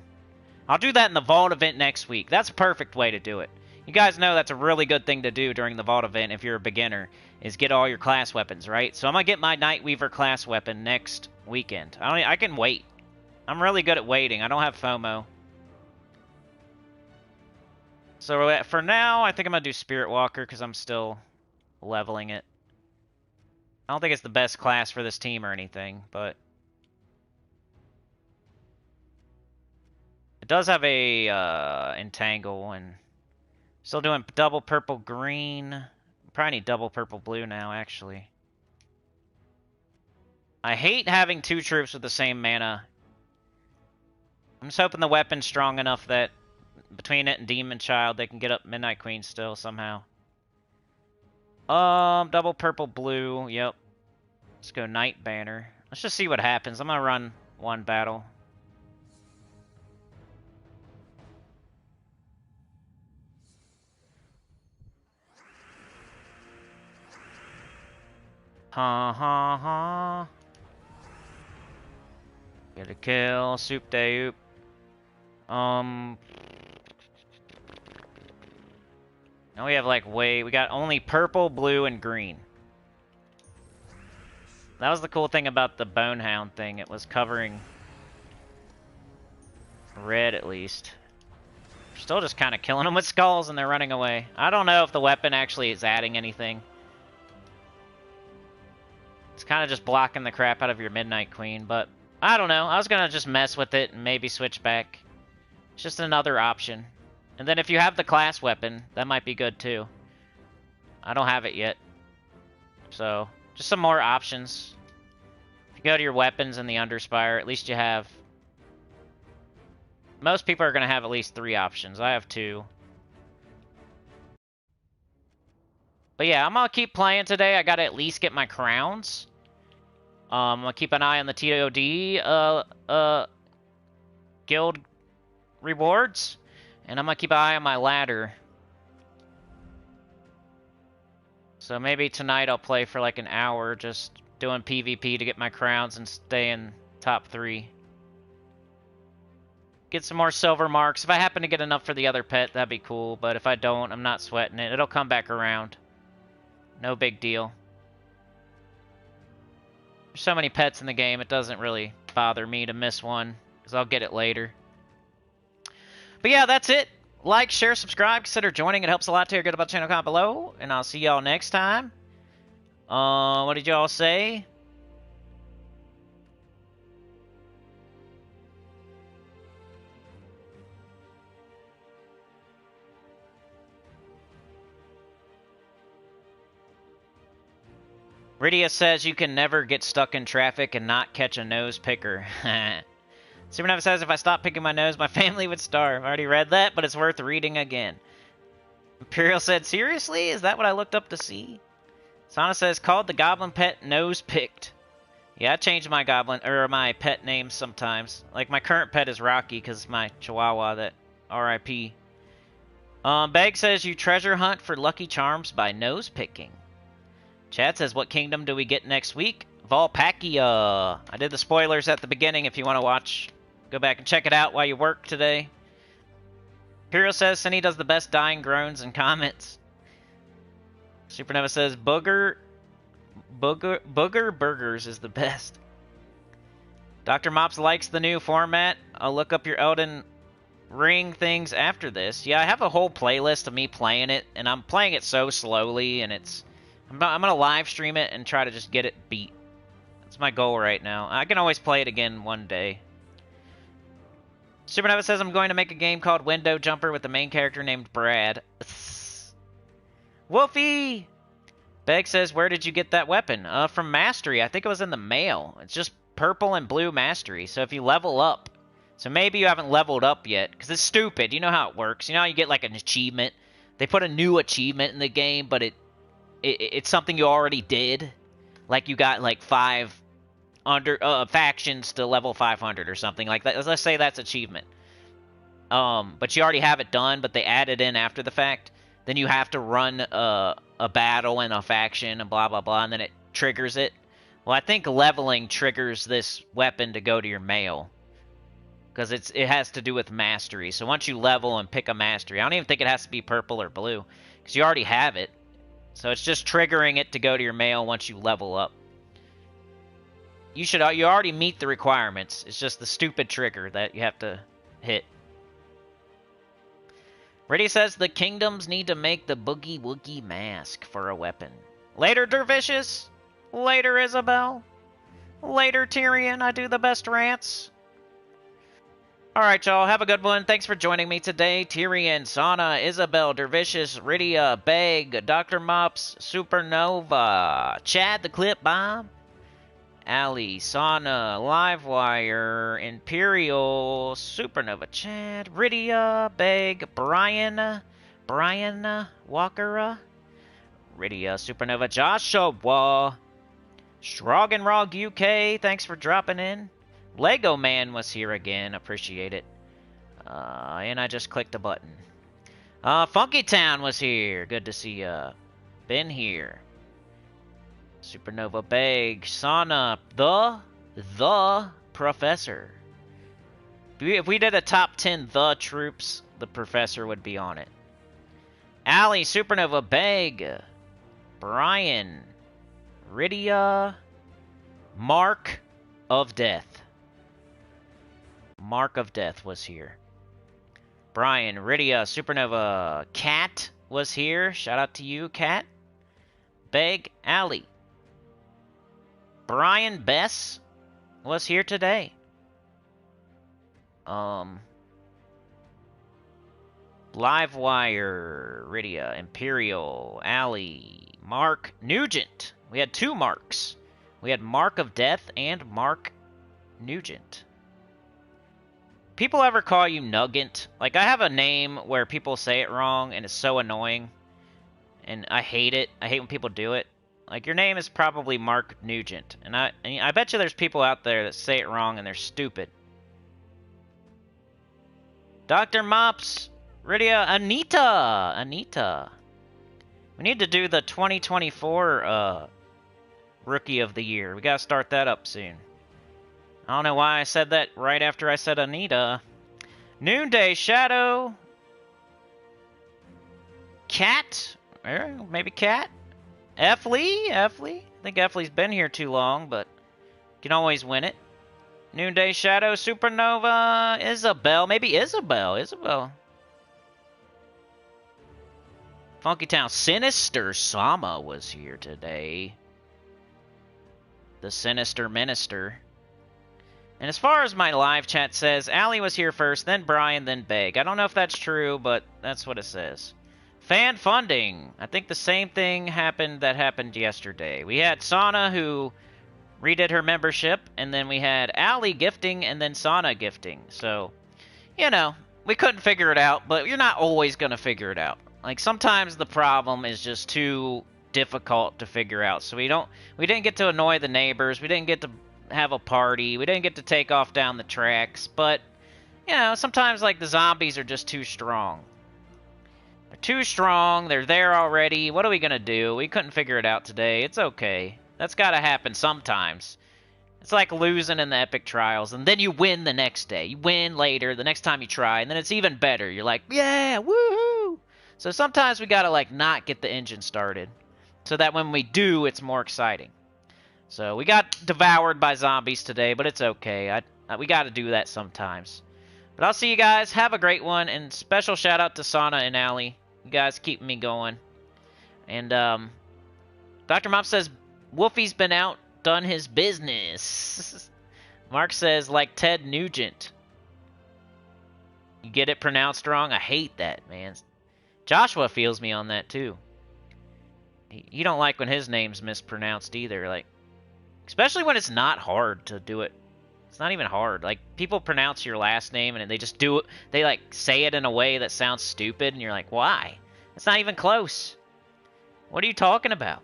Speaker 1: I'll do that in the Vault event next week. That's a perfect way to do it. You guys know that's a really good thing to do during the Vault event if you're a beginner, is get all your class weapons, right? So I'm going to get my Nightweaver class weapon next weekend. I can wait. I'm really good at waiting. I don't have FOMO. So for now, I think I'm going to do Spirit Walker because I'm still leveling it. I don't think it's the best class for this team or anything, but it does have a Entangle, and still doing double purple green. Probably need double purple blue now, actually. I hate having 2 troops with the same mana. I'm just hoping the weapon's strong enough that between it and Demon Child, they can get up Midnight Queen still somehow. Double purple blue. Yep. Let's go Night Banner. Let's just see what happens. I'm gonna run 1 battle. Ha ha ha. Get a kill. Soup de oop. Now we have like we got only purple, blue, and green. That was the cool thing about the Bonehound thing. It was covering red at least. We're still just kind of killing them with skulls and they're running away. I don't know if the weapon actually is adding anything. It's kind of just blocking the crap out of your Midnight Queen, but I don't know. I was going to just mess with it and maybe switch back. It's just another option. And then if you have the class weapon, that might be good too. I don't have it yet. So, just some more options. If you go to your weapons in the Underspire, at least you have... Most people are going to have at least 3 options. I have 2. But yeah, I'm going to keep playing today. I got to at least get my crowns. I'm going to keep an eye on the TOD guild rewards. And I'm going to keep an eye on my ladder. So maybe tonight I'll play for like an hour just doing PvP to get my crowns and stay in top 3. Get some more silver marks. If I happen to get enough for the other pet, that'd be cool. But if I don't, I'm not sweating it. It'll come back around. No big deal. There's so many pets in the game, it doesn't really bother me to miss one, because I'll get it later. But yeah, that's it. Like, share, subscribe, consider joining. It helps a lot to hear good about the channel. Comment below, and I'll see y'all next time. What did y'all say? Rydia says you can never get stuck in traffic and not catch a nose picker. Supernova says if I stopped picking my nose, my family would starve. I already read that, but it's worth reading again. Imperial said, seriously? Is that what I looked up to see? Sana says, called the goblin pet nose picked. Yeah, I change my goblin, or my pet names sometimes. Like, my current pet is Rocky, because it's my chihuahua that R.I.P. Bag says, you treasure hunt for lucky charms by nose picking. Chad says, what kingdom do we get next week? Valpakia. I did the spoilers at the beginning if you want to watch. Go back and check it out while you work today. Imperial says, Cinny does the best dying groans and comments. Supernova says, Booger Burgers is the best. Dr. Mops likes the new format. I'll look up your Elden Ring things after this. Yeah, I have a whole playlist of me playing it, and I'm playing it so slowly, and it's... I'm going to live stream it and try to just get it beat. That's my goal right now. I can always play it again one day. Supernova says I'm going to make a game called Window Jumper with the main character named Brad. Wolfie! Beg says, where did you get that weapon? From Mastery. I think it was in the mail. It's just purple and blue Mastery. So if you level up. So maybe you haven't leveled up yet. Because it's stupid. You know how it works. You know how you get like an achievement? They put a new achievement in the game, but it's something you already did. Like you got like 5 factions to level 500 or something like that. Let's say that's achievement. But you already have it done, but they add it in after the fact. Then you have to run a battle and a faction and blah, blah, blah, and then it triggers it. Well, I think leveling triggers this weapon to go to your mail. Because it has to do with mastery. So once you level and pick a mastery, I don't even think it has to be purple or blue. Because you already have it. So it's just triggering it to go to your mail once you level up. You already meet the requirements. It's just the stupid trigger that you have to hit. Riddy says the kingdoms need to make the boogie woogie mask for a weapon. Later, Dervishes. Later, Isabel. Later, Tyrion. I do the best rants. Alright, y'all. Have a good one. Thanks for joining me today. Tyrion, Sana, Isabel, Dervicious, Rydia, Beg, Dr. Mops, Supernova, Chad the Clip Bomb, Ali, Sana, Livewire, Imperial, Supernova, Chad, Rydia, Beg, Brian, Walker, Rydia, Supernova, Joshua, Stroganrog UK, thanks for dropping in. Lego Man was here again, appreciate it. And I just clicked a button. Funky Town was here, good to see ya. Been here. Supernova Beg, Sana, the Professor. If we did a top 10 the troops, the Professor would be on it. Ali, Supernova Beg, Brian, Rydia, Mark of Death. Mark of Death was here. Brian, Rydia, Supernova, Cat was here. Shout out to you, Cat. Beg, Ali. Brian Bess was here today. Livewire, Rydia, Imperial, Ali, Mark Nugent. We had two Marks. We had Mark of Death and Mark Nugent. People ever call you Nugent? Like, I have a name where people say it wrong, and it's so annoying. And I hate it. I hate when people do it. Like, your name is probably Mark Nugent. And I bet you there's people out there that say it wrong, and they're stupid. Dr. Mops, Rydia, Anita. We need to do the 2024 Rookie of the Year. We gotta start that up soon. I don't know why I said that right after I said Anita. Noonday Shadow. Cat. Maybe Cat. Effley. I think Effley's been here too long, but you can always win it. Noonday Shadow. Supernova. Isabel. Maybe Isabel. Funky Town. Sinister Sama was here today. The Sinister Minister. And as far as my live chat says, Ali was here first, then Brian, then Beg. I don't know if that's true, but that's what it says. Fan funding. I think the same thing happened that happened yesterday. We had Sana, who redid her membership, and then we had Ali gifting, and then Sana gifting. So, you know, we couldn't figure it out, but you're not always going to figure it out. Like, sometimes the problem is just too difficult to figure out. So we didn't get to annoy the neighbors. We didn't get to have a party. We didn't get to take off down the tracks, but, you know, sometimes, like, the zombies are just too strong. They're too strong. They're there already. What are we gonna do? We couldn't figure it out today. It's okay. That's gotta happen sometimes. It's like losing in the epic trials, and then you win the next day. You win later, the next time you try, and then it's even better. You're like, yeah, woohoo! So sometimes we gotta, like, not get the engine started, so that when we do, it's more exciting. So we got devoured by zombies today, but it's okay. We got to do that sometimes. But I'll see you guys. Have a great one, and special shout out to Sana and Ali. You guys keep me going. And Dr. Mop says Wolfie's been out, done his business. Mark says like Ted Nugent. You get it pronounced wrong? I hate that, man. Joshua feels me on that too. He don't like when his name's mispronounced either. Like, especially when it's not hard to do it. It's not even hard. Like, people pronounce your last name and they just do it. They, like, say it in a way that sounds stupid, and you're like, why? It's not even close. What are you talking about?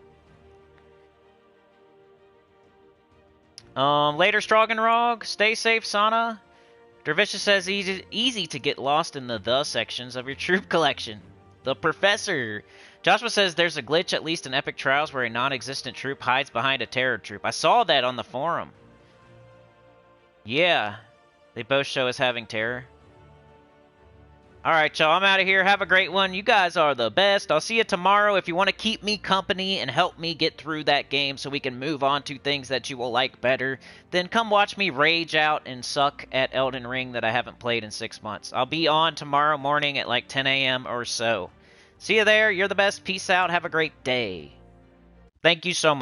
Speaker 1: Later, Stroganrog. Stay safe, Sana. Dervisha says easy to get lost in the sections of your troop collection. The Professor. Joshua says there's a glitch, at least in Epic Trials, where a non-existent troop hides behind a terror troop. I saw that on the forum. Yeah. They both show us having terror. All right, y'all, I'm out of here. Have a great one. You guys are the best. I'll see you tomorrow. If you want to keep me company and help me get through that game so we can move on to things that you will like better, then come watch me rage out and suck at Elden Ring that I haven't played in 6 months. I'll be on tomorrow morning at like 10 a.m. or so. See you there. You're the best. Peace out. Have a great day. Thank you so much.